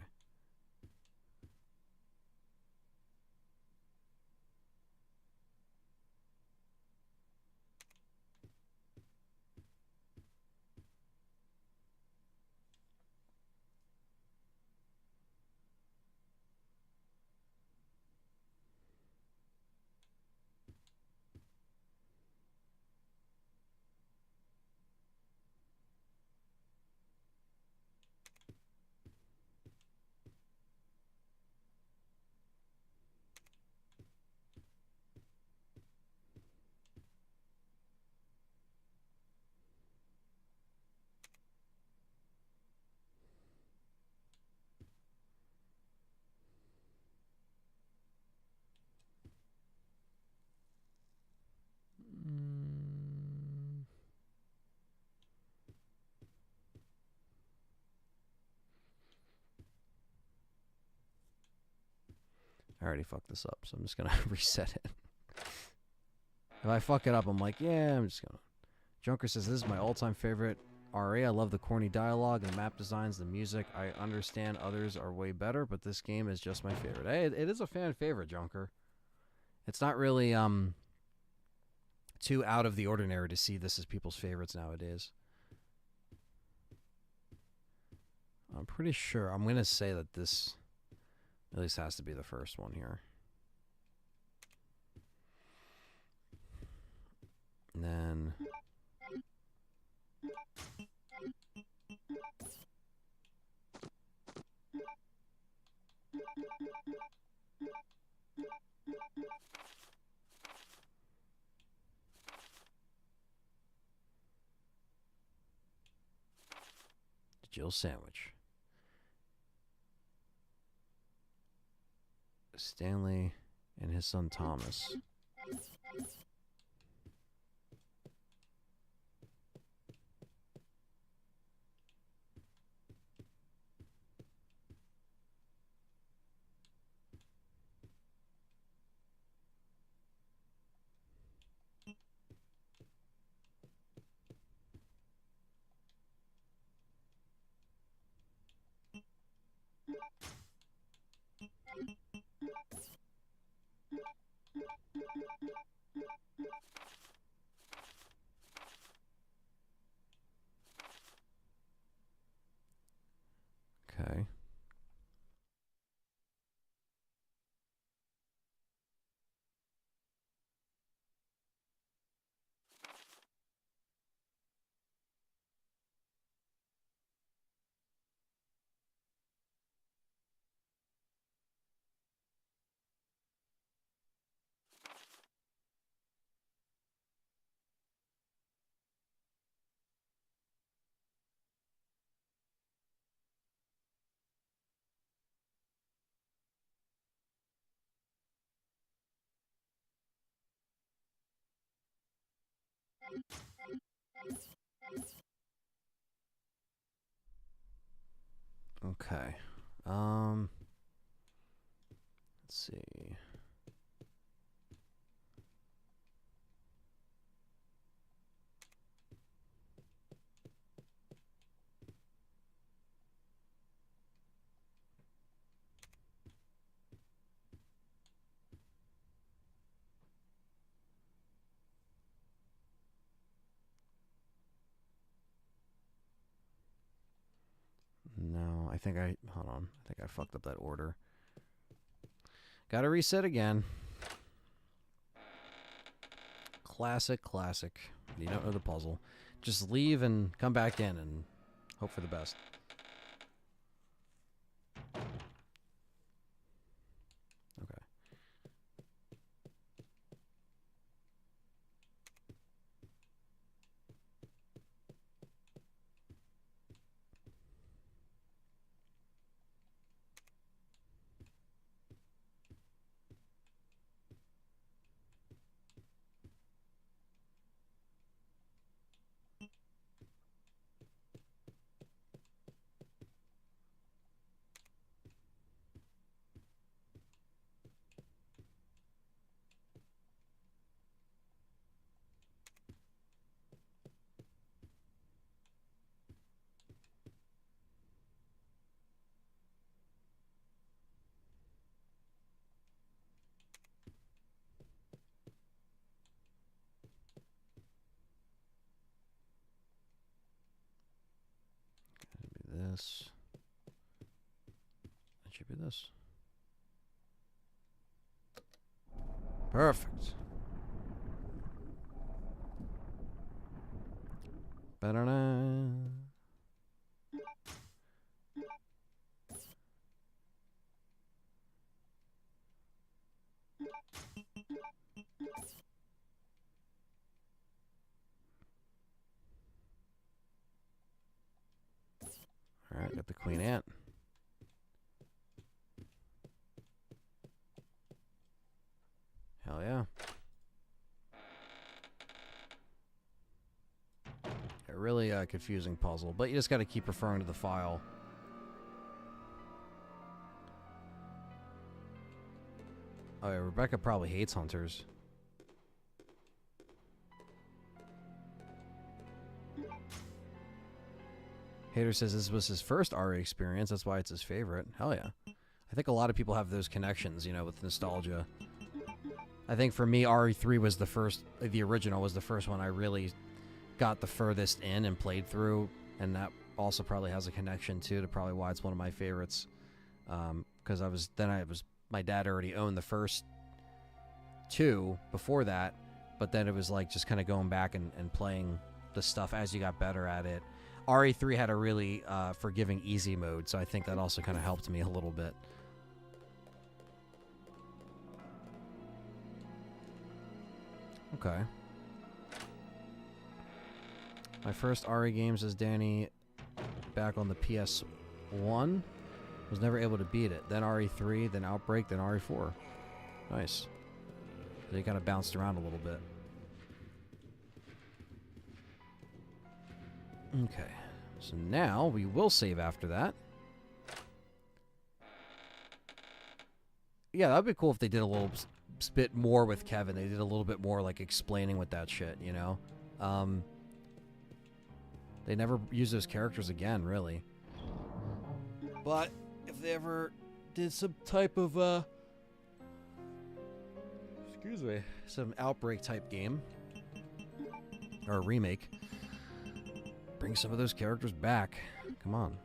I already fucked this up, so I'm just gonna reset it. If I fuck it up, I'm like, yeah, I'm just gonna. Junker says, this is my all-time favorite RA. I love the corny dialogue, the map designs, the music. I understand others are way better, but this game is just my favorite. Hey, it is a fan favorite, Junker. It's not really too out of the ordinary to see this as people's favorites nowadays. I'm pretty sure. I'm going to say that this at least has to be the first one here. And then... Jill Sandwich. Stanley and his son Thomas. Okay. Okay. Let's see. I think I... Hold on. I think I fucked up that order. Gotta reset again. Classic, classic. You don't know the puzzle. Just leave and come back in and hope for the best. Okay. This. It should be this. Perfect. Ba-da-da. All right, got the Queen Ant. Hell yeah. A really confusing puzzle, but you just got to keep referring to the file. Oh yeah, Rebecca probably hates hunters. Hater says this was his first RE experience, that's why it's his favorite. Hell yeah. I think a lot of people have those connections, you know, with nostalgia. I think for me, RE3 was the first, the original was the first one I really got the furthest in and played through, and that also probably has a connection too to probably why it's one of my favorites. Because my dad already owned the first two before that, but then it was like just kind of going back and playing the stuff as you got better at it. RE3 had a really forgiving easy mode, so I think that also kind of helped me a little bit. Okay. My first RE games as Danny back on the PS1. Was never able to beat it. Then RE3, then Outbreak, then RE4. Nice. They kind of bounced around a little bit. Okay. So now we will save after that. Yeah, that would be cool if they did a little bit more with Kevin. They did a little bit more like explaining with that shit, you know? They never use those characters again, really. But if they ever did some type of, excuse me, some Outbreak type game, or a remake, bring some of those characters back. Come on.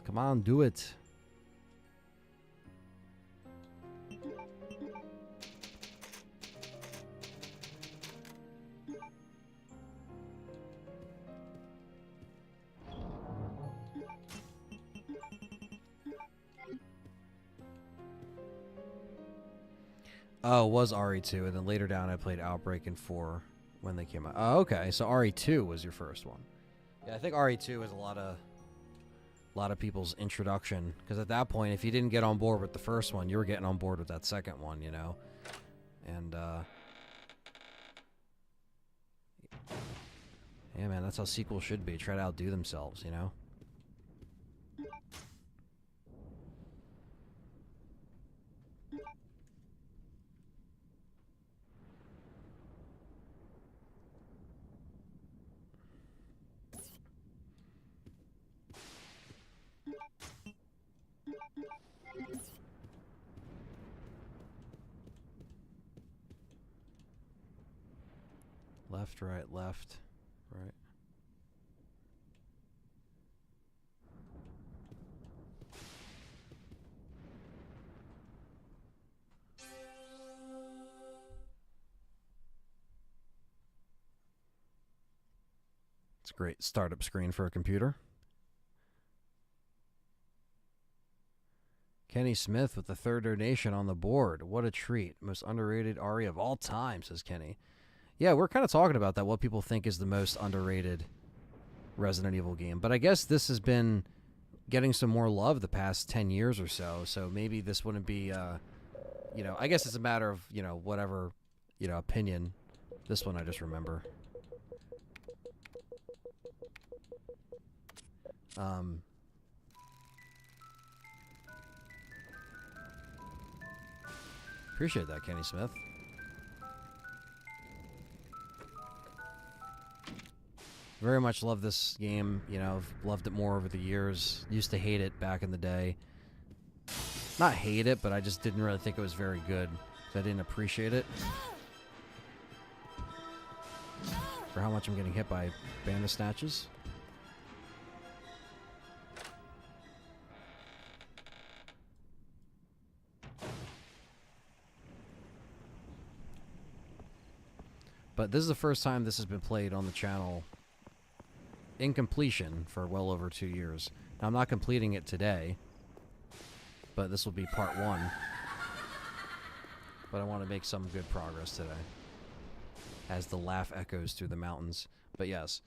Come on, do it. Oh, it was RE2, and then later down I played Outbreak and 4 when they came out. Oh, okay, so RE2 was your first one. Yeah, I think RE2 was a lot of people's introduction, because at that point, if you didn't get on board with the first one, you were getting on board with that second one, you know? And, yeah, man, that's how sequels should be. Try to outdo themselves, you know? Left, right, left, right. It's a great startup screen for a computer. Kenny Smith with the 3rd donation on the board. What a treat. Most underrated RE of all time, says Kenny. Yeah, we're kind of talking about that, what people think is the most underrated Resident Evil game. But I guess this has been getting some more love the past 10 years or so. So maybe this wouldn't be, you know, I guess it's a matter of, you know, whatever, you know, opinion. This one I just remember. Appreciate that, Kenny Smith. Very much love this game. You know, I've loved it more over the years. Used to hate it back in the day. Not hate it, but I just didn't really think it was very good. So I didn't appreciate it. For how much I'm getting hit by Bandersnatches. But this is the first time this has been played on the channel in completion for well over 2 years. Now, I'm not completing it today, but this will be part 1. But I want to make some good progress today as the laugh echoes through the mountains. But yes.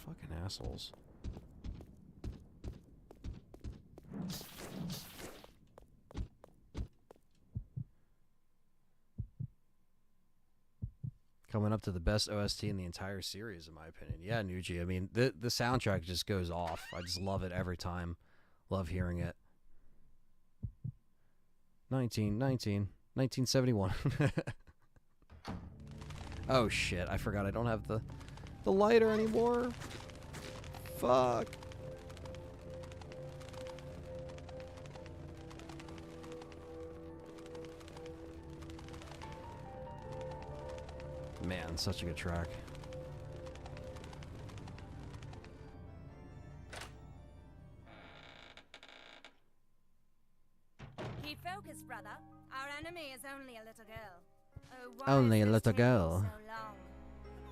Fucking assholes. Coming up to the best OST in the entire series, in my opinion. Yeah, Nuji. I mean, the soundtrack just goes off. I just love it every time. Love hearing it. 1971. Oh, shit. I forgot I don't have the lighter anymore. Fuck. Man, such a good track. Keep focused, brother. Our enemy is only a little girl. Oh, why Only is a this little taking girl. so long?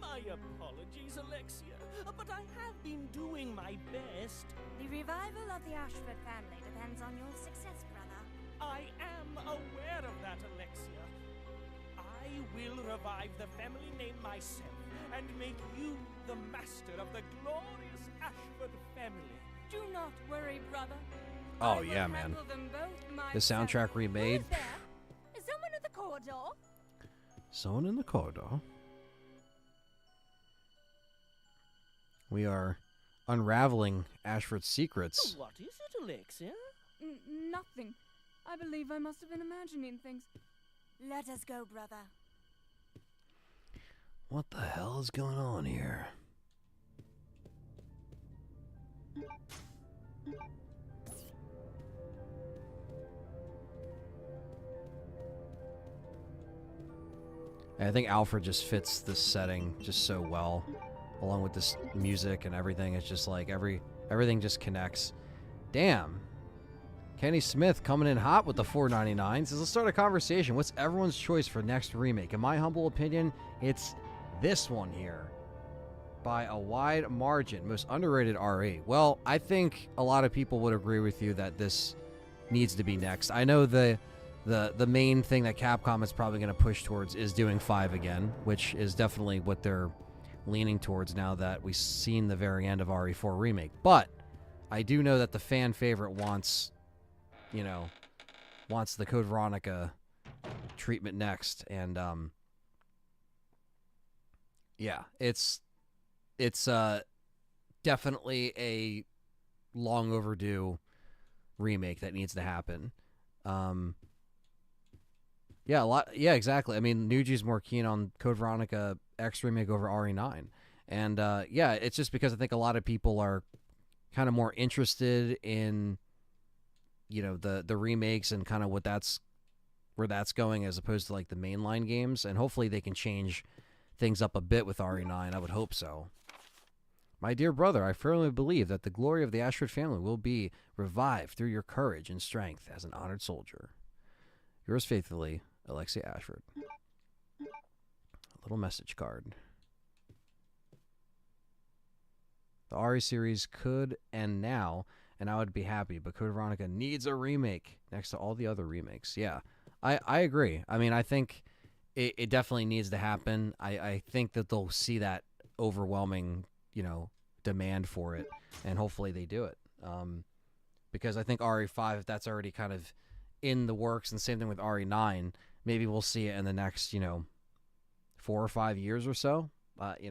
My apologies, Alexia, but I have been doing my best. The revival of the Ashford family depends on your success, brother. I am aware of that, Alexia. I will revive the family name myself and make you the master of the glorious Ashford family. Do not worry, brother. Oh, yeah, man. The soundtrack remade. Who's there? Is someone at the corridor? Someone in the corridor. We are unraveling Ashford's secrets. What is it, Alexia? Nothing. I believe I must have been imagining things. Let us go, brother. What the hell is going on here? I think Alfred just fits this setting just so well, along with this music and everything. It's just like everything just connects. Damn. Kenny Smith coming in hot with the $4.99 says, let's start a conversation. What's everyone's choice for next remake? In my humble opinion, it's this one here. By a wide margin. Most underrated RE. Well, I think a lot of people would agree with you that this needs to be next. I know the main thing that Capcom is probably going to push towards is doing 5 again, which is definitely what they're leaning towards now that we've seen the very end of RE4 Remake. But I do know that the fan favorite wants the Code Veronica treatment next, and yeah, it's definitely a long overdue remake that needs to happen. Yeah, exactly. I mean, Nuji's more keen on Code Veronica X remake over RE9, and yeah, it's just because I think a lot of people are kind of more interested in the remakes and kind of what that's where that's going as opposed to like the mainline games, and hopefully they can change things up a bit with RE9. I would hope so. My dear brother, I firmly believe that the glory of the Ashford family will be revived through your courage and strength as an honored soldier. Yours faithfully, Alexia Ashford. A little message card. The RE series could end now, and I would be happy, but Code Veronica needs a remake next to all the other remakes. Yeah, I agree. I mean, I think it definitely needs to happen. I think that they'll see that overwhelming, demand for it, and hopefully they do it. Because I think RE5, if that's already kind of in the works, and same thing with RE9, maybe we'll see it in the next, 4 or 5 years or so. At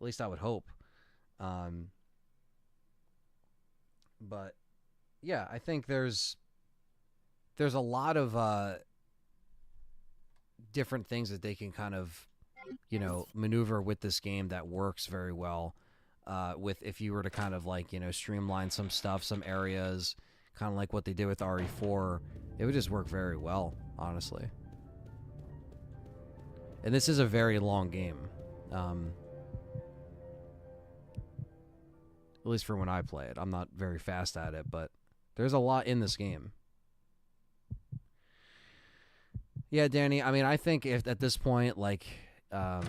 least I would hope. But yeah, I think there's a lot of different things that they can kind of maneuver with this game that works very well. With if you were to kind of like streamline some stuff, some areas, kind of like what they did with RE4, it would just work very well, honestly. And this is a very long game. At least for when I play it. I'm not very fast at it, but there's a lot in this game. Yeah, Danny, I mean, I think if at this point, like, I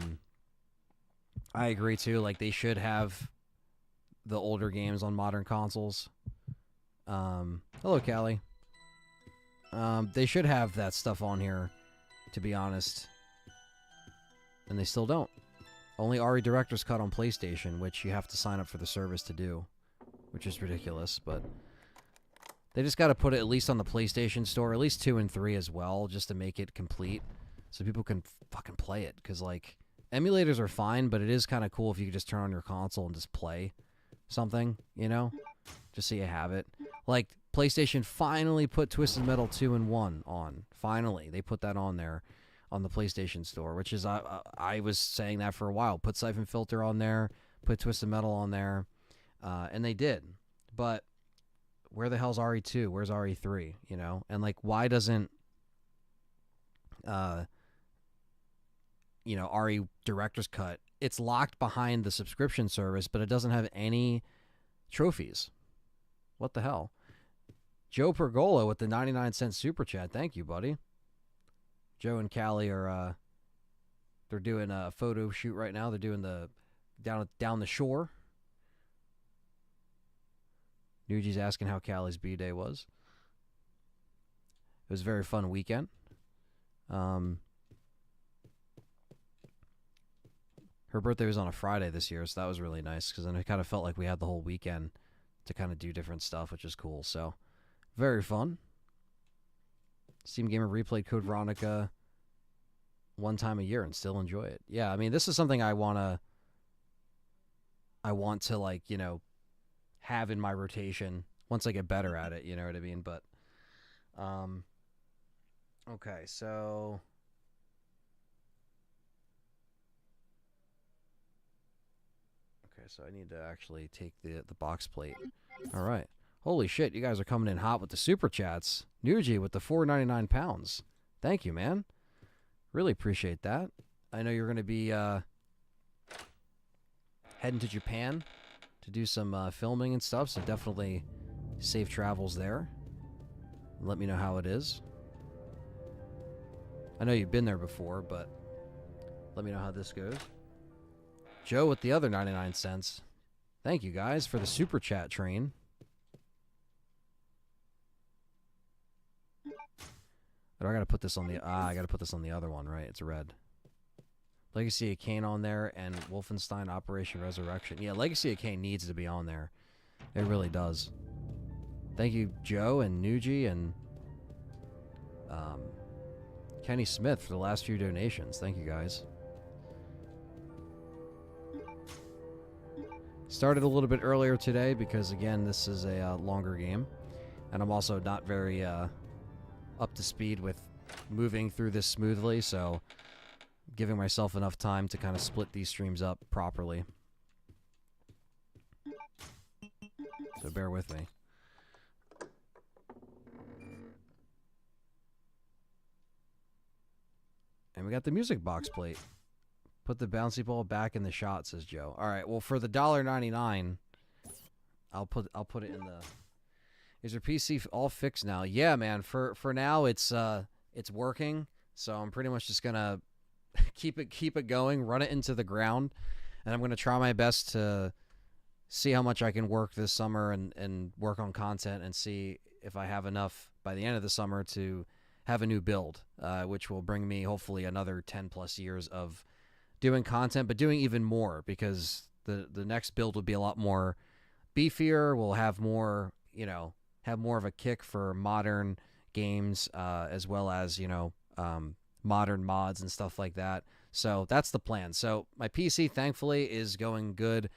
agree too, like, they should have the older games on modern consoles. Hello, Callie. They should have that stuff on here, to be honest. And they still don't. Only RE Director's Cut on PlayStation, which you have to sign up for the service to do, which is ridiculous, but they just got to put it at least on the PlayStation Store, at least 2 and 3 as well, just to make it complete, so people can fucking play it, because, like, emulators are fine, but it is kind of cool if you could just turn on your console and just play something, just so you have it. Like, PlayStation finally put Twisted Metal 2 and 1 on. Finally, they put that on there. On the PlayStation Store, which is, I was saying that for a while. Put Siphon Filter on there, put Twisted Metal on there, and they did. But where the hell's RE2? Where's RE3? And like, why doesn't, RE Director's Cut? It's locked behind the subscription service, but it doesn't have any trophies. What the hell? Joe Pergola with the 99-cent super chat. Thank you, buddy. Joe and Callie are they're doing a photo shoot right now. They're doing the down the shore. Nuji's asking how Callie's B-Day was. It was a very fun weekend. Her birthday was on a Friday this year, so that was really nice, because then it kind of felt like we had the whole weekend to kind of do different stuff, which is cool. So, very fun. Steam Gamer replayed Code Veronica one time a year and still enjoy it. Yeah, I mean, this is something I want to like, have in my rotation once I get better at it, you know what I mean? But okay, so I need to actually take the box plate. All right. Holy shit, you guys are coming in hot with the super chats. Nuji with the 4.99 pounds. Thank you, man. Really appreciate that. I know you're going to be heading to Japan to do some filming and stuff, so definitely safe travels there. Let me know how it is. I know you've been there before, but let me know how this goes. Joe with the other 99 cents. Thank you guys for the super chat train. But I gotta put this on the I gotta put this on the other one, right? It's red. Legacy of Kain on there and Wolfenstein Operation Resurrection. Yeah, Legacy of Kain needs to be on there. It really does. Thank you, Joe and Nuji and Kenny Smith for the last few donations. Thank you guys. Started a little bit earlier today because, again, this is a longer game. And I'm also not very up to speed with moving through this smoothly, so giving myself enough time to kind of split these streams up properly. So bear with me. And we got the music box plate. Put the bouncy ball back in the shot, says Joe. All right. Well, for the $1.99, I'll put it in the. Is your PC all fixed now? Yeah, man. For now, it's working. So I'm pretty much just gonna keep it going, run it into the ground, and I'm gonna try my best to see how much I can work this summer and work on content and see if I have enough by the end of the summer to have a new build, which will bring me hopefully another 10 plus years of doing content, but doing even more, because the next build will be a lot more beefier. We'll have more, have more of a kick for modern games, as well as, modern mods and stuff like that. So that's the plan. So my PC, thankfully, is going good.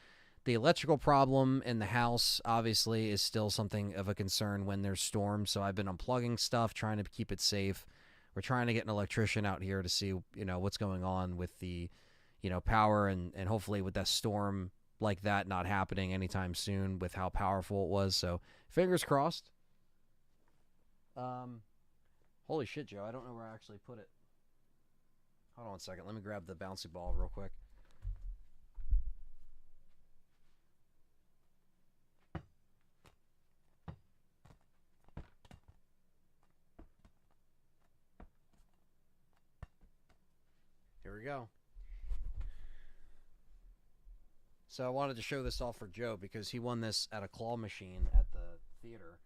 The electrical problem in the house, obviously, is still something of a concern when there's storms. So I've been unplugging stuff, trying to keep it safe. We're trying to get an electrician out here to see, what's going on with the, power, and hopefully with that storm like that not happening anytime soon with how powerful it was. So fingers crossed. Holy shit, Joe. I don't know where I actually put it. Hold on a second. Let me grab the bouncy ball real quick. Here we go. So I wanted to show this off for Joe because he won this at a claw machine at the theater.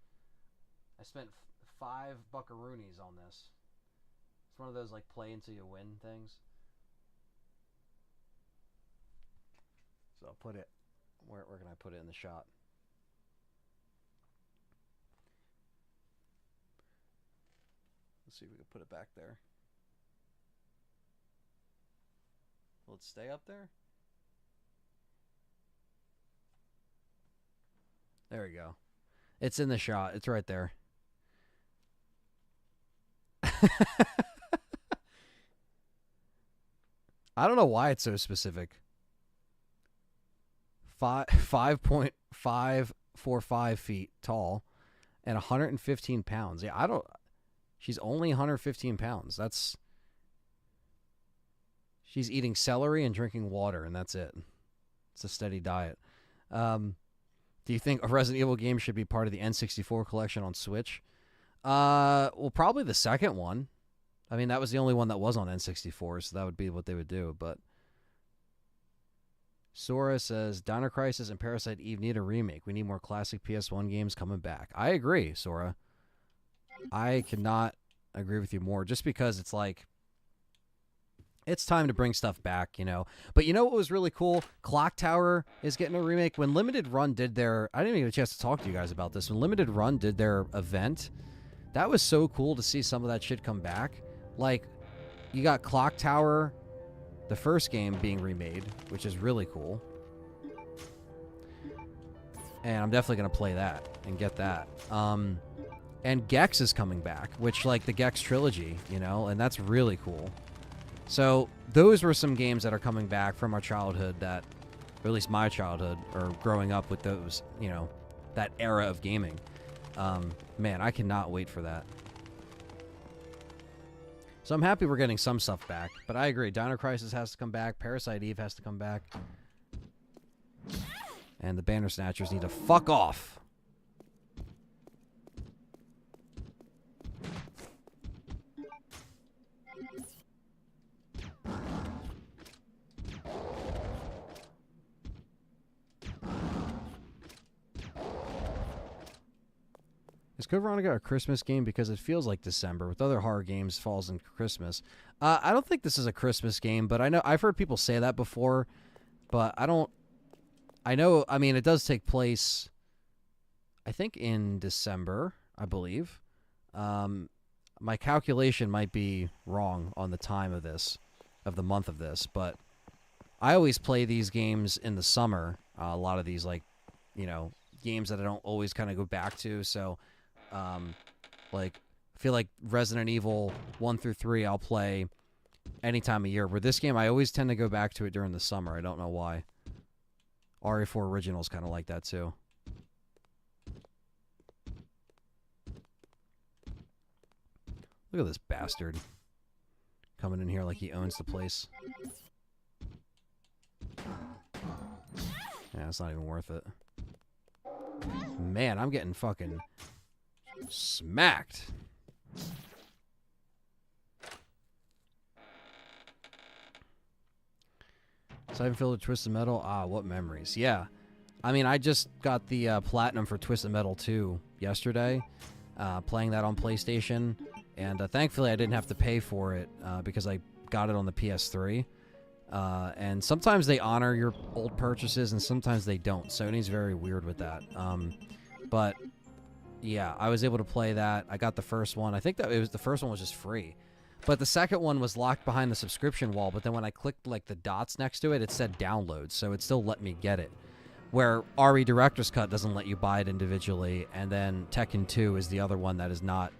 I spent 5 buckaroonies on this. It's one of those like play until you win things. So I'll put it, where can I put it in the shot? Let's see if we can put it back there. Will it stay up there? There we go. It's in the shot. It's right there. I don't know why it's so specific. 5.545 feet tall and 115 pounds. Yeah, she's only 115 pounds. She's eating celery and drinking water, and that's it. It's a steady diet. Do you think a Resident Evil game should be part of the N64 collection on Switch? Well, probably the second one. I mean, that was the only one that was on N64, so that would be what they would do. But Sora says, Dino Crisis and Parasite Eve need a remake. We need more classic PS1 games coming back. I agree, Sora. I cannot agree with you more, just because it's like, it's time to bring stuff back, But you know what was really cool? Clock Tower is getting a remake. When Limited Run did their... I didn't even get a chance to talk to you guys about this. When Limited Run did their event, that was so cool to see some of that shit come back. Like, you got Clock Tower, the first game, being remade, which is really cool. And I'm definitely going to play that and get that. And Gex is coming back, which, like, the Gex trilogy, and that's really cool. So those were some games that are coming back from our childhood that, or at least my childhood, or growing up with those, that era of gaming. Man, I cannot wait for that. So I'm happy we're getting some stuff back, but I agree. Dino Crisis has to come back. Parasite Eve has to come back. And the Banner Snatchers need to fuck off. Is Code Veronica a Christmas game? Because it feels like December. With other horror games, falls in Christmas. I don't think this is a Christmas game, but I know I've heard people say that before. But I don't. I know. I mean, it does take place, I think, in December. I believe. My calculation might be wrong on the time of this, of the month of this, but I always play these games in the summer. A lot of these, like, games that I don't always kind of go back to. So. Like, I feel like Resident Evil 1 through 3 I'll play any time of year. Where this game, I always tend to go back to it during the summer. I don't know why. RE4 Original's kind of like that too. Look at this bastard. Coming in here like he owns the place. Yeah, it's not even worth it. Man, I'm getting fucking smacked. Siphon Filter, Twisted Metal. Ah, what memories. Yeah. I mean, I just got the Platinum for Twisted Metal 2 yesterday. Playing that on PlayStation. And thankfully, I didn't have to pay for it because I got it on the PS3. And sometimes they honor your old purchases, and sometimes they don't. Sony's very weird with that. But yeah, I was able to play that. I got the first one. I think that the first one was just free. But the second one was locked behind the subscription wall. But then when I clicked like the dots next to it, it said download. So it still let me get it. Where RE Director's Cut doesn't let you buy it individually. And then Tekken 2 is the other one that is not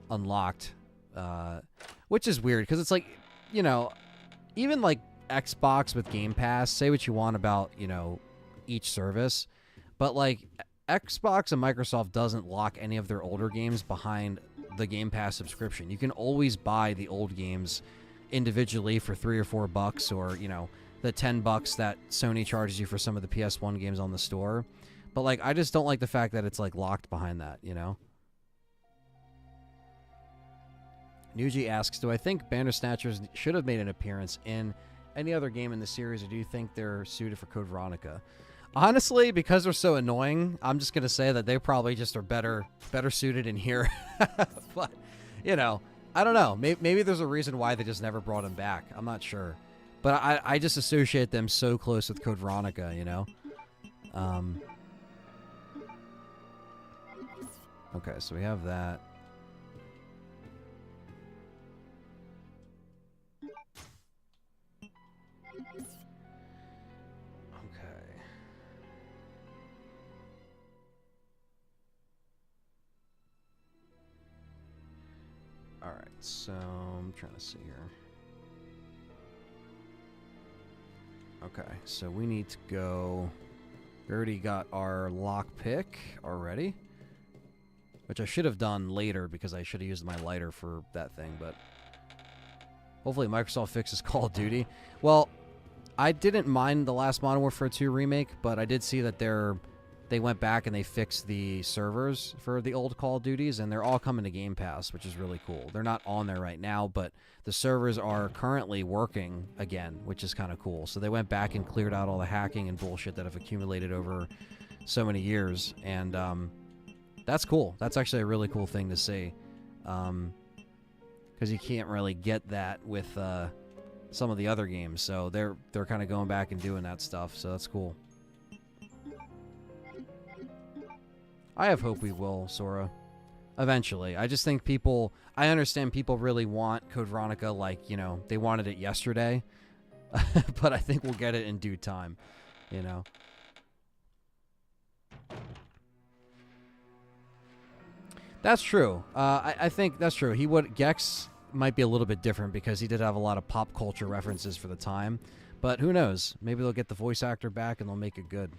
unlocked. Which is weird because it's like, you know, even like Xbox with Game Pass, say what you want about, you know, each service. But like Xbox and Microsoft doesn't lock any of their older games behind the Game Pass subscription. You can always buy the old games individually for $3 or $4, or, you know, the $10 that Sony charges you for some of the PS1 games on the store. But like, I just don't like the fact that it's like locked behind that, you know? Nuji asks, do I think Banner Snatchers should have made an appearance in any other game in the series, or do you think they're suited for Code Veronica? Honestly, because they're so annoying, I'm just going to say that they probably just are better suited in here. But, you know, I don't know. Maybe there's a reason why they just never brought them back. I'm not sure. But I just associate them so close with Code Veronica, you know? Okay, so we have that. Alright, so I'm trying to see here. Okay, so we need to go... We already got our lockpick already. Which I should have done later because I should have used my lighter for that thing, but... Hopefully Microsoft fixes Call of Duty. Well, I didn't mind the last Modern Warfare 2 remake, but I did see that they went back and they fixed the servers for the old Call of Duties, and they're all coming to Game Pass, which is really cool. They're not on there right now, but the servers are currently working again, which is kind of cool. So they went back and cleared out all the hacking and bullshit that have accumulated over so many years, and that's cool. That's actually a really cool thing to see, because you can't really get that with some of the other games. So they're kind of going back and doing that stuff, so that's cool. I have hope we will, Sora. Eventually. I just think people... I understand people really want Code Veronica, like, you know, they wanted it yesterday. But I think we'll get it in due time, you know. That's true. I think that's true. Gex might be a little bit different because he did have a lot of pop culture references for the time. But who knows? Maybe they'll get the voice actor back and they'll make it good.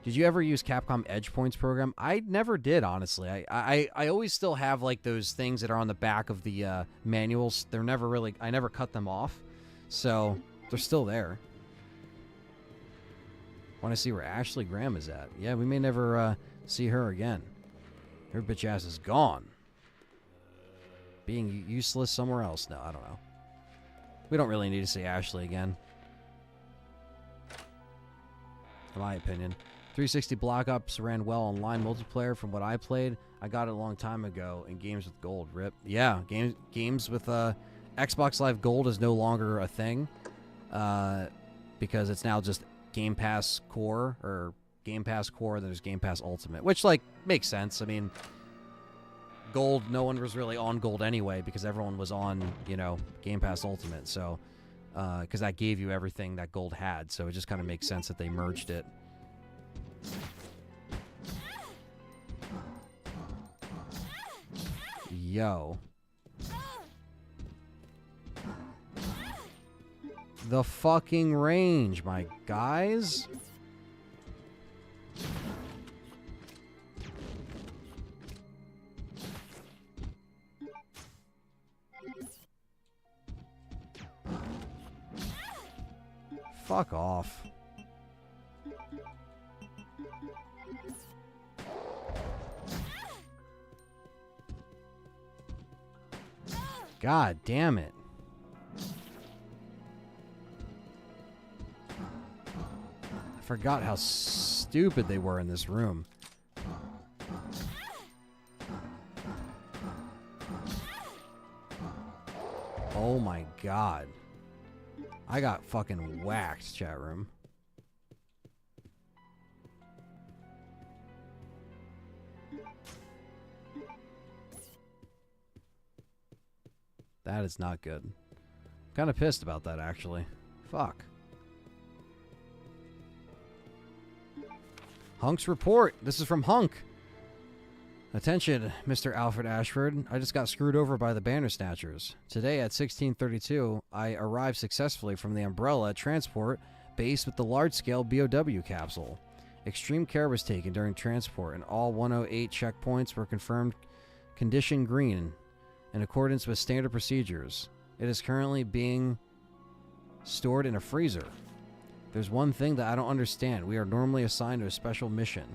Did you ever use Capcom Edge Points program? I never did, honestly. I always still have, like, those things that are on the back of the manuals. They're never really... I never cut them off. So, they're still there. Want to see where Ashley Graham is at. Yeah, we may never see her again. Her bitch ass is gone. Being useless somewhere else. No, I don't know. We don't really need to see Ashley again. In my opinion. 360 Black Ops ran well online multiplayer from what I played. I got it a long time ago in games with gold. RIP. Yeah, games with Xbox Live Gold is no longer a thing because it's now just Game Pass Core, or Game Pass Core, and there's Game Pass Ultimate, which, like, makes sense. I mean, Gold, no one was really on Gold anyway because everyone was on, you know, Game Pass Ultimate. So, because that gave you everything that Gold had, so it just kind of makes sense that they merged it. Yo. The fucking range, my guys. Fuck off. God damn it. I forgot how stupid they were in this room. Oh my god. I got fucking whacked, chat room. That is not good. Kind of pissed about that, actually. Fuck. Hunk's report. This is from Hunk. Attention, Mr. Alfred Ashford. I just got screwed over by the Banner Snatchers. Today at 16:32, I arrived successfully from the Umbrella transport base with the large-scale BOW capsule. Extreme care was taken during transport, and all 108 checkpoints were confirmed condition green in accordance with standard procedures. It is currently being stored in a freezer. There's one thing that I don't understand. We are normally assigned to a special mission.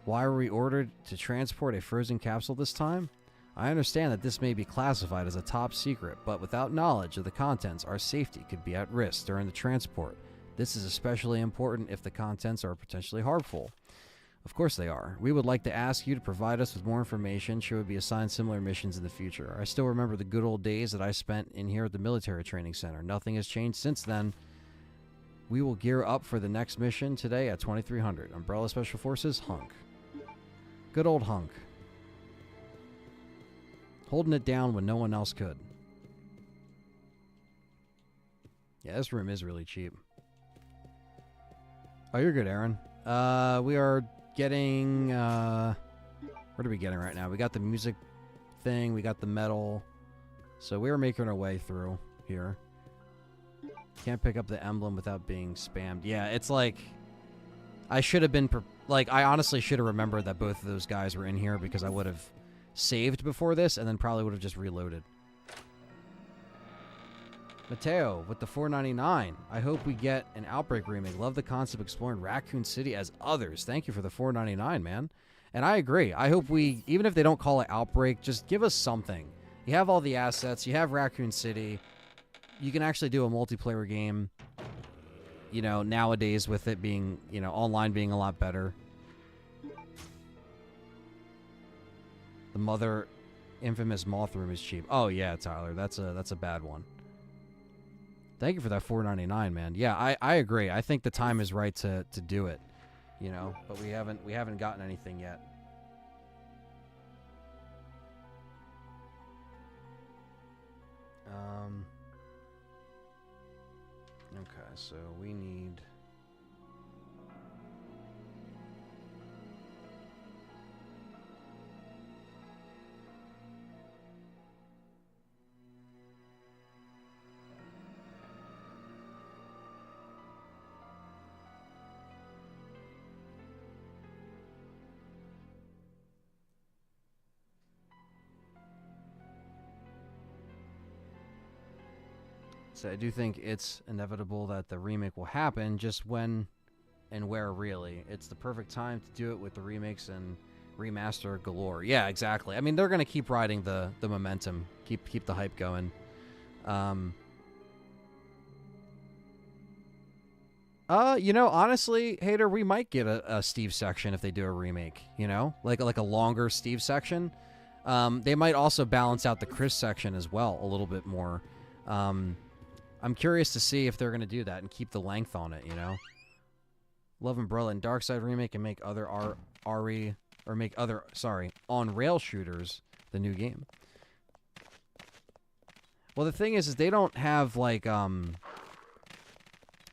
Why were we ordered to transport a frozen capsule this time? I understand that this may be classified as a top secret, but without knowledge of the contents, our safety could be at risk during the transport. This is especially important if the contents are potentially harmful. Of course they are. We would like to ask you to provide us with more information should we be assigned similar missions in the future. I still remember the good old days that I spent in here at the military training center. Nothing has changed since then. We will gear up for the next mission today at 2300. Umbrella Special Forces, Hunk. Good old Hunk. Holding it down when no one else could. Yeah, this room is really cheap. Oh, you're good, Aaron. We are getting... what are we getting right now? We got the music thing. We got the metal. So we are making our way through here. Can't pick up the emblem without being spammed. Yeah, it's like... I should have been... I honestly should have remembered that both of those guys were in here because I would have saved before this and then probably would have just reloaded. Mateo with the $4.99. I hope we get an Outbreak remake. Love the concept of exploring Raccoon City as others. Thank you for the $4.99, man. And I agree. I hope we, even if they don't call it Outbreak, just give us something. You have all the assets. You have Raccoon City. You can actually do a multiplayer game. You know, nowadays with it being, you know, online being a lot better. The mother infamous moth room is cheap. Oh yeah, Tyler, that's a bad one. Thank you for that $4.99, man. Yeah, I agree. I think the time is right to do it. You know, but we haven't gotten anything yet. Okay, so we need... So I do think it's inevitable that the remake will happen, just when and where really. It's the perfect time to do it with the remakes and remaster galore. Yeah, exactly. I mean, they're going to keep riding the momentum, keep the hype going. You know, honestly, Hater, we might get a Steve section if they do a remake, you know? Like a longer Steve section. They might also balance out the Chris section as well a little bit more. I'm curious to see if they're going to do that and keep the length on it, you know? Love Umbrella and Darkside remake and make other on-rail shooters the new game. Well, the thing is they don't have, like, you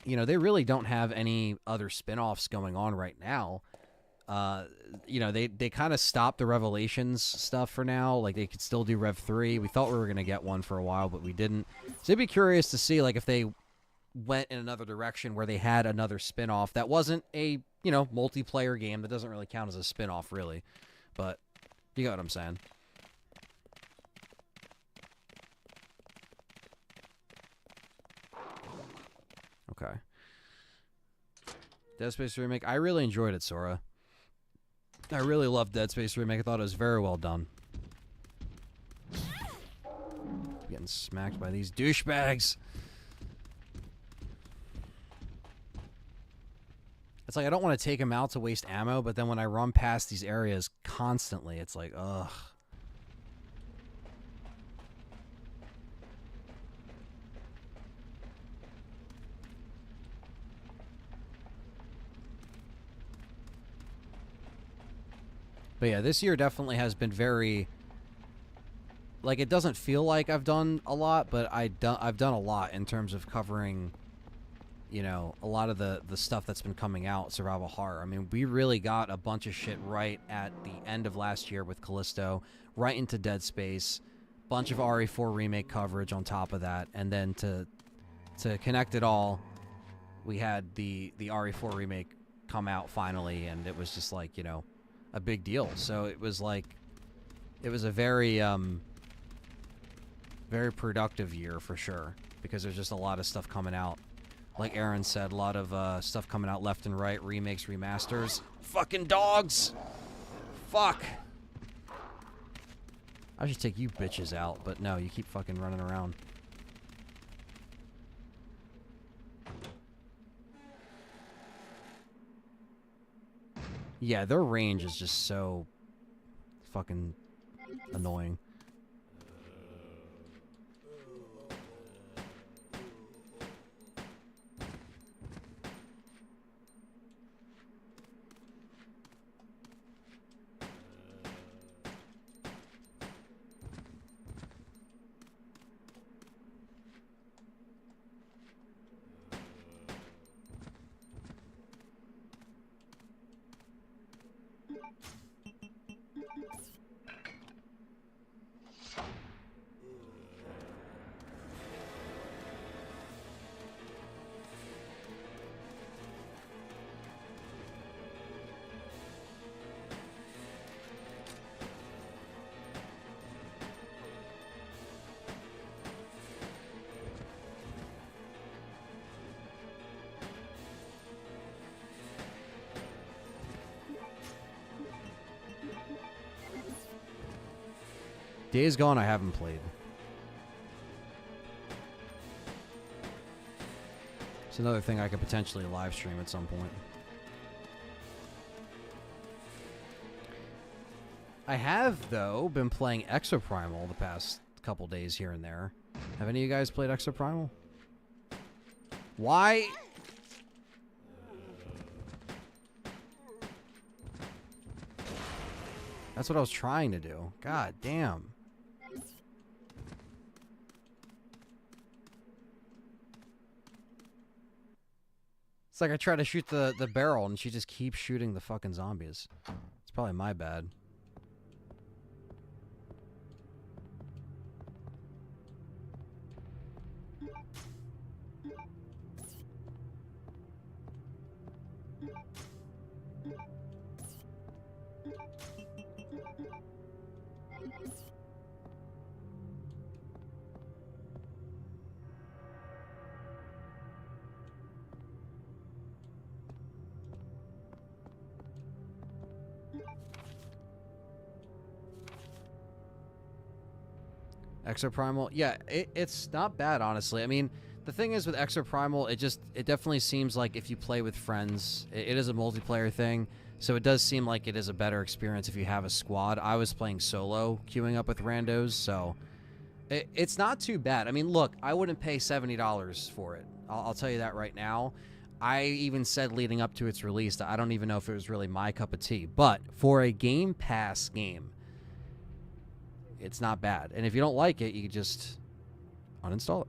know, they really don't have any other spin-offs going on right now. You know, they kind of stopped the Revelations stuff for now. Like, they could still do Rev 3. We thought we were going to get one for a while, but we didn't. So I'd be curious to see, like, if they went in another direction where they had another spin-off that wasn't a, you know, multiplayer game. That doesn't really count as a spin-off, really. But you got what I'm saying. Okay. Dead Space remake. I really enjoyed it, Sora. I really loved Dead Space remake. I thought it was very well done. Getting smacked by these douchebags. It's like I don't want to take him out to waste ammo, but then when I run past these areas constantly, it's like, ugh. But yeah, this year definitely has been very... Like, it doesn't feel like I've done a lot, but I've done a lot in terms of covering, you know, a lot of the stuff that's been coming out, survival horror. I mean, we really got a bunch of shit right at the end of last year with Callisto, right into Dead Space, bunch of RE4 remake coverage on top of that, and then to connect it all, we had the RE4 remake come out finally, and it was just like, you know, a big deal. So it was like, it was a very very productive year for sure, because there's just a lot of stuff coming out. Like Aaron said, a lot of stuff coming out left and right, remakes, remasters. Fucking dogs! Fuck! I should take you bitches out, but no, you keep fucking running around. Yeah, their range is just so fucking annoying. Days Gone I haven't played. It's another thing I could potentially live stream at some point. I have, though, been playing Exoprimal the past couple days here and there. Have any of you guys played Exoprimal? Why? That's what I was trying to do. God damn. It's like I try to shoot the barrel and she just keeps shooting the fucking zombies. It's probably my bad. Exoprimal, yeah, it's not bad, honestly. I mean, the thing is with Exoprimal, it definitely seems like if you play with friends, it is a multiplayer thing, so it does seem like it is a better experience if you have a squad. I was playing solo, queuing up with randos, so it's not too bad. I mean, look, I wouldn't pay $70 for it. I'll tell you that right now. I even said leading up to its release that I don't even know if it was really my cup of tea, but for a Game Pass game, it's not bad. And if you don't like it, you can just uninstall it.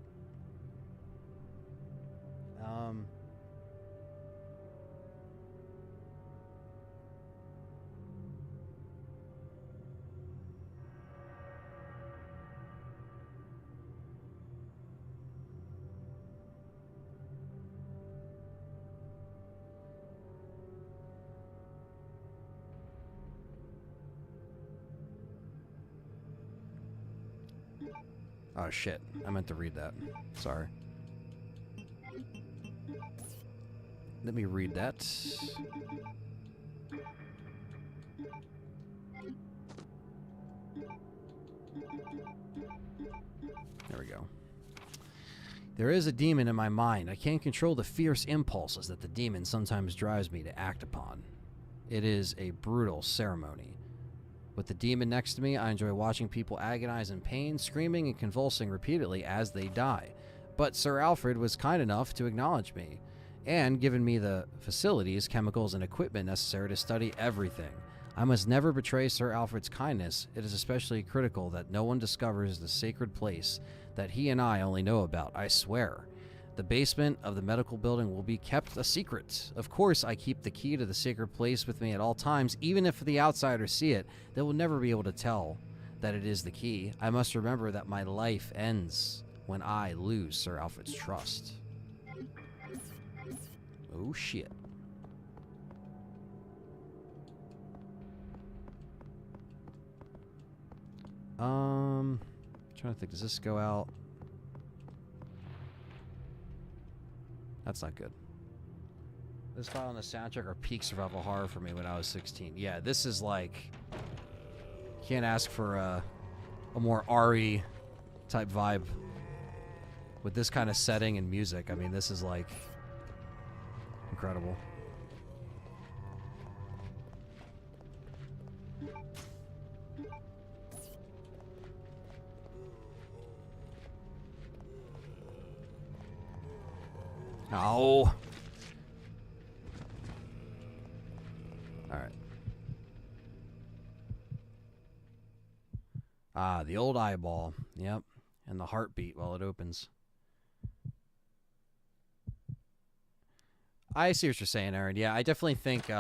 Oh, shit. I meant to read that. Sorry. Let me read that. There we go. There is a demon in my mind. I can't control the fierce impulses that the demon sometimes drives me to act upon. It is a brutal ceremony. With the demon next to me, I enjoy watching people agonize in pain, screaming and convulsing repeatedly as they die. But Sir Alfred was kind enough to acknowledge me, and given me the facilities, chemicals, and equipment necessary to study everything. I must never betray Sir Alfred's kindness. It is especially critical that no one discovers the sacred place that he and I only know about, I swear. The basement of the medical building will be kept a secret. Of course, I keep the key to the sacred place with me at all times. Even if the outsiders see it, they will never be able to tell that it is the key. I must remember that my life ends when I lose Sir Alfred's trust. Oh, shit. Trying to think, does this go out? That's not good. This file on the soundtrack are peak survival horror for me when I was 16. Yeah, this is like... Can't ask for a more RE type vibe. With this kind of setting and music, I mean, this is like... incredible. Oh. Alright. Ah, the old eyeball. Yep. And the heartbeat while it opens. I see what you're saying, Aaron. Yeah, I definitely think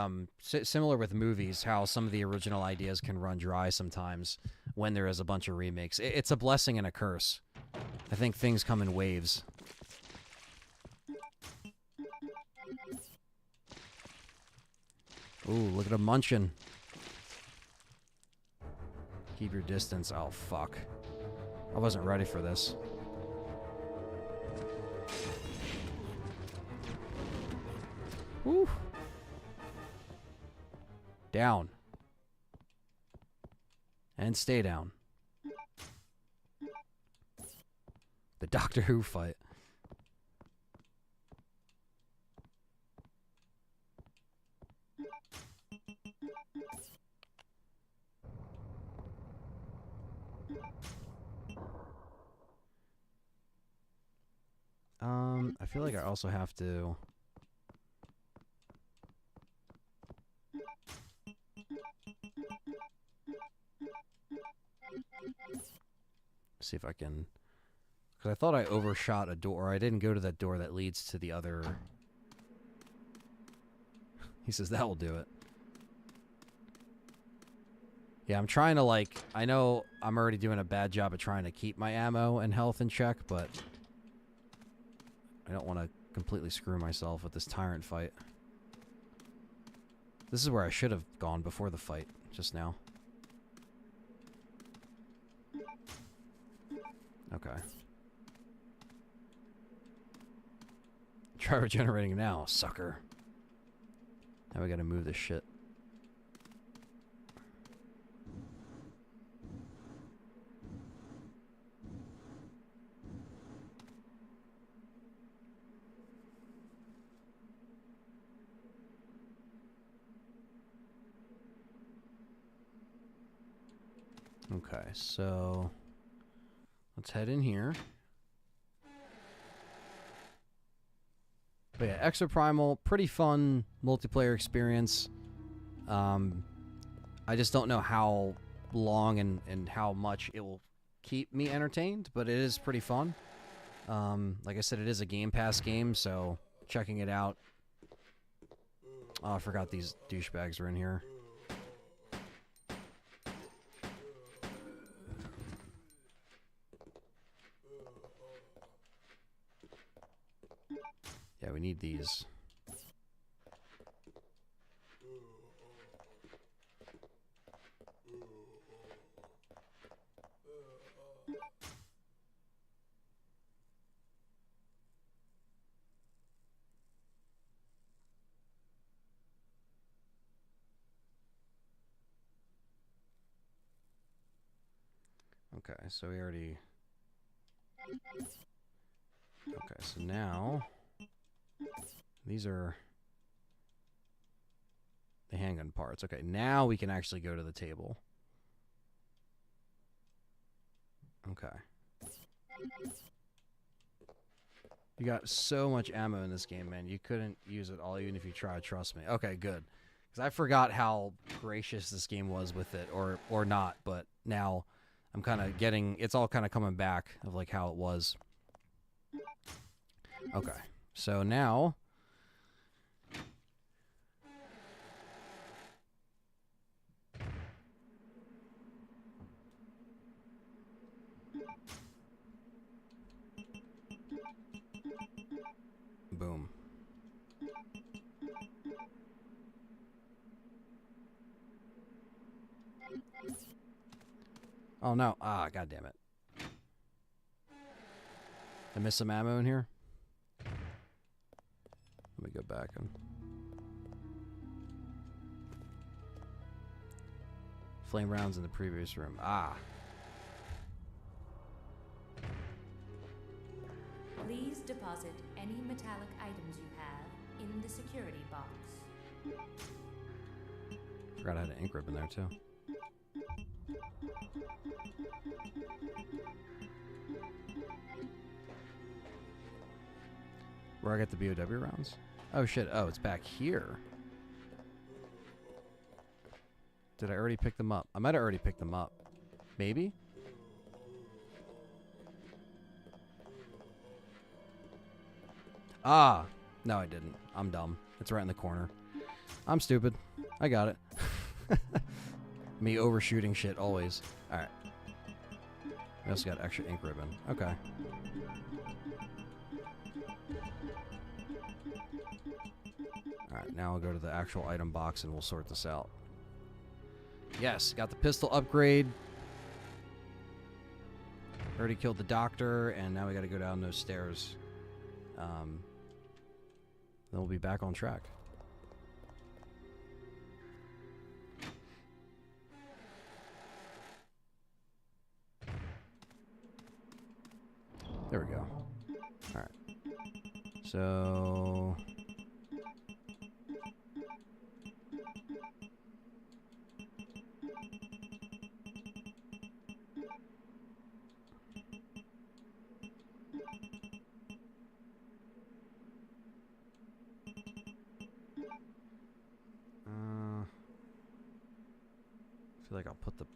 similar with movies, how some of the original ideas can run dry sometimes when there is a bunch of remakes. It's a blessing and a curse. I think things come in waves. Ooh, look at him munching. Keep your distance. Oh, fuck. I wasn't ready for this. Woo. Down. And stay down. The Doctor Who fight. I feel like I also have to... see if I can... because I thought I overshot a door. I didn't go to that door that leads to the other... He says that will do it. Yeah, I'm trying to, like... I know I'm already doing a bad job of trying to keep my ammo and health in check, but... I don't want to completely screw myself with this tyrant fight. This is where I should have gone before the fight, just now. Okay. Try regenerating now, sucker. Now we gotta move this shit. Okay, so let's head in here. But yeah, Exoprimal, pretty fun multiplayer experience. I just don't know how long and how much it will keep me entertained, but it is pretty fun. Like I said, it is a Game Pass game, so checking it out. Oh, I forgot these douchebags are in here. Yeah, we need these. Okay, so we already... Okay, so now... These are... the handgun parts. Okay, now we can actually go to the table. Okay. You got so much ammo in this game, man. You couldn't use it all, even if you tried, trust me. Okay, good. Because I forgot how gracious this game was with it, or not, but now I'm kind of getting... It's all kind of coming back of, like, how it was. Okay, so now... Boom. Oh no. Ah, god damn it. I missed some ammo in here. Let me go back and... Flame rounds in the previous room. Ah. Please deposit any metallic items you have in the security box. Forgot I had an ink rib in there too. Where I get the BOW rounds? Oh shit, oh, it's back here. Did I already pick them up? I might have already picked them up. Maybe? Ah! No, I didn't. I'm dumb. It's right in the corner. I'm stupid. I got it. Me overshooting shit always. Alright. We also got extra ink ribbon. Okay. Alright, now I'll go to the actual item box and we'll sort this out. Yes, got the pistol upgrade. Already killed the doctor, and now we gotta go down those stairs. Then we'll be back on track. There we go. Alright. So... I feel like I'll put the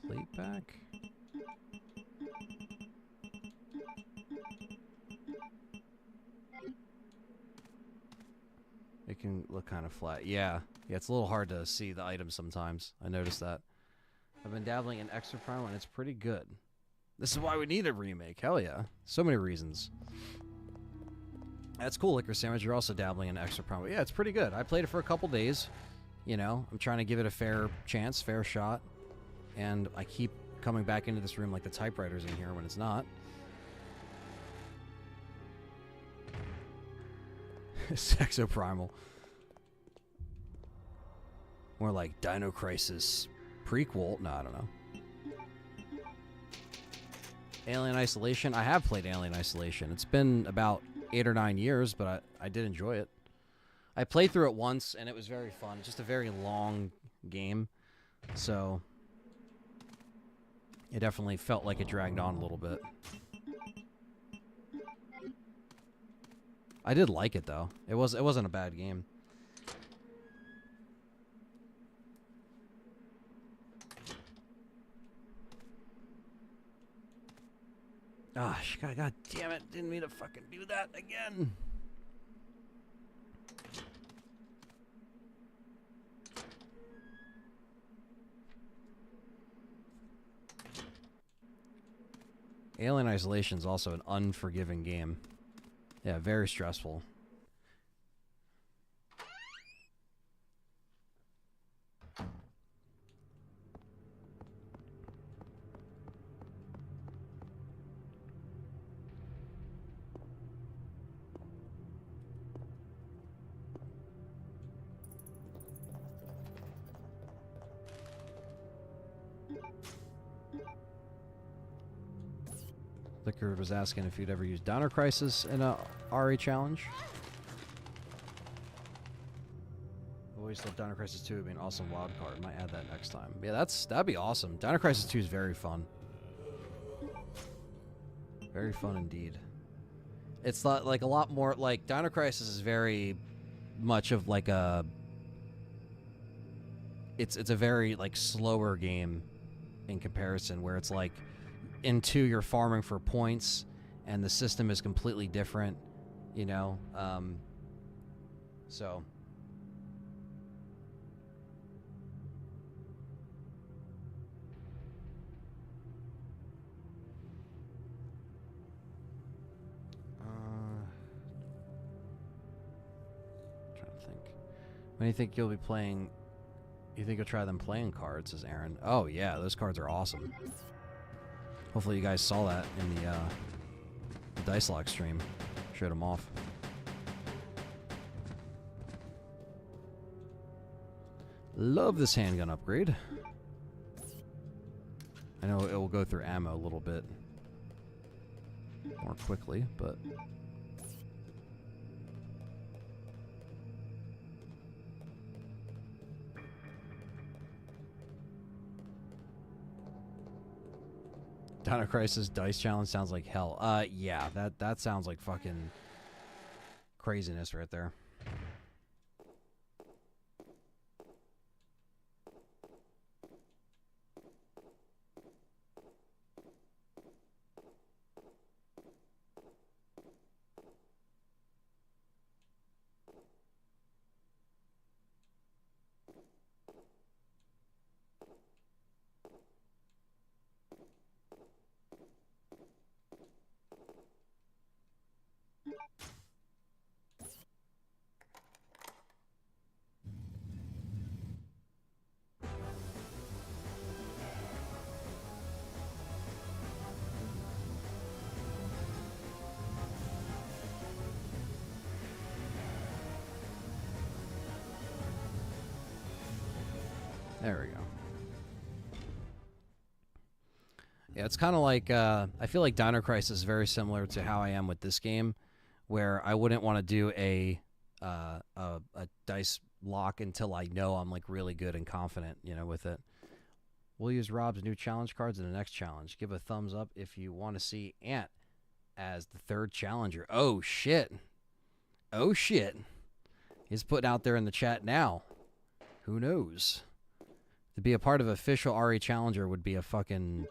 plate back. It can look kind of flat. Yeah, it's a little hard to see the items sometimes. I noticed that. I've been dabbling in Extra Prime and it's pretty good. This is why we need a remake. Hell yeah. So many reasons. That's cool, Liquor Sandwich. You're also dabbling in Extra Prime. But yeah, it's pretty good. I played it for a couple days. You know, I'm trying to give it a fair chance, fair shot. And I keep coming back into this room like the typewriter's in here when it's not. Sexoprimal. More like Dino Crisis prequel. No, I don't know. Alien Isolation. I have played Alien Isolation. It's been about 8 or 9 years, but I did enjoy it. I played through it once, and it was very fun. Just a very long game. So, it definitely felt like it dragged on a little bit. I did like it, though. It wasn't a bad game. Ah, god damn it. Didn't mean to fucking do that again. Alien Isolation is also an unforgiving game. Yeah, very stressful. Liquor was asking if you'd ever used Dino Crisis in a RA challenge. Always thought Dino Crisis 2 would be an awesome wild card. Might add that next time. Yeah, that'd be awesome. Dino Crisis 2 is very fun. Very fun indeed. It's not like a lot more like Dino Crisis is very much of like a. It's a very like slower game in comparison, where it's like in 2 you're farming for points and the system is completely different, you know. So. When do you think you'll be playing? You think you'll try them playing cards, says Aaron. Oh yeah, those cards are awesome. Hopefully you guys saw that in the Dice Lock stream. Showed them off. Love this handgun upgrade. I know it will go through ammo a little bit more quickly, but... Dino Crisis Dice Challenge sounds like hell. Yeah, that sounds like fucking craziness right there. There we go. Yeah, it's kind of like, I feel like Dino Crisis is very similar to how I am with this game, where I wouldn't want to do a dice lock until I know I'm like really good and confident, you know, with it. We'll use Rob's new challenge cards in the next challenge. Give a thumbs up if you want to see Ant as the 3rd challenger. Oh, shit. Oh, shit. He's putting out there in the chat now. Who knows? To be a part of official RE Challenger would be a fucking...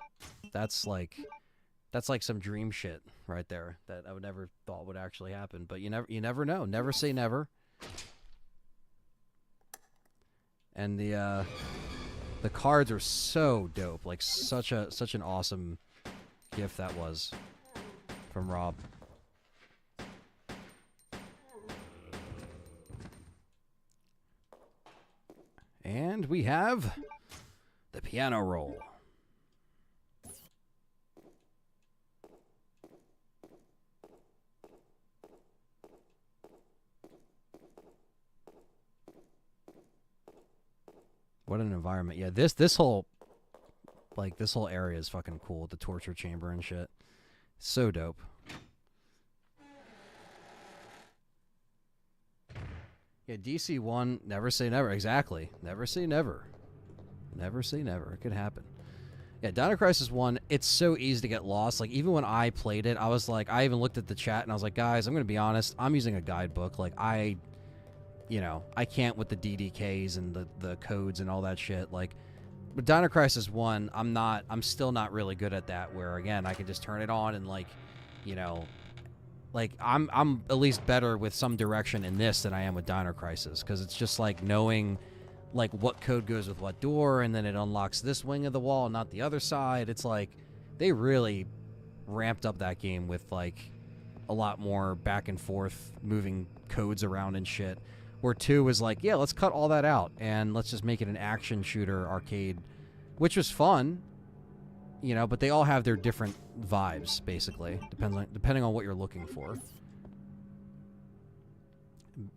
That's like some dream shit right there that I would never thought would actually happen. But you never know. Never say never. And the cards are so dope. Like such an awesome gift that was from Rob. And we have the piano roll. What an environment. Yeah, this whole area is fucking cool. The torture chamber and shit. So dope. Yeah, DC1, never say never. Exactly. Never say never. Never say never. It could happen. Yeah, Dino Crisis 1, it's so easy to get lost. Like, even when I played it, I was like, I even looked at the chat and I was like, guys, I'm going to be honest. I'm using a guidebook. Like, I can't with the DDKs and the codes and all that shit. Like, with Dino Crisis 1, I'm still not really good at that, where, again, I can just turn it on and, like, you know... Like, I'm at least better with some direction in this than I am with Dino Crisis, because it's just, like, knowing, like, what code goes with what door, and then it unlocks this wing of the wall, not the other side. It's like, they really ramped up that game with, like, a lot more back and forth, moving codes around and shit. Where 2 was like, yeah, let's cut all that out, and let's just make it an action shooter arcade, which was fun. You know, but they all have their different vibes, basically, depending on what you're looking for.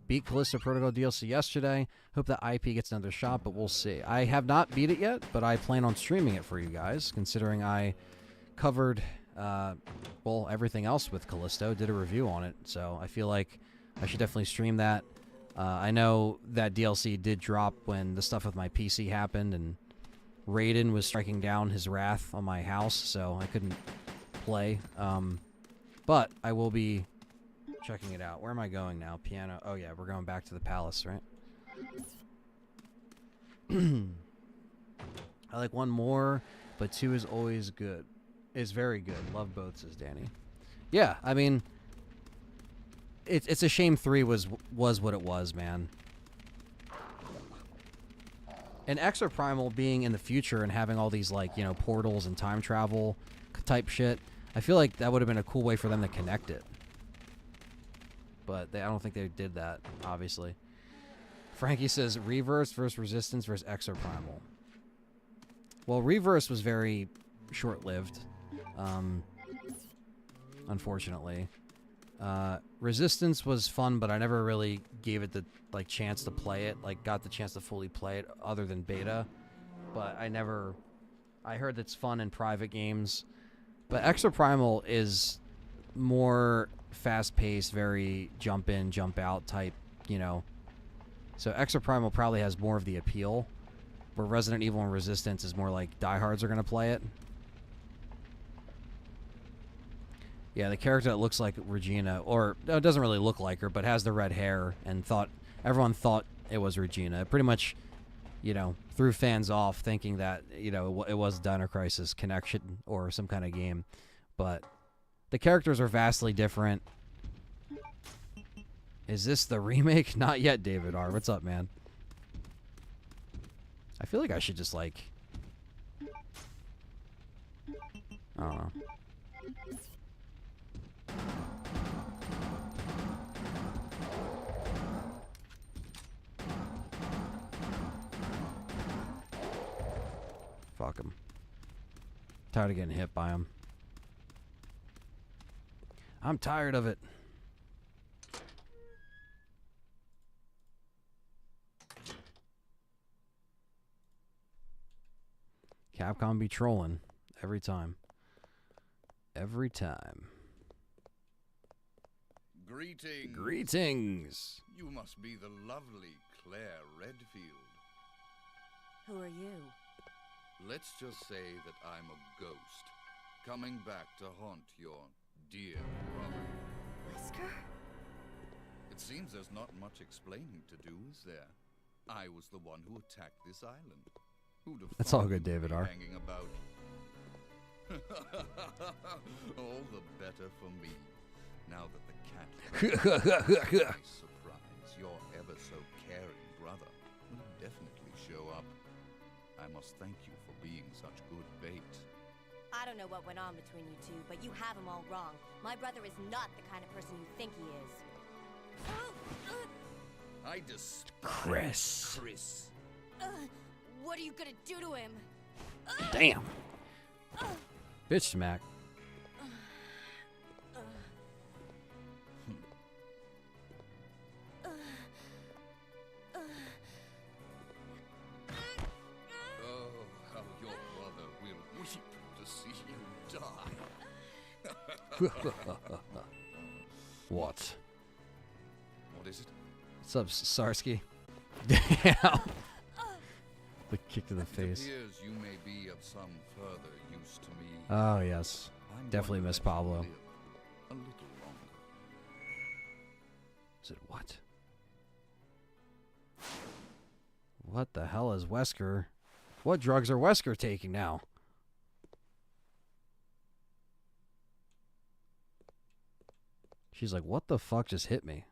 Beat Callisto Protocol DLC yesterday. Hope that IP gets another shot, but we'll see. I have not beat it yet, but I plan on streaming it for you guys, considering I covered well, everything else with Callisto. Did a review on it, so I feel like I should definitely stream that. I know that DLC did drop when the stuff with my PC happened, and Raiden was striking down his wrath on my house, so I couldn't play. But I will be checking it out. Where am I going now? Piano. Oh, yeah, we're going back to the palace, right? I like one more, but 2 is always good. Is very good. Love both, says Danny. Yeah, I mean, it's a shame 3 was what it was, man. And Exoprimal being in the future and having all these, like, you know, portals and time travel type shit, I feel like that would have been a cool way for them to connect it. But I don't think they did that, obviously. Frankie says, Reverse versus Resistance versus Exoprimal. Well, Reverse was very short-lived, unfortunately. Resistance was fun, but I never really gave it the chance to play it, got the chance to fully play it other than beta. But I heard it's fun in private games. But Exoprimal is more fast-paced, very jump in, jump out type, you know. So Exoprimal probably has more of the appeal, where Resident Evil and Resistance is more like diehards are going to play it. Yeah, the character that looks like Regina, or it doesn't really look like her, but has the red hair, and everyone thought it was Regina. It pretty much, you know, threw fans off thinking that, you know, it was Dino Crisis Connection or some kind of game. But the characters are vastly different. Is this the remake? Not yet, David R. What's up, man? I feel like I should just, like, I don't know. Fuck him. Tired of getting hit by him. I'm tired of it. Capcom be trolling every time. Every time. Greetings. Greetings. You must be the lovely Claire Redfield. Who are you? Let's just say that I'm a ghost, coming back to haunt your dear brother. Wesker? It seems there's not much explaining to do, is there? I was the one who attacked this island. Who'd have That's all thought good, you'd David be R. Hanging about. All the better for me. Now that the cat I surprise your ever so caring brother will definitely show up. I must thank you for being such good bait. I don't know what went on between you two, but you have him all wrong. My brother is not the kind of person you think he is. I despise Chris. What are you gonna do to him? Damn. Bitch smack. Oh, how your brother will weep to see you die. What? What is it? What's up, Sarsky? Damn. The kick to the It face. appears you may be of some further use to me. Oh, yes. I'm Definitely going to miss let you Pablo. live a little longer. Is it what? What the hell is Wesker? What drugs are Wesker taking now? She's like, what the fuck just hit me?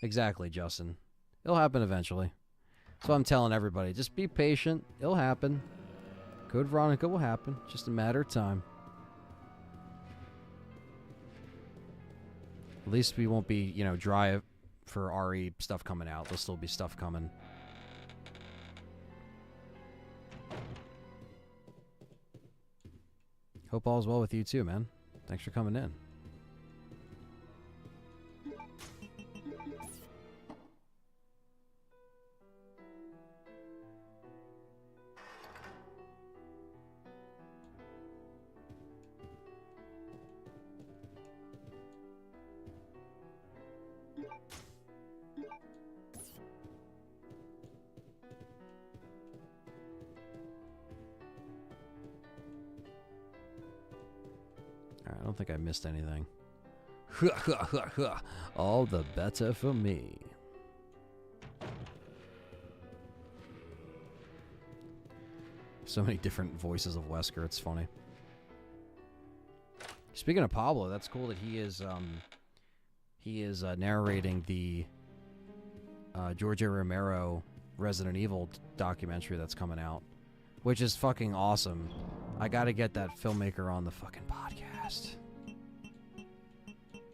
Exactly, Justin. It'll happen eventually. That's what I'm telling everybody. Just be patient. It'll happen. Code Veronica will happen. Just a matter of time. At least we won't be, you know, dry for RE stuff coming out. There'll still be stuff coming. Hope all is well with you too, man. Thanks for coming in. Alright, I don't think I missed anything. All the better for me. So many different voices of Wesker, it's funny. Speaking of Pablo, that's cool that he is narrating the George A. Romero Resident Evil documentary that's coming out, which is fucking awesome. I gotta get that filmmaker on the fucking podcast.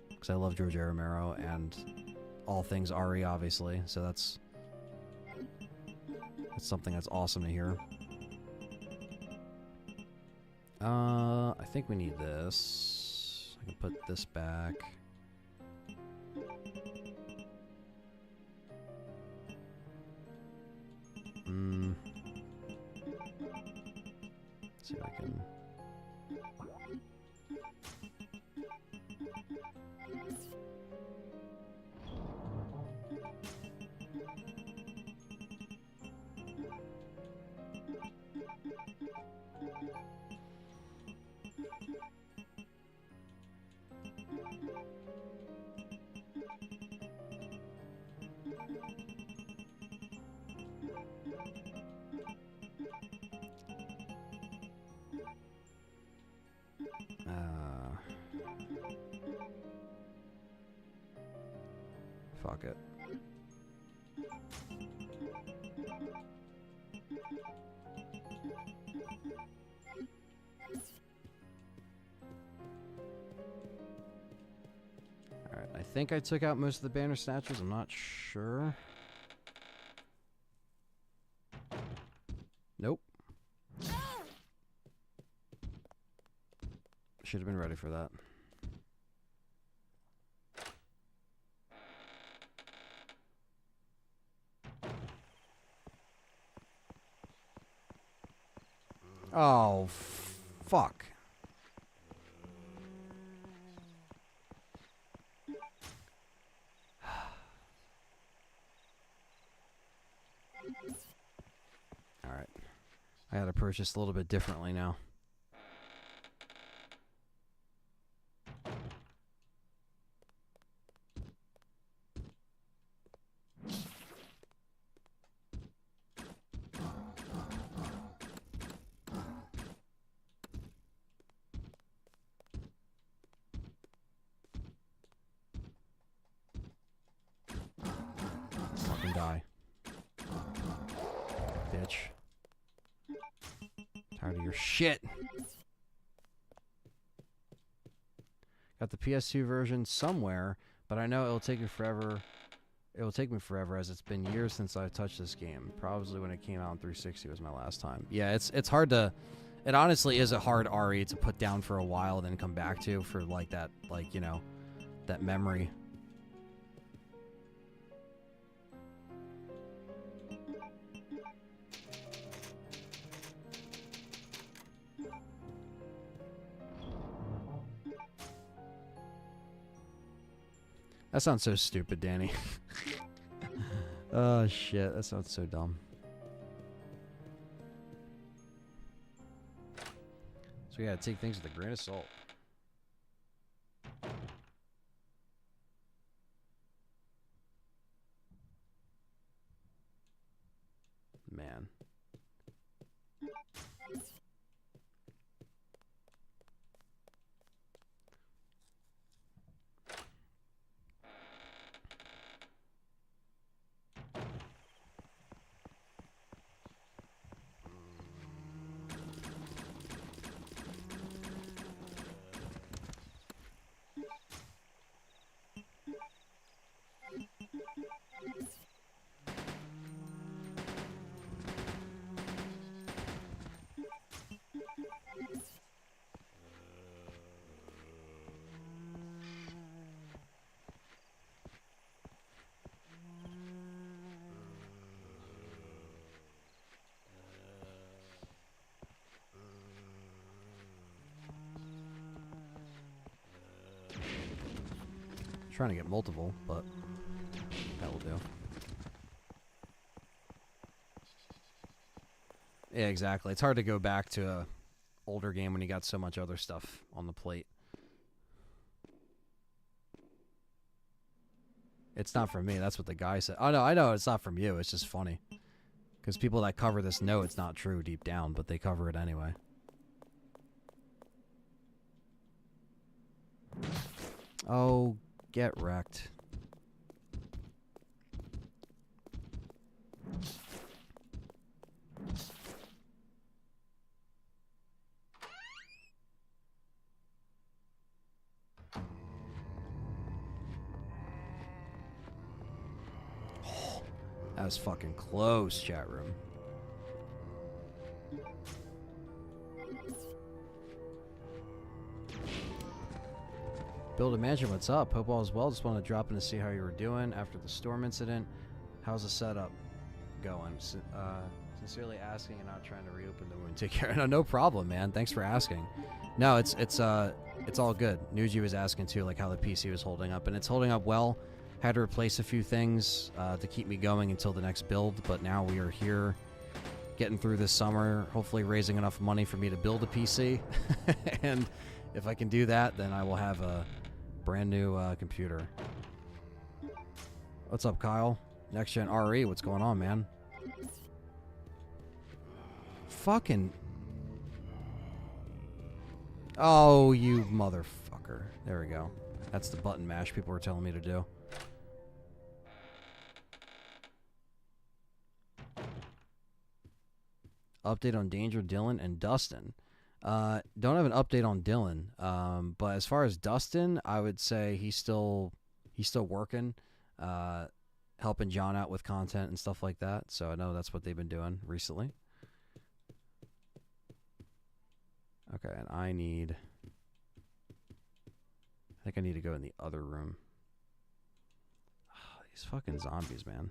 Because I love George A. Romero and all things Ari, obviously. So that's something that's awesome to hear. I think we need this. I can put this back. See if I can. Fuck it. Alright, I think I took out most of the banner snatchers. I'm not sure. Nope. Should have been ready for that. Oh, fuck. Alright. I gotta purchase a little bit differently now. Shit. Got the PS2 version somewhere, but I know it'll take me forever. It will take me forever as it's been years since I touched this game. Probably when it came out on 360 was my last time. Yeah, it's hard to. It honestly is a hard RE to put down for a while and then come back to for like that, like, you know, that memory. That sounds so stupid, Danny. Oh, shit. That sounds so dumb. So we gotta take things with a grain of salt. Man. Trying to get multiple, but that will do. Yeah, exactly. It's hard to go back to a older game when you got so much other stuff on the plate. It's not from me. That's what the guy said. Oh, no, I know it's not from you. It's just funny. Because people that cover this know it's not true deep down, but they cover it anyway. Oh, get wrecked. That was fucking close, chat room. Build a mansion, what's up? Hope all is well. Just want to drop in to see how you were doing after the storm incident. How's the setup going? Sincerely asking and not trying to reopen the wound. Take care. No problem, man. Thanks for asking. No, it's all good. Nuji was asking too, like how the PC was holding up, and it's holding up well. Had to replace a few things to keep me going until the next build, but now we are here, getting through this summer, hopefully raising enough money for me to build a PC. And if I can do that, then I will have a brand new computer. What's up, Kyle? Next Gen RE, what's going on, man? Fucking... Oh, you motherfucker. There we go. That's the button mash people were telling me to do. Update on Danger, Dylan, and Dustin. Don't have an update on Dylan, but as far as Dustin, I would say he's still working, helping John out with content and stuff like that. So I know that's what they've been doing recently. Okay, and I think I need to go in the other room. Oh, these fucking zombies, man.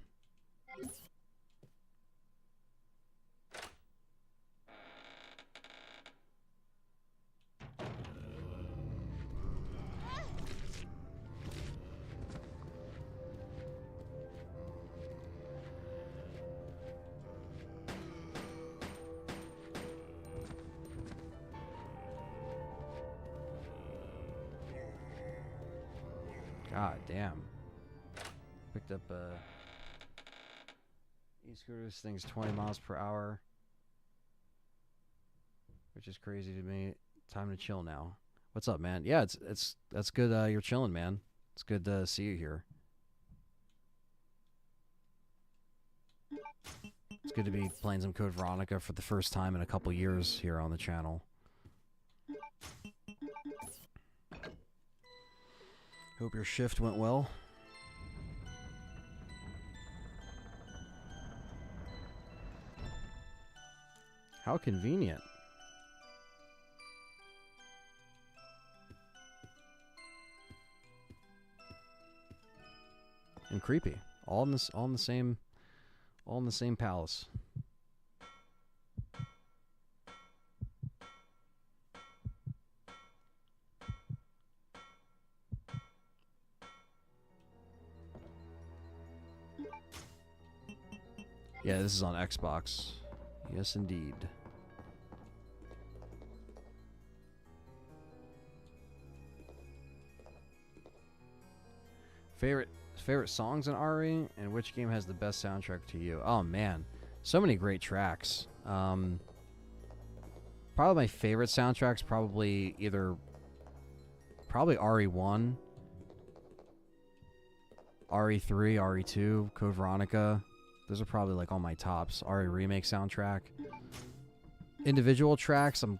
God damn. Picked up e-scooter. This thing's 20 miles per hour, which is crazy to me. Time to chill now. What's up, man? Yeah, that's good. You're chilling, man. It's good to see you here. It's good to be playing some Code Veronica for the first time in a couple years here on the channel. Hope your shift went well. How convenient. And creepy. All in the same palace. Yeah, this is on Xbox. Yes, indeed. Favorite songs in RE, and which game has the best soundtrack to you? Oh man, so many great tracks. Probably my favorite soundtracks probably RE1, RE3, RE2, Code Veronica. Those are probably like all my tops. RE Remake soundtrack. Individual tracks, I'm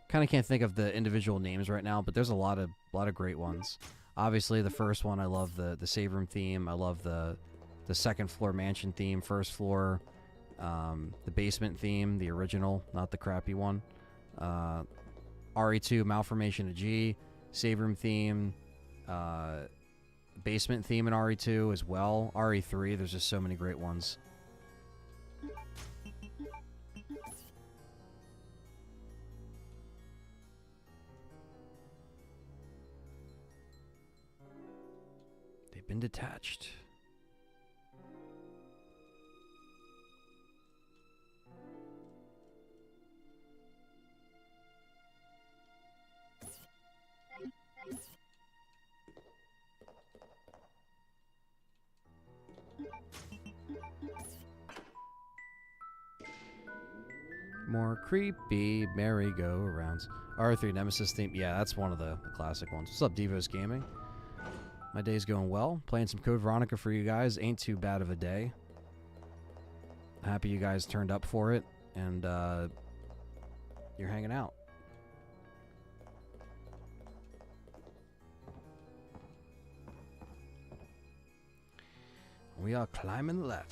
kind of can't think of the individual names right now, but there's a lot of great ones. Obviously, the first one, I love the save room theme. I love the second floor mansion theme, first floor, the basement theme, the original, not the crappy one. RE2 Malformation of G, save room theme, basement theme in RE2 as well. RE3, there's just so many great ones. They've been detached. creepy merry-go-rounds. R3 Nemesis theme. Yeah, that's one of the classic ones. What's up, Devos Gaming? My day's going well. Playing some Code Veronica for you guys. Ain't too bad of a day. Happy you guys turned up for it, and you're hanging out. We are climbing the ladder.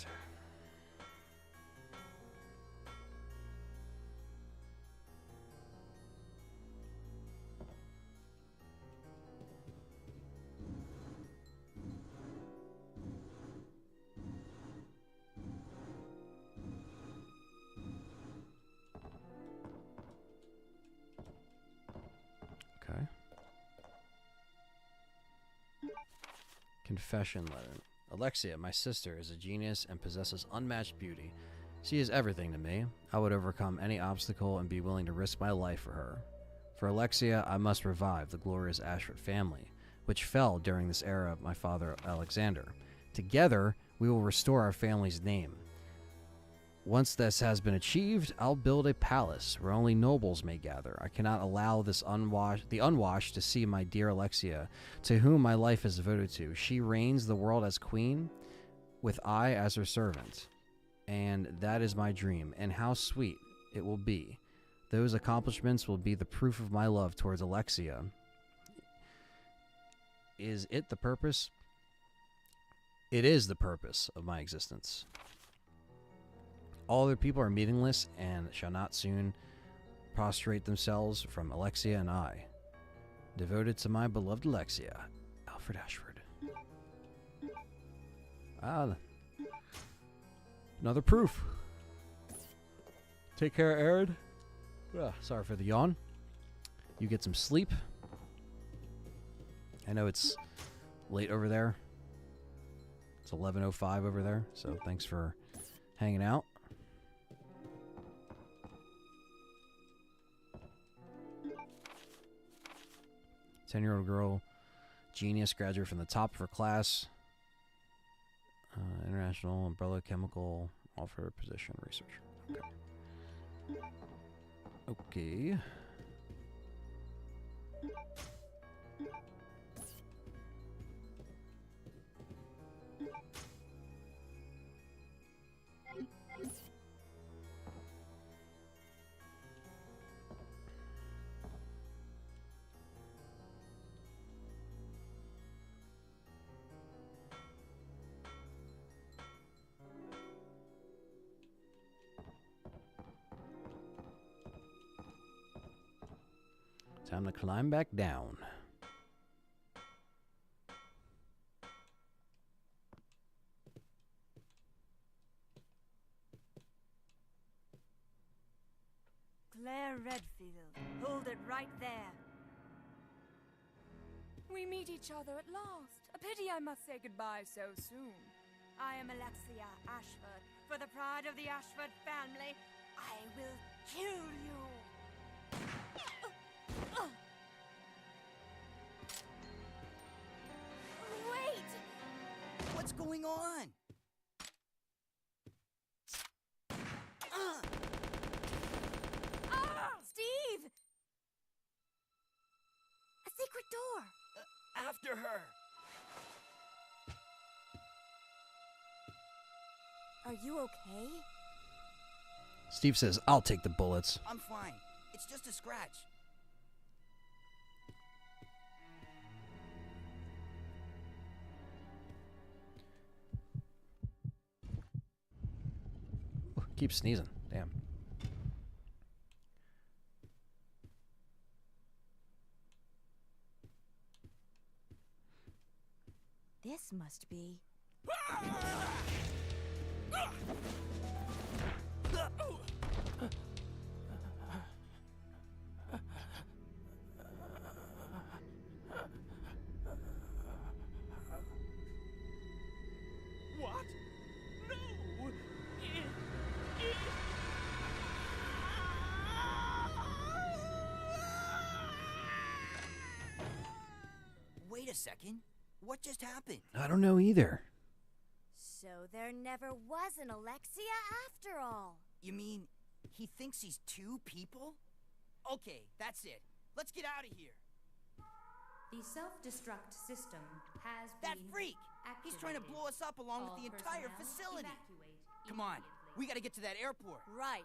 Okay. Confession letter. Alexia, my sister, is a genius and possesses unmatched beauty. She is everything to me. I would overcome any obstacle and be willing to risk my life for her. For Alexia, I must revive the glorious Ashford family, which fell during this era of my father Alexander. Together, we will restore our family's name. Once this has been achieved, I'll build a palace where only nobles may gather. I cannot allow the unwashed to see my dear Alexia, to whom my life is devoted to. She reigns the world as queen, with I as her servant. And that is my dream, and how sweet it will be. Those accomplishments will be the proof of my love towards Alexia. Is it the purpose? It is the purpose of my existence. All other people are meaningless and shall not soon prostrate themselves from Alexia and I. Devoted to my beloved Alexia, Alfred Ashford. Ah, another proof. Take care, Aaron. Sorry for the yawn. You get some sleep. I know it's late over there. It's 11:05 over there, so thanks for hanging out. 10-year-old girl, genius, graduate from the top of her class. International umbrella chemical, offer position researcher. Okay. Okay. Time to climb back down. Claire Redfield, hold it right there. We meet each other at last. A pity I must say goodbye so soon. I am Alexia Ashford. For the pride of the Ashford family, I will kill you. Wait! What's going on? Steve! A secret door! After her! Are you okay? Steve says, I'll take the bullets. I'm fine. It's just a scratch. Keep sneezing. Damn. This must be... What? No! Wait a second. What just happened? I don't know either. So there never was an Alexia after all. You mean He thinks he's 2 people? Okay, that's it. Let's get out of here. The self-destruct system has That been freak! He's trying to blow us up along with the entire facility. Come on, we gotta get to that airport. Right.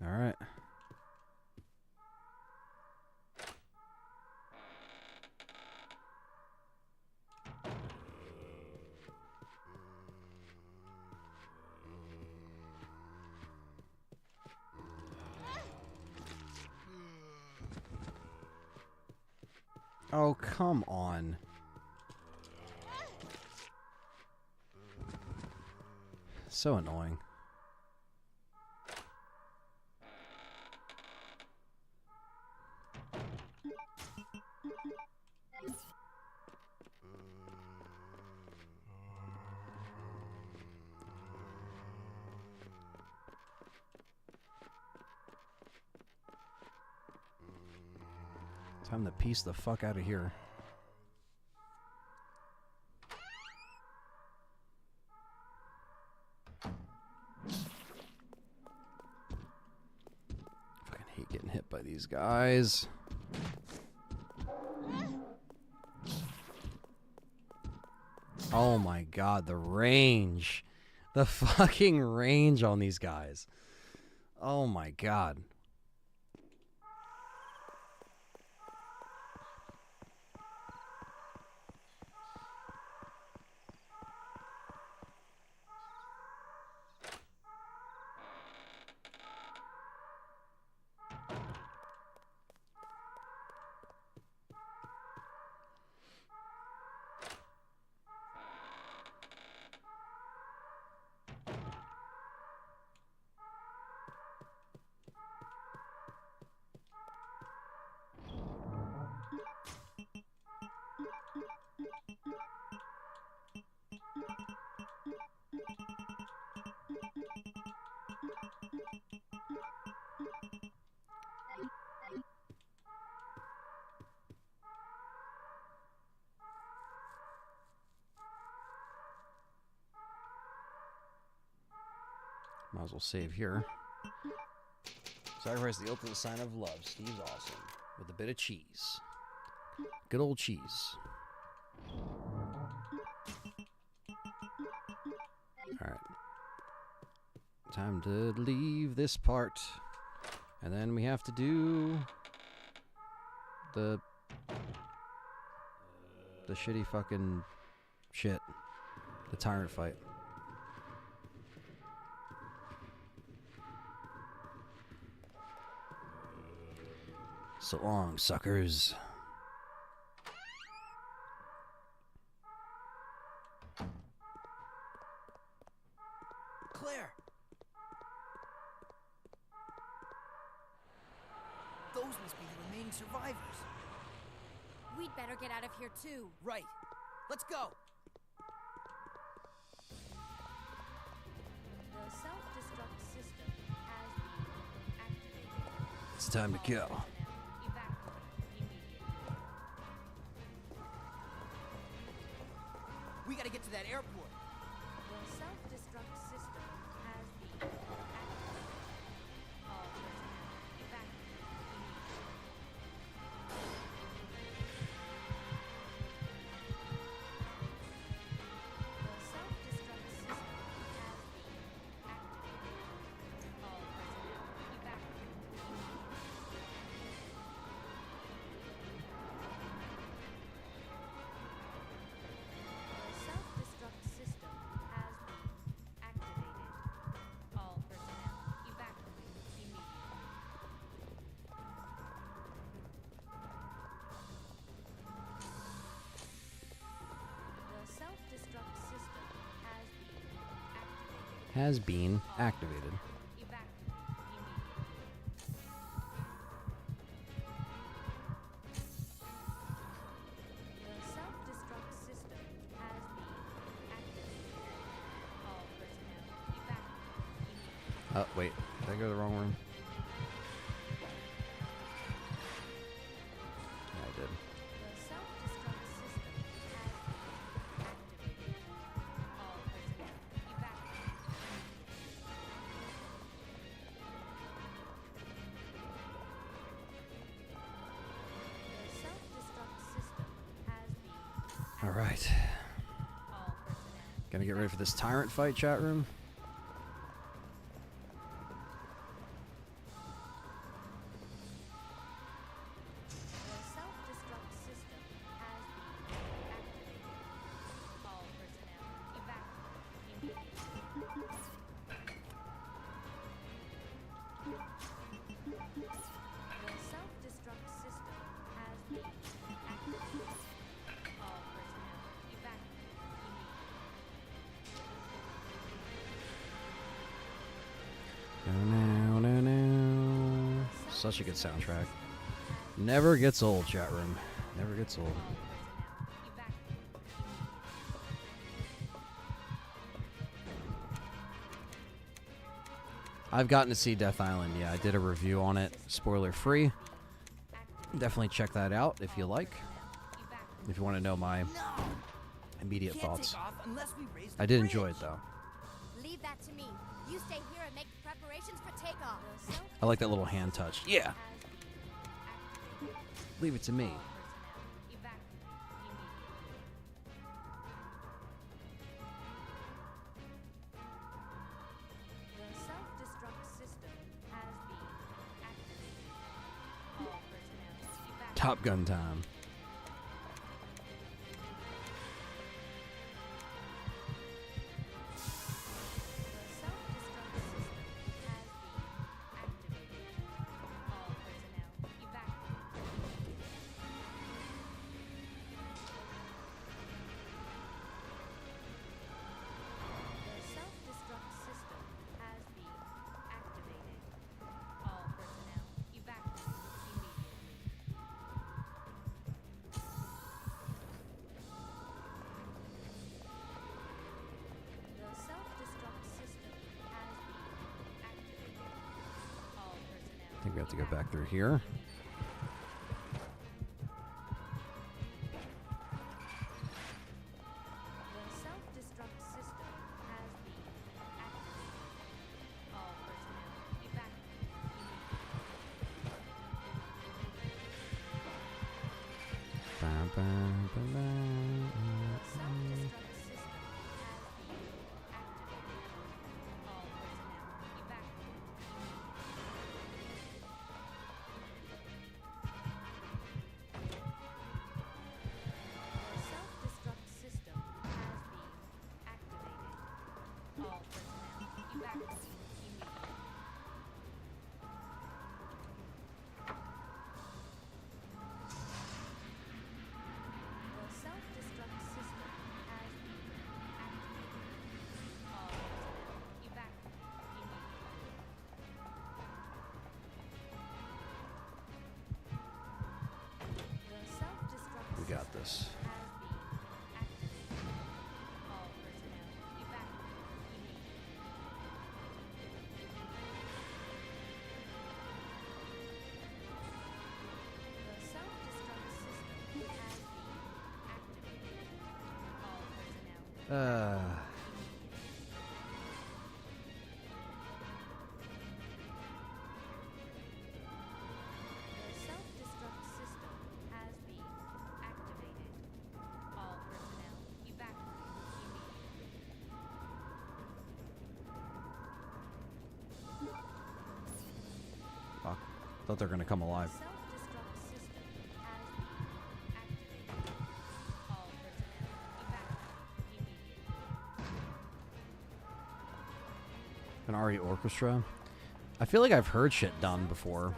All right. Oh, come on. So annoying. Time to piece the fuck out of here. Fucking hate getting hit by these guys. Oh my god, the range. The fucking range on these guys. Oh my god. Might as well save here. Sacrifice the ultimate sign of love. Steve's awesome. With a bit of cheese. Good old cheese. Alright. Time to leave this part. And then we have to do the shitty fucking shit. The tyrant fight. So long, suckers. Claire! Those must be the remaining survivors. We'd better get out of here too. Right. Let's go. The self-destruct system has been activated. It's time to kill. We gotta get to that airport. The self-destruct system has been activated. All personnel evacuate immediately. The self-destruct system has been activated. All personnel evacuate immediately. The self-destruct system has been activated. All personnel evacuate immediately. The self-destruct system has been activated. Has been activated. Evacuate immediately. The self-destruct system has been activated. All personnel evacuate immediately. Oh, wait. Did I go to the wrong room? Yeah, I did. The self-destruct All right. Gonna get ready for this tyrant fight, chat room. Such a good soundtrack. Never gets old, chat room. Never gets old. I've gotten to see Death Island. Yeah, I did a review on it, spoiler free. Definitely check that out if you like. If you want to know my immediate thoughts. I did enjoy it though. Leave that to me. You stay here and make preparations for takeoff. I like that little hand touch. Yeah. Leave it to me. Top Gun time. I think we have to go back through here. We got this. Thought they're gonna come alive. An RE orchestra. I feel like I've heard shit done before.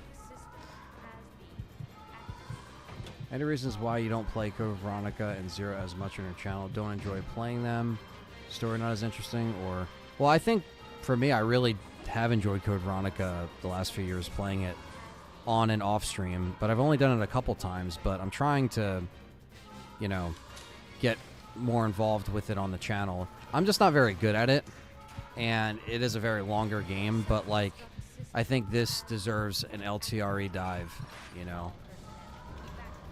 Any reasons why you don't play Code Veronica and Zero as much on your channel? Don't enjoy playing them? Story not as interesting? Or... Well, I think for me, I really have enjoyed Code Veronica the last few years playing it on and off stream, but I've only done it a couple times, but I'm trying to, you know, get more involved with it on the channel. I'm just not very good at it, and it is a very longer game, but, like, I think this deserves an LTRE dive, you know?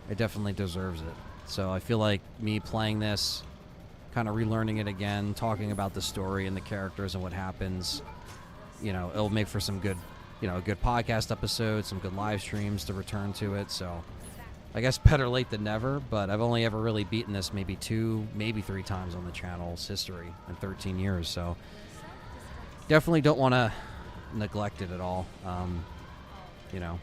It definitely deserves it. So I feel like me playing this, kind of relearning it again, talking about the story and the characters and what happens, you know, it'll make for some good, you know, a good podcast episode, some good live streams to return to it. So I guess better late than never, but I've only ever really beaten this maybe 2, maybe 3 times on the channel's history in 13 years, so definitely don't want to neglect it at all, you know.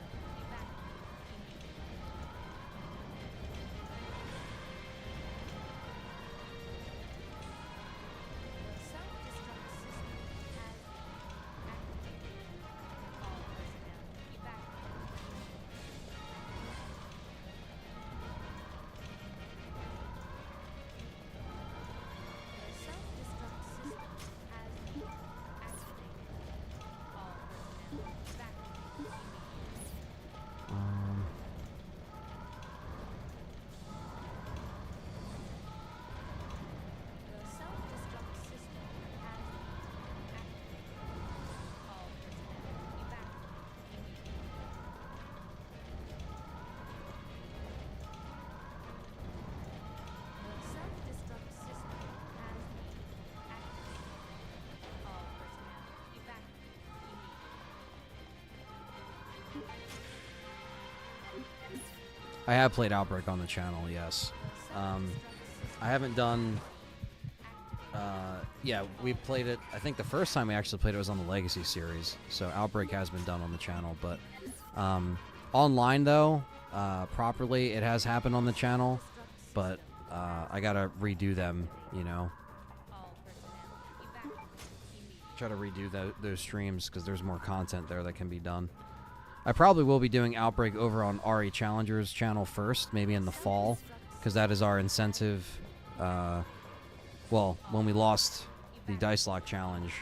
I have played Outbreak on the channel, yes. I haven't done... yeah, we played it... I think the first time we actually played it was on the Legacy series. So Outbreak has been done on the channel. But online, though, properly, it has happened on the channel. But I gotta redo them, you know. Try to redo those streams because there's more content there that can be done. I probably will be doing Outbreak over on RE Challenger's channel first, maybe in the fall, because that is our incentive. Well, when we lost the Dice Lock Challenge,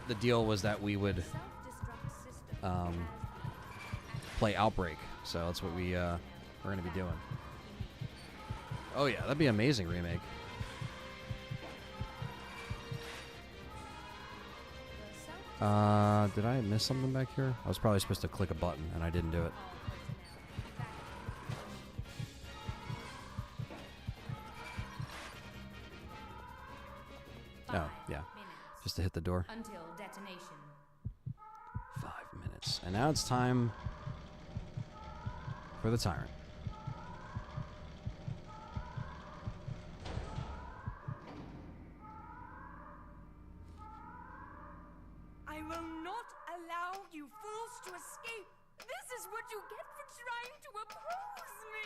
the deal was that we would play Outbreak, so that's what we're going to be doing. Oh yeah, that'd be an amazing remake. Did I miss something back here? I was probably supposed to click a button, and I didn't do it. Oh, yeah. Just to hit the door. Until detonation. 5 minutes. And now it's time for the Tyrant. I will not allow you fools to escape. This is what you get for trying to oppose me.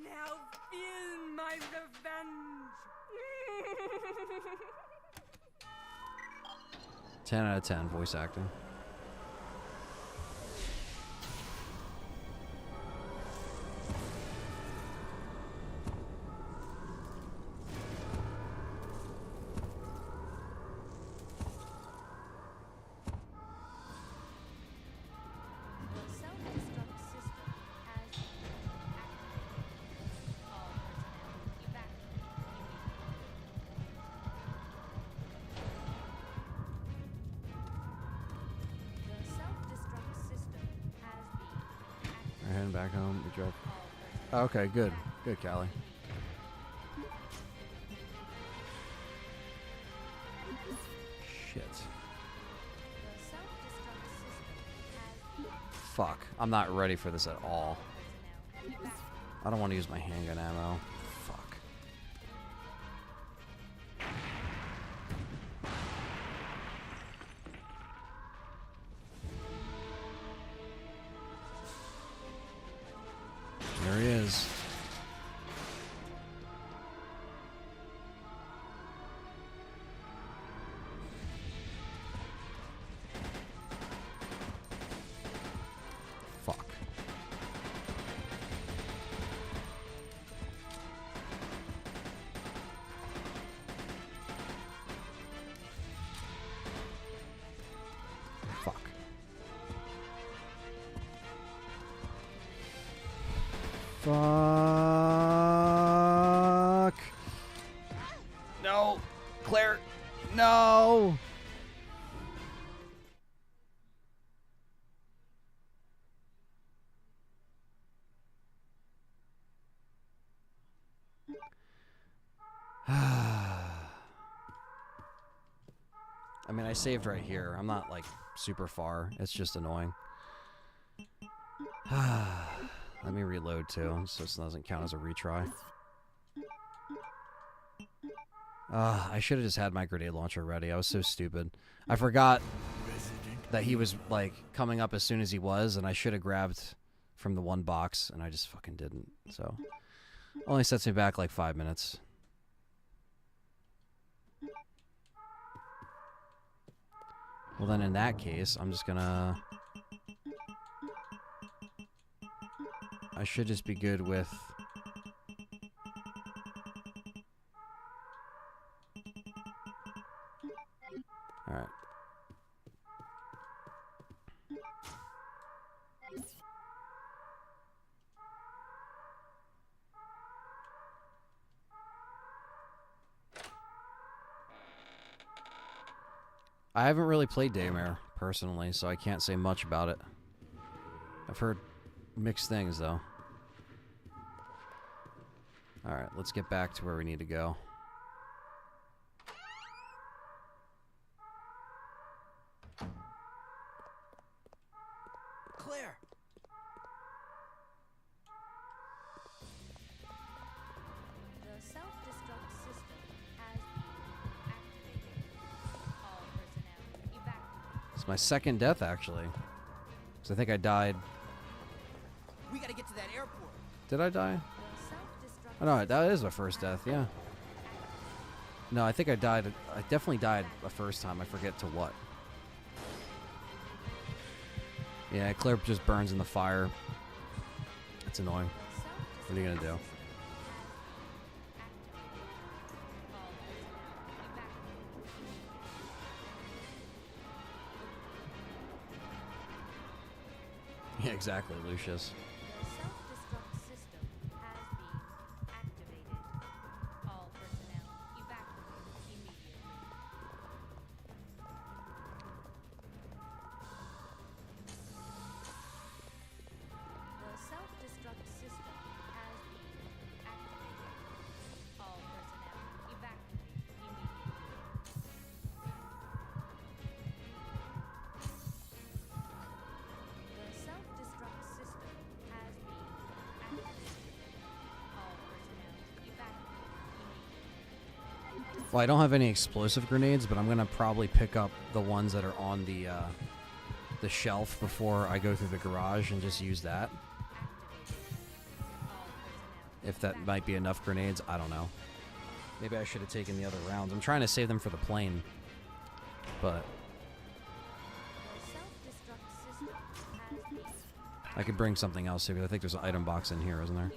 Now feel my revenge. 10 out of 10 voice acting. We're heading back home. We drove. Oh, okay, good. Good, Callie. Shit. Fuck. I'm not ready for this at all. I don't want to use my handgun ammo. Fuck. There he is. Fuck. Fuck. Fuck. No. Claire. No. I mean, I saved right here. I'm not, like, super far. It's just annoying. Let me reload too, so it doesn't count as a retry. I should have just had my grenade launcher ready. I was so stupid. I forgot that he was, like, coming up as soon as he was, and I should have grabbed from the one box, and I just fucking didn't. So, only sets me back, like, 5 minutes. Well, then in that case, I'm just gonna... I should just be good with... Alright. I haven't really played Daymare, personally, so I can't say much about it. I've heard mixed things, though. Alright, let's get back to where we need to go. Claire! The self-destruct system has been activated. All personnel evacuate. It's my second death, actually. Because I think I died... We gotta get to that airport. Did I die? The self-destruct Oh, no, that is my first death, yeah. No, I think I died... I definitely died the first time. I forget to what. Yeah, Claire just burns in the fire. That's annoying. What are you gonna do? Yeah, exactly, Lucius. The self-destruct system has been activated. All personnel evacuate immediately. The self-destruct system has been activated. All personnel evacuate immediately. The self-destruct system has been activated. All personnel evacuate immediately. Well, I don't have any explosive grenades, but I'm gonna probably pick up the ones that are on the shelf before I go through the garage and just use that. If that might be enough grenades, I don't know. Maybe I should have taken the other rounds. I'm trying to save them for the plane, but The self-destruct system has been I could bring something else here because I think there's an item box in here, isn't there?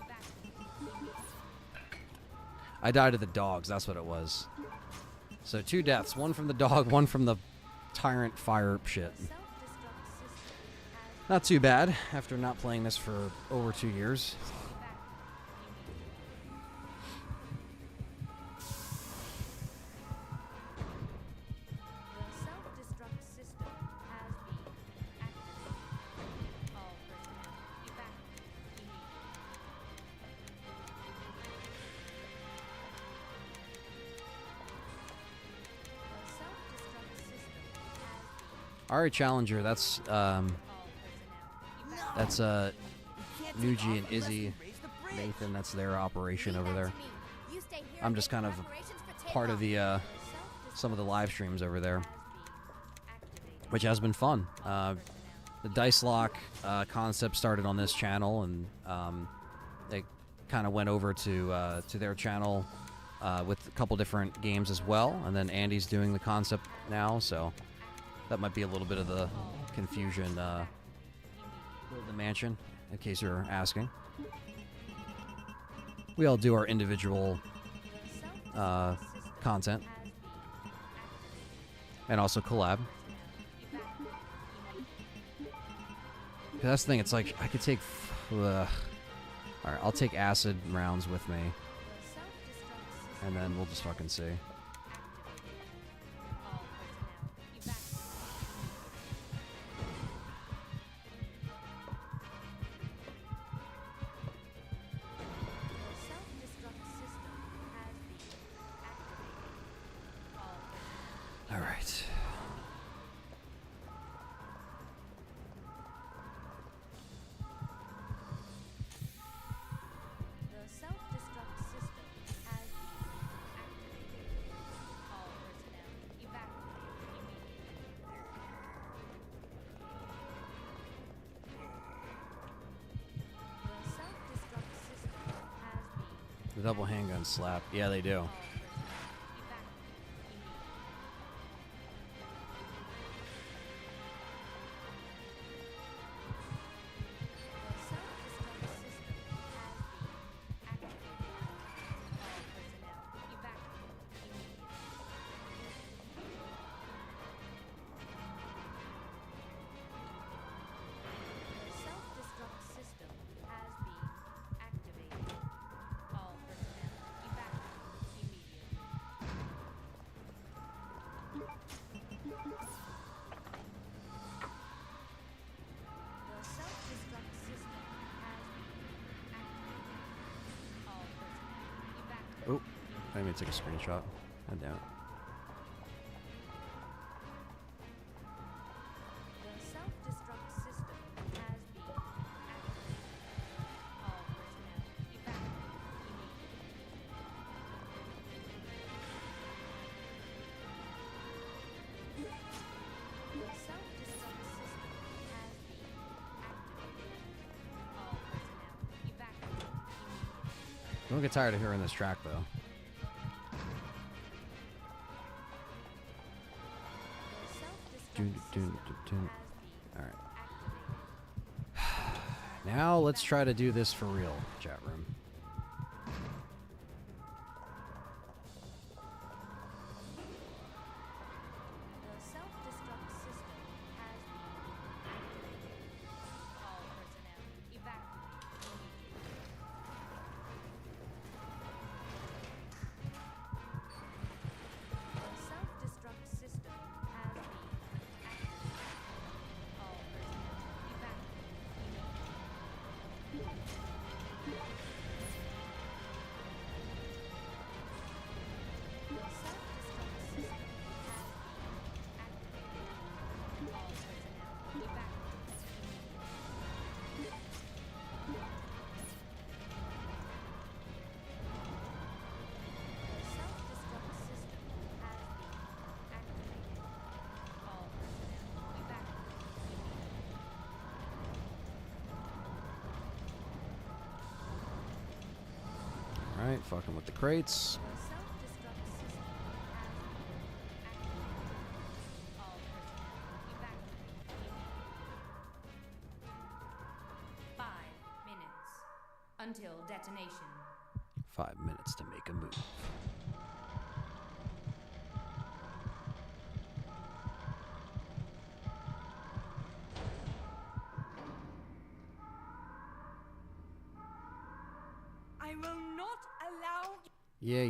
I died to the dogs, that's what it was. So 2 deaths, one from the dog, one from the tyrant fire shit. self-destruct system has Not too bad after not playing this for over 2 years. The self-destruct system has been activated. All personnel evacuate immediately. The self-destruct system has been Alright, Challenger, that's all personnel that's You can't take Nuji off and unless Izzy, we raise the bridge. Nathan, that's their operation over there. You stay here I'm and just make kind of preparations for part of takeoff. the some of the live streams over there, has been activated. which has been fun. The Dice Lock concept started on this channel, and they kind of went over to their channel with a couple different games as well. And then Andy's doing the concept now, so that might be a little bit of the confusion. Build the mansion, in case you're asking. We all do our individual content, and also collab. That's the thing, it's like, I could take... Alright, I'll take acid rounds with me, and then we'll just fucking see. Alright. The double handgun slap. Yeah, they do. Oh, I didn't even take a screenshot. God damn it. Don't get tired of hearing this track, though. Alright. Now let's try to do this for real, chat room. Alright, fucking with the crates. Until detonation. 5 minutes to make a move. I will not allow. Yeah.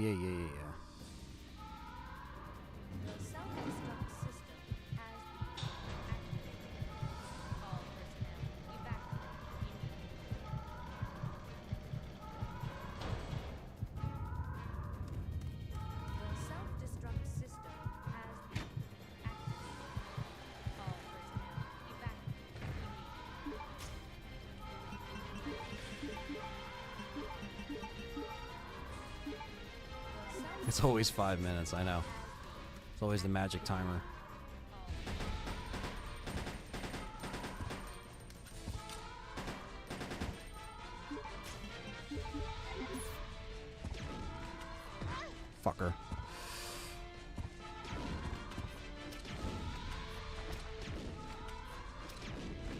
The self-destruct system has been activated. All personnel evacuate immediately. The self-destruct system has been activated. All personnel evacuate immediately. It's always 5 minutes, I know. It's always the magic timer. Fucker.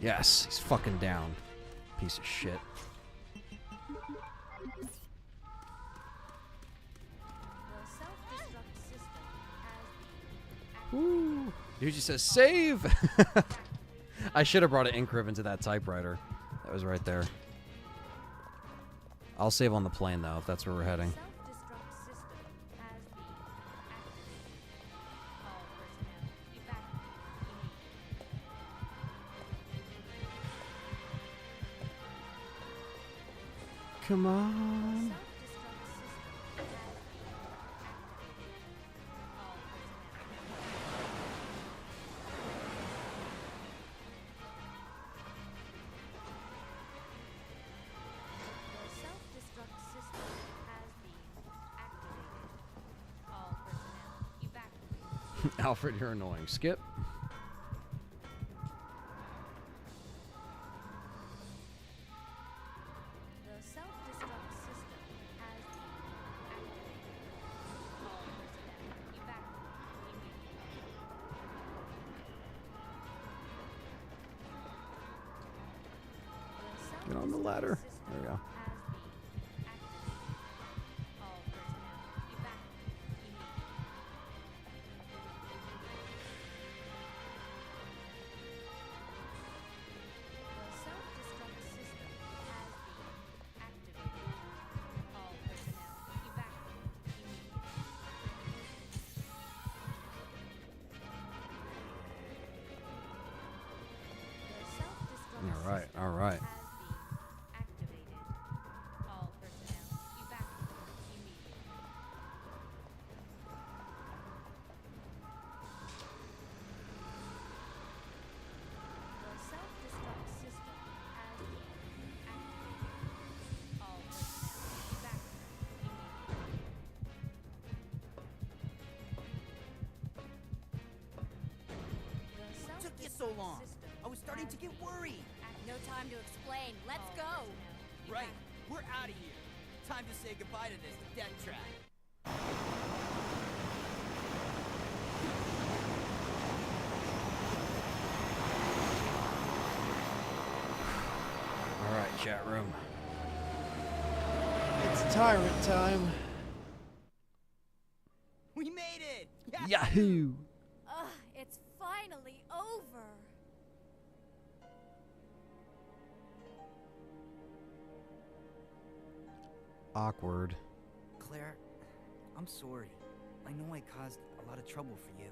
Yes, he's fucking down. Piece of shit. Woo. Dude just says save. I should have brought an ink ribbon to that typewriter. That was right there. I'll save on the plane though, if that's where we're heading. Come on. Alfred, you're annoying. Skip. The self-destruct system has been ladder. There we go. All right. Took you so long. I was starting to get worried. No time to explain. Let's go. Right, we're out of here. Time to say goodbye to this death trap. All right, chat room. It's tyrant time. We made it! Yahoo! Ugh, it's finally over. Awkward. Claire, I'm sorry. I know I caused a lot of trouble for you.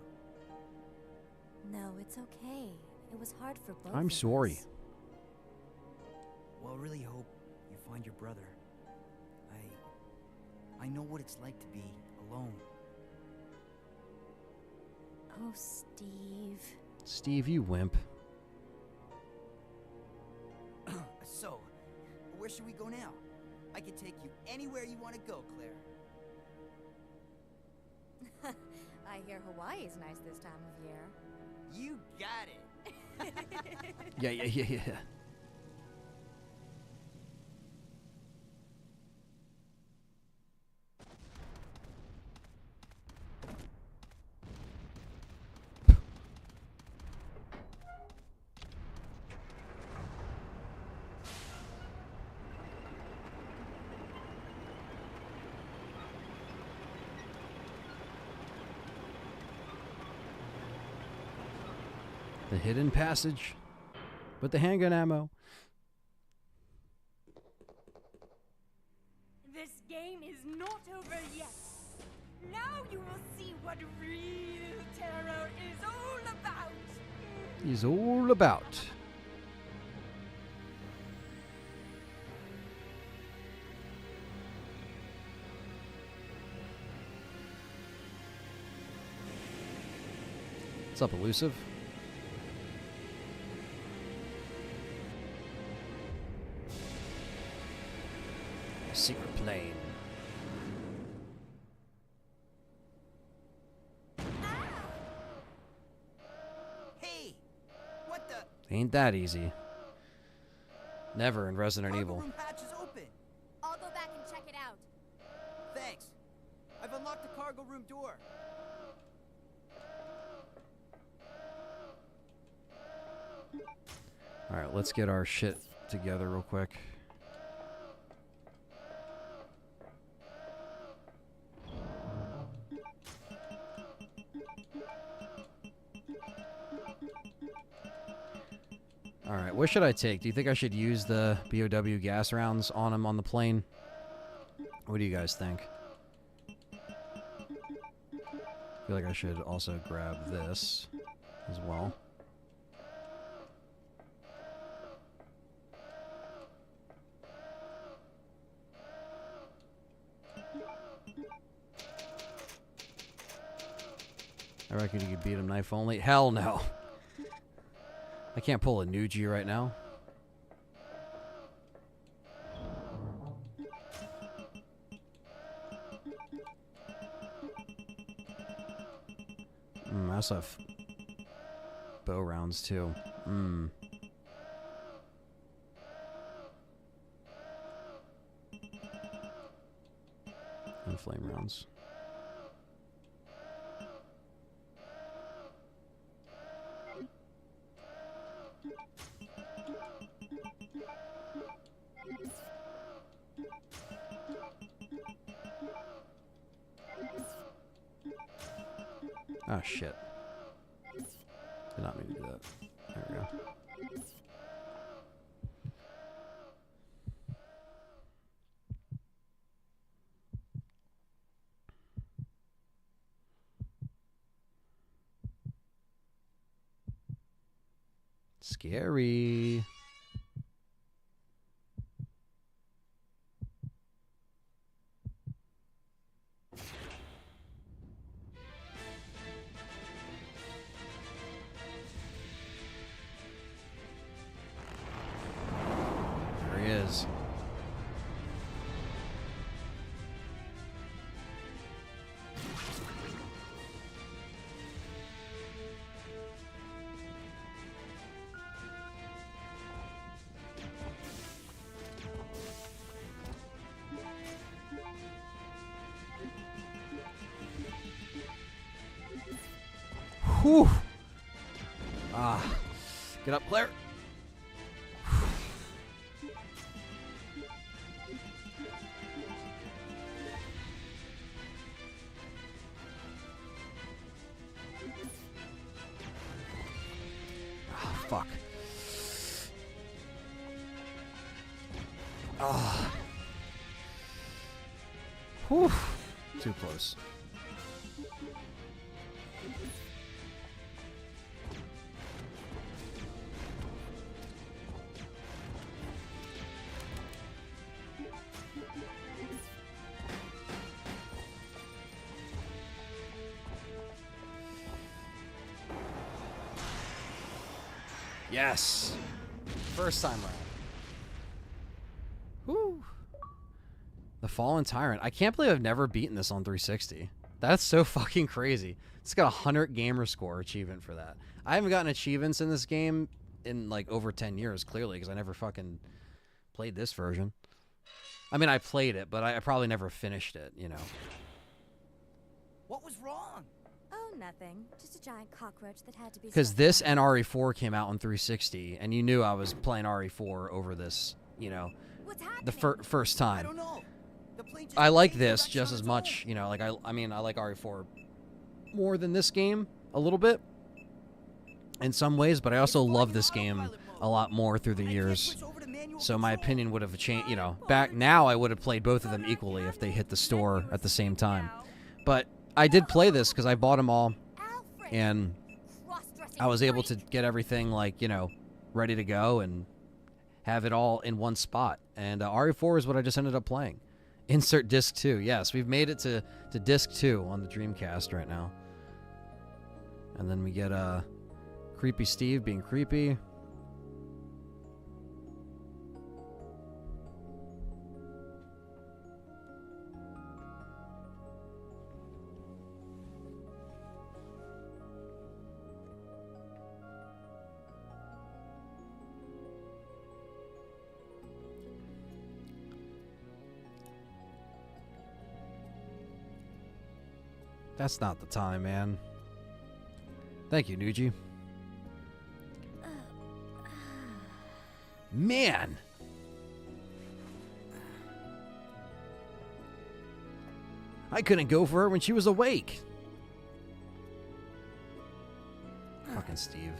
No, it's okay. It was hard for both I'm of sorry. us. Well, I really hope you find your brother. I know what it's like to be alone. Oh, Steve. Steve, you wimp. So, where should we go now? I can take you anywhere you want to go, Claire. I hear Hawaii's nice this time of year. You got it. Yeah. The hidden passage with the handgun ammo. This game is not over yet. Now you will see what real terror is all about. He's all about. What's up, Elusive? Secret plane. Hey! What the? Ain't that easy. Never in Resident Cargo Evil. room hatch is open. I'll go back and check it out. Thanks. I've unlocked the cargo room door. Alright, let's get our shit together real quick. Alright, what should I take? Do you think I should use the BOW gas rounds on him on the plane? What do you guys think? I feel like I should also grab this as well. I reckon you could beat him knife only. Hell no. I can't pull a Nuji right now. I also have bow rounds too. And flame rounds. Oh, shit. Did not mean to do that. There we go. Scary. There he is. Whew. Ah. Get up, Claire. Ah, fuck. Ah. Whew. Too close. Yes. First time round. Woo. The Fallen Tyrant. I can't believe I've never beaten this on 360. That's so fucking crazy. It's got a 100 gamer score achievement for that. I haven't gotten achievements in this game in like over 10 years, clearly, because I never fucking played this version. I mean, I played it, but I probably never finished it, you know. What was wrong? Oh, nothing. Just a giant cockroach that had to be. Because this and RE4 came out on 360, and you knew I was playing RE4 over this, you know, the first time. I don't know. The plane just I like came this back just on as its much, own. you know, like I mean, I like RE4 more than this game a little bit in some ways, but I also love this game a lot more through the years. So my opinion would have changed, you know, back now I would have played both of them equally if they hit the store at the same time. But I did play this because I bought them all, and I was able to get everything, like, you know, ready to go and have it all in one spot. And RE4 is what I just ended up playing. Insert disc 2. Yes, we've made it to disc 2 on the Dreamcast right now. And then we get Creepy Steve being creepy. That's not the time, man. Thank you, Nuji. Man! I couldn't go for her when she was awake. Fucking Steve.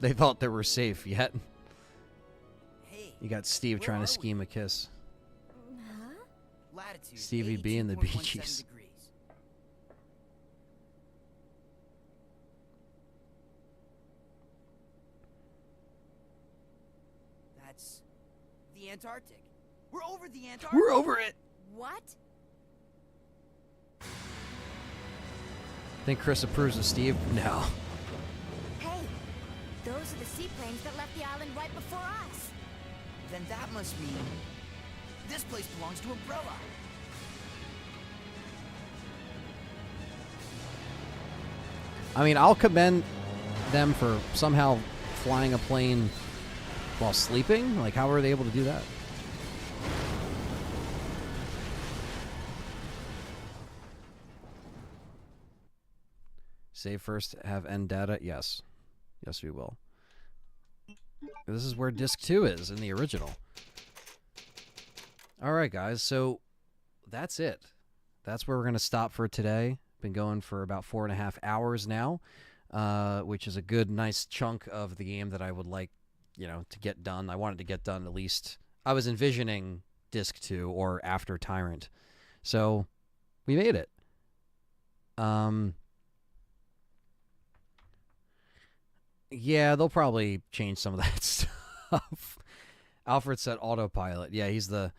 They thought they were safe, yet you got Steve trying to scheme a kiss. Latitude, Stevie B and the Bee 82.17 Gees. degrees. That's the Antarctic. We're over the Antarctic. We're over it. What? Think Chris approves of Steve? No. Hey, those are the seaplanes that left the island right before us. Then that must mean this place belongs to Umbrella. I mean, I'll commend them for somehow flying a plane while sleeping. Like, how were they able to do that? Save first, have end data? Yes. Yes, we will. This is where disc 2 is in the original. All right, guys. So that's it. That's where we're going to stop for today. Been going for about 4.5 hours now, which is a good, nice chunk of the game that I would like, to get done. I wanted to get done at least. I was envisioning Disc 2 or after Tyrant. So we made it. Yeah, they'll probably change some of that stuff. Alfred said autopilot. Yeah, he's the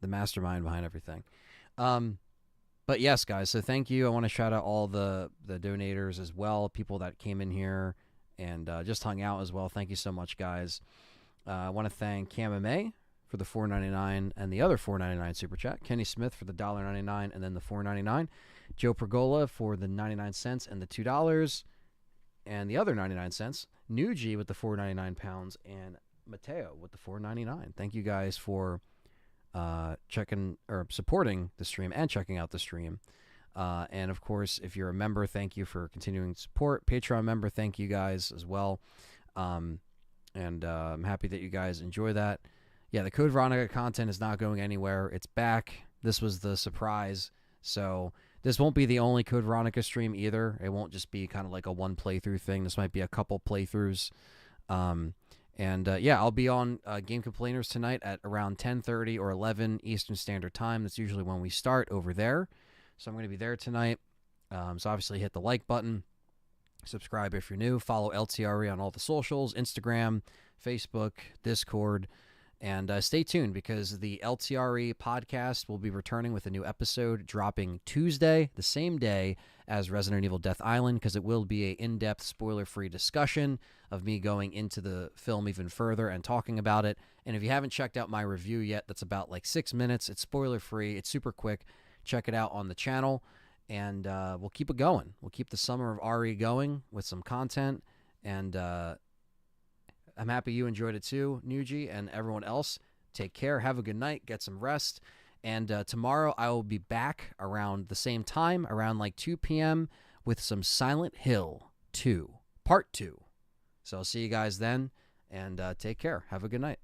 mastermind behind everything. But yes, guys, so thank you. I want to shout out all the donators as well, people that came in here and just hung out as well. Thank you so much, guys. I want to thank Cam May for the $4.99 and the other $4.99 super chat. Kenny Smith for the $1.99 and then the $4.99. Joe Pergola for the 99 cents and the $2 and the other 99 cents. Nuji with the 4.99 pounds and Mateo with the $4.99. Thank you guys for checking or supporting the stream and checking out the stream. And of course, if you're a member, thank you for continuing to support. Patreon member, thank you guys as well. And I'm happy that you guys enjoy that. Yeah, the Code Veronica content is not going anywhere. It's back. This was the surprise. So this won't be the only Code Veronica stream either. It won't just be kind of like a one playthrough thing. This might be a couple playthroughs. Yeah, I'll be on Game Complainers tonight at around 10:30 or 11 Eastern Standard Time. That's usually when we start over there. So I'm going to be there tonight. So obviously hit the like button. Subscribe if you're new. Follow LTRE on all the socials, Instagram, Facebook, Discord. And stay tuned because the LTRE podcast will be returning with a new episode dropping Tuesday, the same day as Resident Evil Death Island, because it will be an in-depth, spoiler-free discussion of me going into the film even further and talking about it. And if you haven't checked out my review yet, that's about like 6 minutes. It's spoiler-free. It's super quick. Check it out on the channel, and we'll keep it going. We'll keep the summer of RE going with some content, and I'm happy you enjoyed it too, Nuji, and everyone else. Take care. Have a good night. Get some rest. And tomorrow I will be back around the same time, around like 2 p.m. with some Silent Hill 2, Part 2. So I'll see you guys then, and take care. Have a good night.